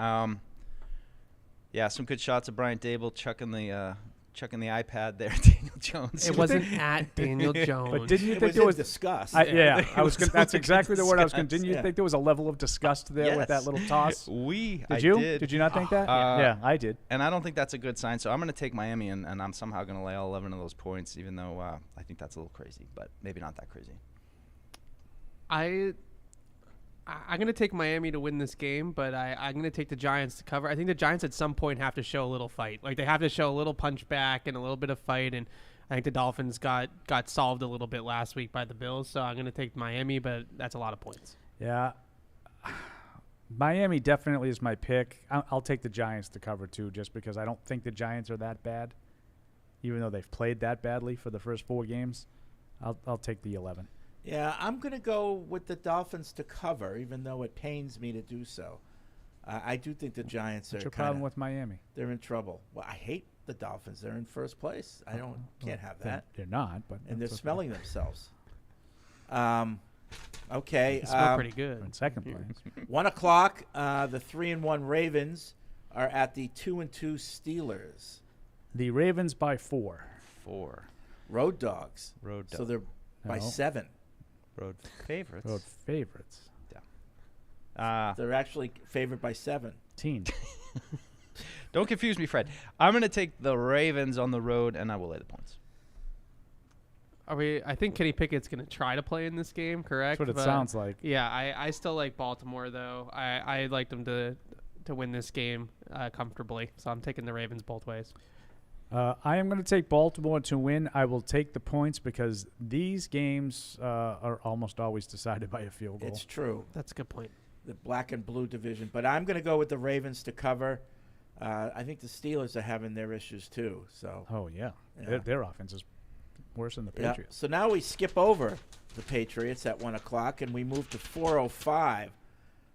S5: Yeah, some good shots of Brian Dable chucking the iPad there, Daniel Jones.
S4: It wasn't at Daniel Jones.
S7: But didn't you
S1: it
S7: think
S1: was
S7: there was
S1: disgust?
S7: That's exactly the word I was going to. Didn't you think there was a level of disgust there with that little toss?
S5: Did
S7: you?
S5: Did.
S7: Did you not think that? Yeah, I did.
S5: And I don't think that's a good sign. So I'm going to take Miami, and I'm somehow going to lay all 11 of those points, even though I think that's a little crazy, but maybe not that crazy.
S4: I'm going to take Miami to win this game, but I'm going to take the Giants to cover. I think the Giants at some point have to show a little fight. Like, they have to show a little punch back and a little bit of fight, and I think the Dolphins got solved a little bit last week by the Bills, so I'm going to take Miami, but that's a lot of points.
S7: Yeah. Miami definitely is my pick. I'll take the Giants to cover, too, just because I don't think the Giants are that bad, even though they've played that badly for the first 4 games. I'll take the 11.
S1: Yeah, I'm going to go with the Dolphins to cover, even though it pains me to do so. I do think the Giants
S7: What's
S1: are
S7: your problem with Miami?
S1: They're in trouble. Well, I hate the Dolphins. They're in first place. Can't have that.
S7: They're not, but
S1: and they're
S7: okay.
S1: smelling themselves. Okay.
S4: They smell pretty good.
S7: In second place.
S1: 1 o'clock, the 3-1 Ravens are at the 2-2 Steelers.
S7: The Ravens by 4.
S5: 4.
S1: Road dogs. So they're by 7.
S5: Road favorites.
S7: Road favorites.
S5: Yeah.
S1: They're actually favored by 7.
S5: Don't confuse me, Fred. I'm going to take the Ravens on the road, and I will lay the points.
S4: I think Kenny Pickett's going to try to play in this game, correct?
S7: That's what it sounds like.
S4: Yeah, I still like Baltimore, though. I like them to win this game comfortably, so I'm taking the Ravens both ways.
S7: I am going to take Baltimore to win. I will take the points because these games are almost always decided by a field goal.
S1: It's true.
S4: That's a good point.
S1: The black and blue division. But I'm going to go with the Ravens to cover. I think the Steelers are having their issues, too. So.
S7: Oh, yeah. Their offense is worse than the Patriots.
S1: Yeah. So now we skip over the Patriots at 1 o'clock, and we move to 4:05.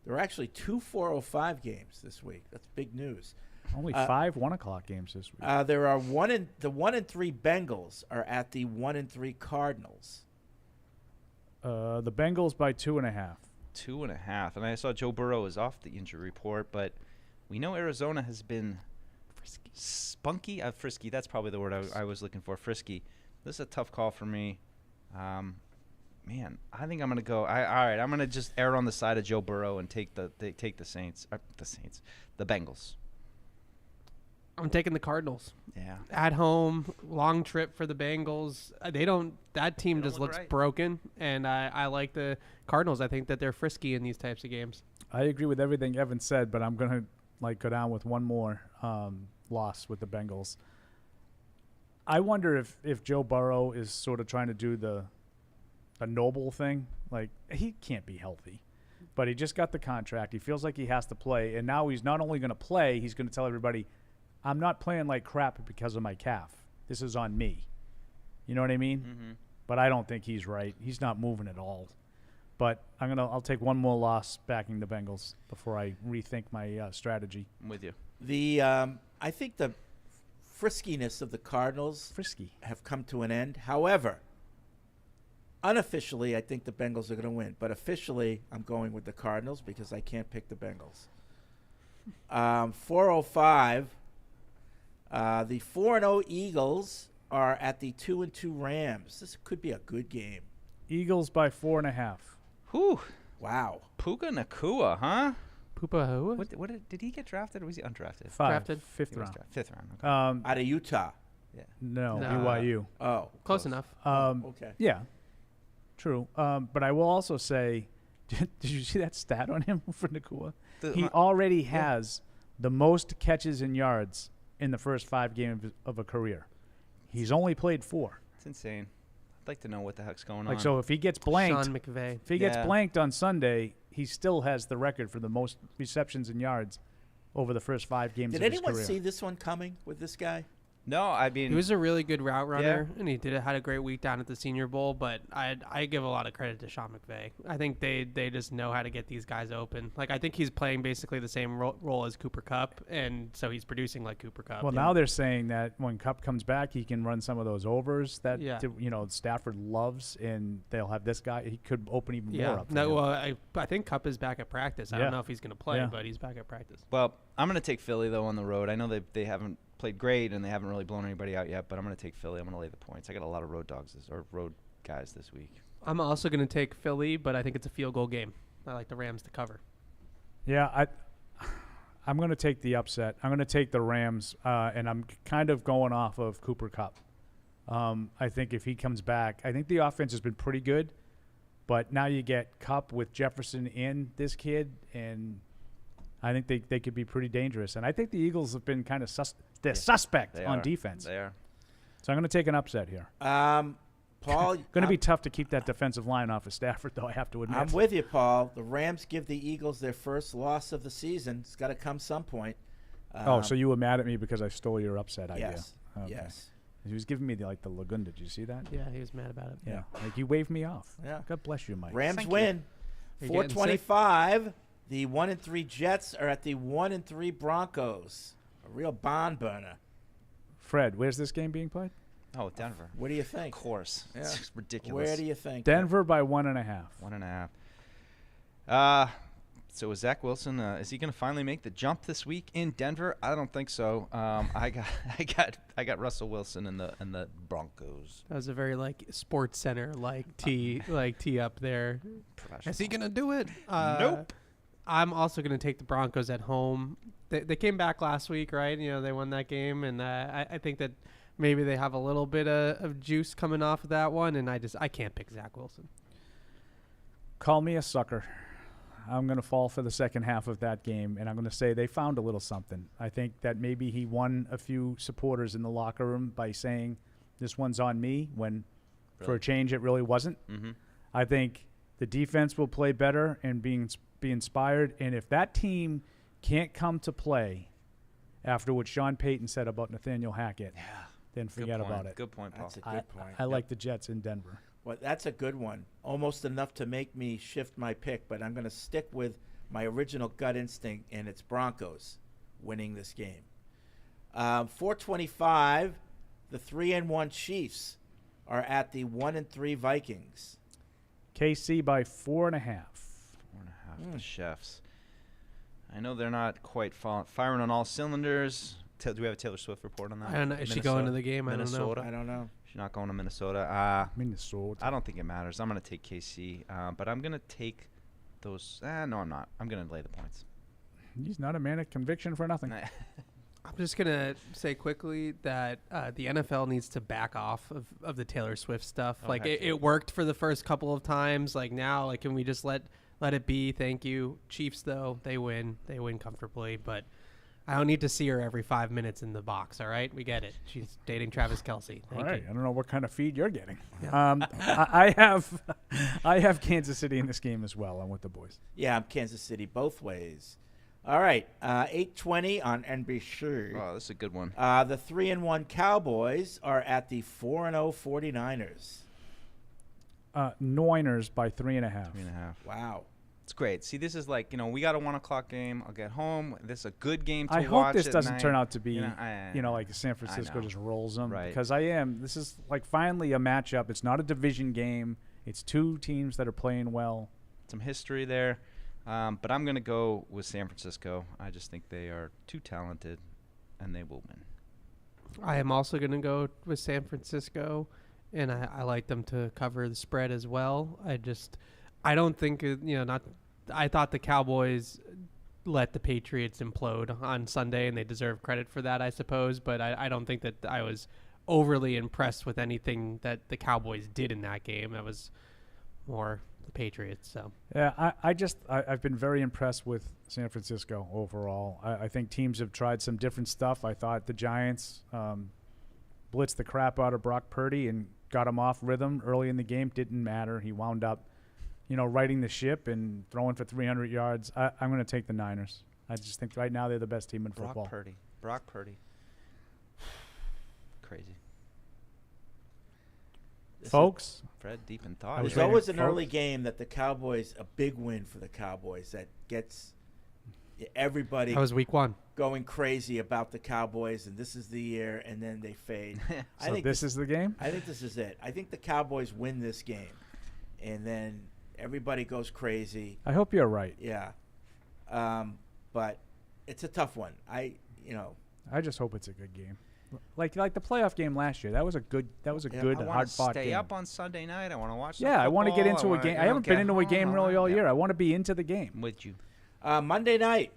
S1: There are actually 2 4:05 games this week. That's big news.
S7: Only 5 1 o'clock games this week.
S1: There are the 1-3 Bengals are at the 1-3 Cardinals.
S7: The Bengals by 2.5.
S5: 2.5. And I saw Joe Burrow is off the injury report, but we know Arizona has been spunky. Frisky, that's probably the word I was looking for, frisky. This is a tough call for me. Man, I think I'm going to go. All right, I'm going to just err on the side of Joe Burrow and take the Bengals.
S4: I'm taking the Cardinals.
S5: Yeah.
S4: At home, long trip for the Bengals. That team just looks broken, and I like the Cardinals. I think that they're frisky in these types of games.
S7: I agree with everything Evan said, but I'm going to go down with one more loss with the Bengals. I wonder if Joe Burrow is sort of trying to do a noble thing. Like, he can't be healthy, but he just got the contract. He feels like he has to play, and now he's not only going to play, he's going to tell everybody, I'm not playing like crap because of my calf. This is on me. You know what I mean?
S5: Mm-hmm.
S7: But I don't think he's right. He's not moving at all. But I'll take one more loss backing the Bengals before I rethink my strategy.
S5: I'm with you.
S1: I think the friskiness of the Cardinals have come to an end. However, unofficially, I think the Bengals are going to win. But officially, I'm going with the Cardinals because I can't pick the Bengals. 4:05. The 4-0 Eagles are at the 2-2 Rams. This could be a good game.
S7: Eagles by 4.5.
S5: Whew.
S1: Wow.
S5: Puka Nakua, huh?
S4: Puka who?
S5: What did he get drafted or was he undrafted?
S4: Drafted.
S7: Fifth round.
S5: Fifth round. Okay.
S1: Out of Utah.
S5: Yeah.
S7: No, BYU.
S1: Oh.
S4: Close enough.
S1: Okay.
S7: Yeah. True. But I will also say, did you see that stat on him for Nakua? He already has the most catches and yards in the first 5 games of a career. He's only played 4.
S5: It's insane. I'd like to know what the heck's going
S7: Like,
S5: on.
S7: so if he gets blanked,
S4: Sean McVay.
S7: if he gets blanked on Sunday, he still has the record for the most receptions and yards over the first 5 games of his career.
S1: Did anyone see this one coming with this guy?
S5: No, I mean,
S4: He was a really good route runner, and he had a great week down at the Senior Bowl. But I give a lot of credit to Sean McVay. I think they just know how to get these guys open. Like, I think he's playing basically the same role as Cooper Kupp, and so he's producing like Cooper Kupp.
S7: Well, now they're saying that when Kupp comes back, he can run some of those overs that Stafford loves, and they'll have this guy. He could open even more up.
S4: No, well, I think Kupp is back at practice. I don't know if he's going to play, but he's back at practice.
S5: Well, I'm going to take Philly, though, on the road. I know they haven't played great, and they haven't really blown anybody out yet, but I'm going to take Philly. I'm going to lay the points. I got a lot of road guys this week.
S4: I'm also going to take Philly, but I think it's a field goal game. I like the Rams to cover.
S7: Yeah, I'm going to take the upset. I'm going to take the Rams, and I'm kind of going off of Cooper Kupp. I think if he comes back, I think the offense has been pretty good, but now you get Kupp with Jefferson and this kid, and I think they could be pretty dangerous. And I think the Eagles have been kind of suspect on defense.
S5: They are.
S7: So I'm going to take an upset here.
S1: Paul,
S7: going to be tough to keep that defensive line off of Stafford, though, I have to admit.
S1: I'm with you, Paul. The Rams give the Eagles their first loss of the season. It's got to come some point.
S7: So you were mad at me because I stole your upset idea.
S1: Yes. Okay. Yes.
S7: He was giving me the Laguna. Did you see that?
S4: Yeah, he was mad about it.
S7: Yeah. Like, you waved me off.
S1: Yeah.
S7: God bless you, Mike.
S1: Rams win. 425. The 1-3 Jets are at the 1-3 Broncos. A real barn burner.
S7: Fred, where's this game being played?
S5: Oh, Denver.
S1: What do you think?
S5: Of course.
S1: Yeah.
S5: It's ridiculous.
S1: Where do you think?
S7: Denver by 1.5.
S5: 1.5. So is Zach Wilson? Is he going to finally make the jump this week in Denver? I don't think so. I got Russell Wilson and the Broncos.
S4: That was a very Sports Center tee up there. Is he gonna do it?
S5: Nope.
S4: I'm also gonna take the Broncos at home. They came back last week, right? They won that game, and I think that maybe they have a little bit of juice coming off of that one, and I can't pick Zach Wilson.
S7: Call me a sucker. I'm going to fall for the second half of that game, and I'm going to say they found a little something. I think that maybe he won a few supporters in the locker room by saying, this one's on me, when for a change it really wasn't.
S5: Mm-hmm.
S7: I think the defense will play better and be inspired, and if that team can't come to play after what Sean Payton said about Nathaniel Hackett, then forget about it.
S5: Good point, Paul.
S1: That's a good point.
S7: I like the Jets in Denver.
S1: Well, that's a good one. Almost enough to make me shift my pick, but I'm going to stick with my original gut instinct, and it's Broncos winning this game. 425, the 3-1 Chiefs are at the 1-3 Vikings.
S7: KC by 4.5.
S5: The Chefs. I know they're not quite firing on all cylinders. Do we have a Taylor Swift report on that?
S4: I don't know. Is she going to the game?
S5: Minnesota?
S1: I don't know.
S5: She's not going to Minnesota.
S7: Minnesota.
S5: I don't think it matters. I'm going to take KC, but I'm going to take those. No, I'm not. I'm going to lay the points.
S7: He's not a man of conviction for nothing.
S4: I'm just going to say quickly that the NFL needs to back off of the Taylor Swift stuff.
S5: Oh,
S4: like,
S5: heck yeah.
S4: it worked for the first couple of times. Like, now, like, can we just let it be? Thank you. Chiefs, though, they win. They win comfortably. But I don't need to see her every 5 minutes in the box, all right? We get it. She's dating Travis Kelce. Thank
S7: All right.
S4: you.
S7: I don't know what kind of feed you're getting.
S4: Yeah.
S7: I have Kansas City in this game as well. I'm with the boys.
S1: Yeah, I'm Kansas City both ways. All right, 8:20 on NBC.
S5: Oh, this is a good one.
S1: The 3-1 Cowboys are at the 4-0 49ers.
S7: Niners by 3.5.
S5: 3.5.
S1: Wow.
S5: It's great. See, this is like, we got a 1 o'clock game. I'll get home. This is a good game to
S7: I
S5: watch.
S7: hope this
S5: at
S7: doesn't
S5: night.
S7: turn out to be,
S5: like
S7: San Francisco just rolls them.
S5: Right.
S7: Because this is like finally a matchup. It's not a division game. It's two teams that are playing well.
S5: Some history there. But I'm going to go with San Francisco. I just think they are too talented, and they will win.
S4: I am also going to go with San Francisco, and I like them to cover the spread as well. I don't think, I thought the Cowboys let the Patriots implode on Sunday, and they deserve credit for that, I suppose. But I don't think that I was overly impressed with anything that the Cowboys did in that game. That was more the Patriots. So
S7: yeah, I've been very impressed with San Francisco overall. I think teams have tried some different stuff. I thought the Giants blitzed the crap out of Brock Purdy and got him off rhythm early in the game. Didn't matter. He wound up, righting the ship and throwing for 300 yards. I'm going to take the Niners. I just think right now they're the best team in football.
S5: Brock Purdy. Crazy.
S7: Folks.
S5: Fred, deep in thought.
S1: There's always an early game that the Cowboys, a big win for the Cowboys that gets everybody
S4: that was week 1
S1: going crazy about the Cowboys, and this is the year, and then they fade.
S7: I think this is the game?
S1: I think this is it. I think the Cowboys win this game, and then everybody goes crazy.
S7: I hope you're right.
S1: Yeah. But it's a tough one. I
S7: just hope it's a good game. Like the playoff game last year. That was a good hard fought game.
S5: Stay up on Sunday night. I want to watch.
S7: Yeah, I want to get into a game. I haven't been into a game really all year. I want to be into the game.
S5: With you.
S1: Monday night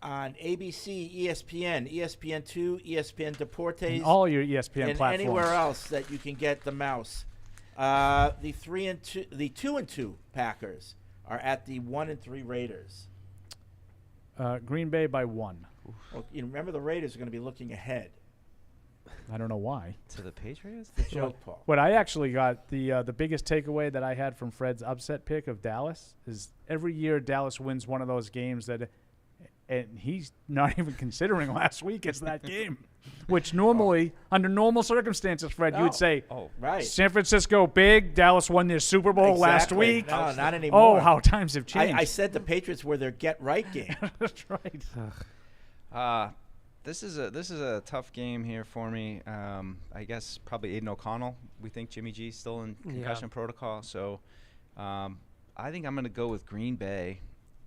S1: on ABC, ESPN, ESPN2, ESPN Deportes,
S7: and all your ESPN
S1: and
S7: platforms.
S1: Anywhere else that you can get the mouse. The 2-2 Packers are at the 1-3 Raiders.
S7: Green Bay by 1.
S1: Well, you remember the Raiders are going to be looking ahead.
S7: I don't know why.
S5: To the Patriots?
S1: The joke, Paul.
S7: What I actually got, the biggest takeaway that I had from Fred's upset pick of Dallas is every year Dallas wins one of those games that, and he's not even considering last week as that game, which normally, under normal circumstances, Fred, you would say,
S1: right.
S7: San Francisco big, Dallas won their Super Bowl last week.
S1: No, not anymore.
S7: Oh, how times have changed.
S1: I said the Patriots were their get-right game.
S7: That's right.
S5: This is a tough game here for me. I guess probably Aiden O'Connell. We think Jimmy G's still in concussion protocol, so I think I'm going to go with Green Bay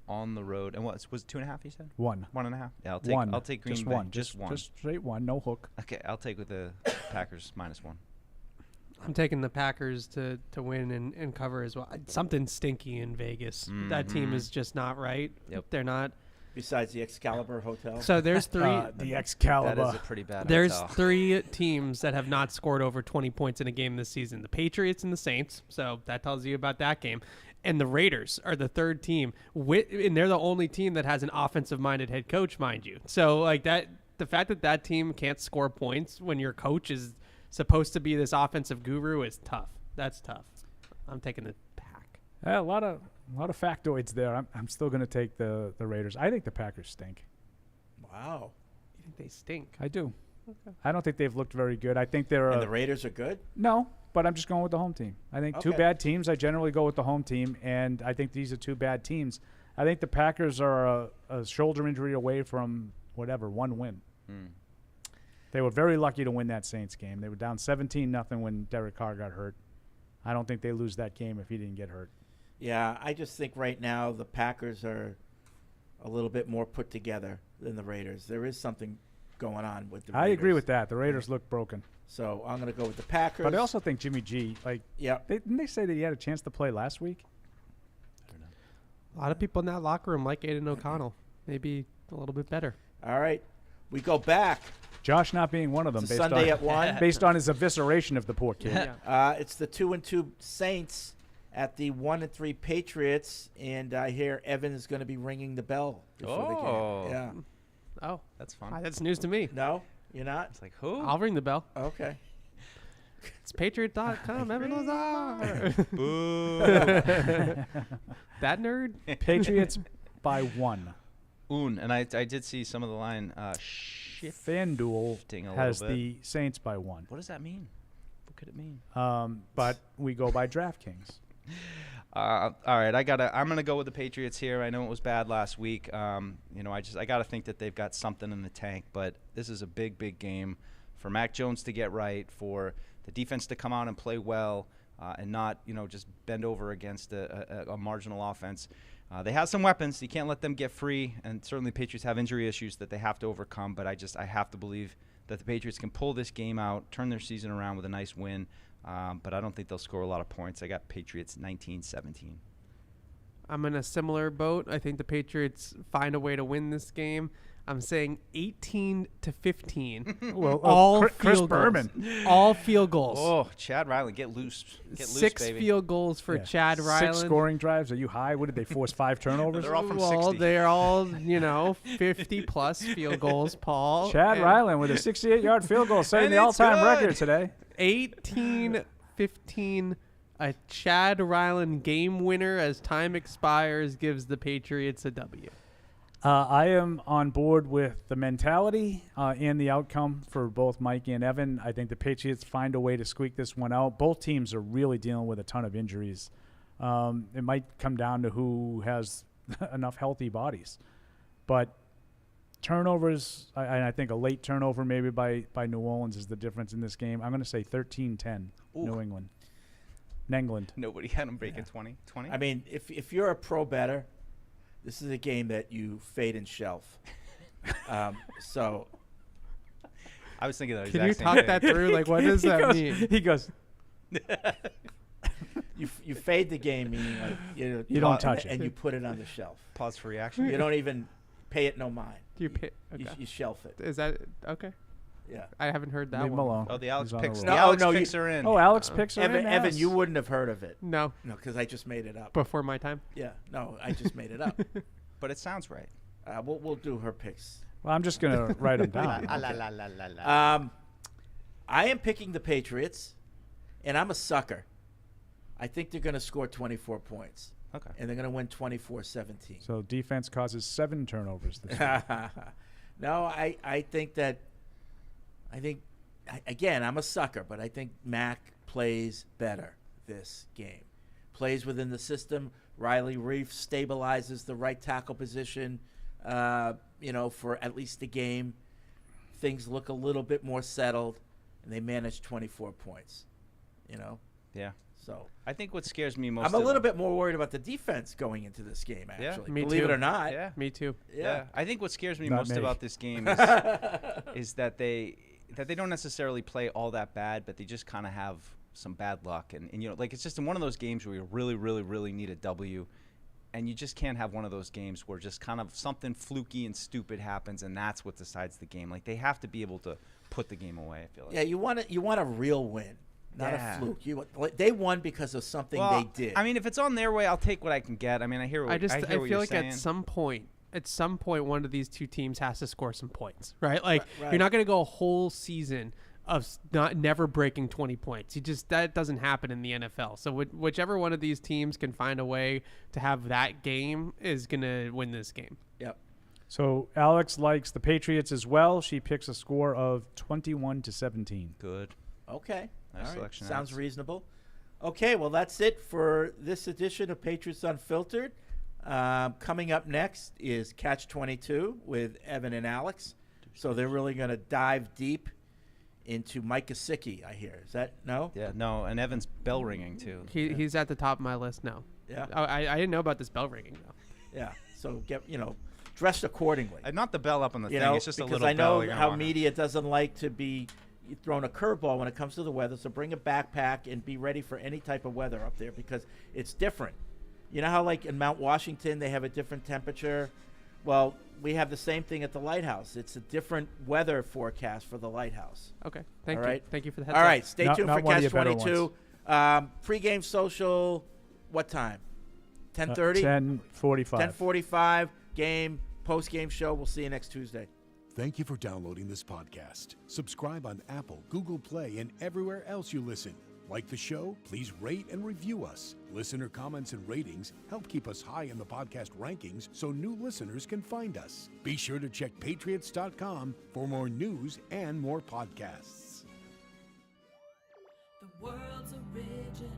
S5: on the road. And what was it 2.5? You said
S7: 1.
S5: 1.5. Yeah, I'll take Green
S7: just
S5: Bay.
S7: One.
S5: Just one.
S7: Just straight 1. No hook.
S5: Okay, I'll take with the Packers -1.
S4: I'm taking the Packers to win and cover as well. Something stinky in Vegas. Mm-hmm. That team is just not right.
S5: Yep.
S4: They're not.
S1: Besides the Excalibur Hotel.
S4: So there's 3.
S7: The Excalibur.
S5: That is a pretty bad
S4: There's
S5: hotel.
S4: 3 teams that have not scored over 20 points in a game this season. The Patriots and the Saints. So that tells you about that game. And the Raiders are the 3rd team. And they're the only team that has an offensive-minded head coach, mind you. So like that, the fact that team can't score points when your coach is supposed to be this offensive guru is tough. That's tough. I'm taking the Pack.
S7: A lot of factoids there. I'm still going to take the Raiders. I think the Packers stink.
S1: Wow.
S4: You think they stink?
S7: I do.
S4: Okay.
S7: I don't think they've looked very good. I think they're.
S1: And the Raiders are good?
S7: No, but I'm just going with the home team. I think two bad teams. I generally go with the home team, and I think these are 2 bad teams. I think the Packers are a shoulder injury away from 1 win. They were very lucky to win that Saints game. They were down 17-0 when Derek Carr got hurt. I don't think they lose that game if he didn't get hurt.
S1: Yeah, I just think right now the Packers are a little bit more put together than the Raiders. There is something going on with the Raiders.
S7: I agree with that. The Raiders look broken.
S1: So I'm going to go with the Packers.
S7: But I also think Jimmy G,
S1: yeah.
S7: Didn't they say that he had a chance to play last week?
S4: A lot of people in that locker room like Aiden O'Connell. Maybe a little bit better.
S1: All right. We go back.
S7: Josh not being one of them.
S1: It's Sunday at 1.
S7: Based on his evisceration of the poor kid.
S1: It's the 2-2 Saints at the 1-3 Patriots, and I hear Evan is going to be ringing the bell before the game. Yeah.
S4: Oh,
S5: that's fun.
S4: That's news to me.
S1: No, you're not?
S5: It's like, who?
S4: I'll ring the bell.
S1: Okay.
S4: It's Patriot.com. Evan Lazar.
S5: Boo.
S4: That nerd.
S7: Patriots by 1.
S5: And I did see some of the line.
S7: FanDuel has the Saints by 1.
S5: What does that mean? What could it mean?
S7: But we go by DraftKings.
S5: All right, I'm gonna go with the Patriots here. I know it was bad last week. I gotta think that they've got something in the tank. But this is a big game for Mac Jones to get right, for the defense to come out and play well, and not just bend over against a marginal offense. They have some weapons. You can't let them get free, and certainly Patriots have injury issues that they have to overcome. But I have to believe that the Patriots can pull this game out, turn their season around with a nice win. But I don't think they'll score a lot of points. I got Patriots 19-17.
S4: I'm in a similar boat. I think the Patriots find a way to win this game. I'm saying 18-15.
S7: Well,
S4: all
S7: Chris
S4: field
S7: Berman.
S4: goals. All field goals.
S5: Oh, Chad Ryland, get loose. Get loose,
S4: 6
S5: baby.
S4: field goals for Chad Ryland.
S7: 6 scoring drives. Are you high? What did they force? 5 turnovers?
S5: They're all from
S4: well,
S5: 60.
S4: they're all 50-plus field goals, Paul.
S7: Chad Ryland with a 68-yard field goal, setting
S5: And
S7: the
S5: it's
S7: all-time
S5: good.
S7: record today.
S4: 18-15. A Chad Ryland game winner as time expires gives the Patriots a W.
S7: I am on board with the mentality and the outcome for both Mike and Evan. I think the Patriots find a way to squeak this one out. Both teams are really dealing with a ton of injuries. It might come down to who has enough healthy bodies. But turnovers, I think a late turnover maybe by New Orleans is the difference in this game. I'm going to say 13-10, New England. Nengland.
S5: Nobody had them breaking 20.
S1: I mean, if you're a pro bettor, this is a game that you fade and shelf. So
S5: I was thinking that
S4: Can
S5: exact
S4: you
S5: same
S4: talk
S5: thing.
S4: that through? Like, what does that mean?
S7: He goes,
S1: you fade the game, meaning like
S7: You don't touch it.
S1: and you put it on the shelf.
S5: Pause for reaction.
S1: You don't even pay it no mind.
S4: Do you pay?
S1: You,
S4: Okay.
S1: you shelf it.
S4: Is that okay?
S1: Yeah.
S4: I haven't heard that
S7: Leave him
S4: one.
S7: alone.
S5: Oh, the Alex
S7: He's on a
S5: picks.
S7: roll.
S5: The
S1: No,
S5: Alex
S1: no,
S5: picks are in.
S7: Oh, Alex picks are
S1: Evan,
S7: in.
S1: Evan,
S7: Yes.
S1: you wouldn't have heard of it.
S4: No.
S1: No, because I just made it up.
S4: Before my time.
S1: Yeah, no, I just made it up.
S5: But it sounds right.
S1: We'll do her picks.
S7: Well, I'm just going to write them down.
S1: I am picking the Patriots, and I'm a sucker. I think they're going to score 24 points.
S5: Okay.
S1: And they're going to win 24-17.
S7: So defense causes 7 turnovers this week.
S1: No, I think again, I'm a sucker, but I think Mac plays better this game. Plays within the system. Riley Reef stabilizes the right tackle position, for at least the game. Things look a little bit more settled, and they manage 24 points,
S5: Yeah.
S1: So
S5: I think what scares me most.
S1: I'm a little bit more worried about the defense going into this game, actually.
S4: Me
S1: Believe
S4: too.
S1: it or not.
S5: Yeah.
S4: Me too.
S5: Yeah. I think what scares me
S7: Not
S5: most
S7: me.
S5: about this game is that they don't necessarily play all that bad, but they just kind of have some bad luck. And it's just in one of those games where you really, really, really need a W. And you just can't have one of those games where just kind of something fluky and stupid happens, and that's what decides the game. Like, they have to be able to put the game away, I feel like.
S1: Yeah, you want a real win, not a fluke. They won because of something they did.
S5: I mean, if it's on their way, I'll take what I can get. I mean, I hear what
S4: I
S5: you're
S4: feel like
S5: saying.
S4: at some point, one of these two teams has to score some points, right? Like
S1: Right.
S4: you're not going to go a whole season of never breaking 20 points. That doesn't happen in the NFL. So whichever one of these teams can find a way to have that game is going to win this game.
S1: Yep.
S7: So Alex likes the Patriots as well. She picks a score of 21-17.
S5: Good.
S1: Okay.
S5: Nice
S1: All right.
S5: selection,
S1: Sounds
S5: Alex.
S1: reasonable. Okay, well, that's it for this edition of Patriots Unfiltered. Coming up next is Catch 22 with Evan and Alex. So they're really going to dive deep into Mike Gesicki, I hear. Is that no?
S5: Yeah, no, and Evan's bell ringing too.
S4: He's at the top of my list now.
S1: Yeah.
S4: Oh, I didn't know about this bell ringing though.
S1: Yeah. So dressed accordingly.
S5: Not the bell up on the thing. It's just a
S1: because
S5: little
S1: I
S5: bell.
S1: know
S5: you're gonna
S1: how
S5: walk in.
S1: media doesn't like to be thrown a curveball when it comes to the weather. So bring a backpack and be ready for any type of weather up there because it's different. You know how like in Mount Washington they have a different temperature? Well, we have the same thing at the lighthouse. It's a different weather forecast for the lighthouse.
S4: Okay. Thank
S1: All
S4: you.
S1: right?
S4: Thank you for the heads
S1: All
S4: up.
S1: right. Stay tuned for
S7: one of
S1: Catch
S7: your better
S1: 22. Pre-game social, what time? 10:30?
S7: 10:45.
S1: 10:45. Game, post-game show. We'll see you next Tuesday.
S2: Thank you for downloading this podcast. Subscribe on Apple, Google Play, and everywhere else you listen. Like the show? Please rate and review us. Listener comments and ratings help keep us high in the podcast rankings so new listeners can find us. Be sure to check patriots.com for more news and more podcasts.
S21: The world's original.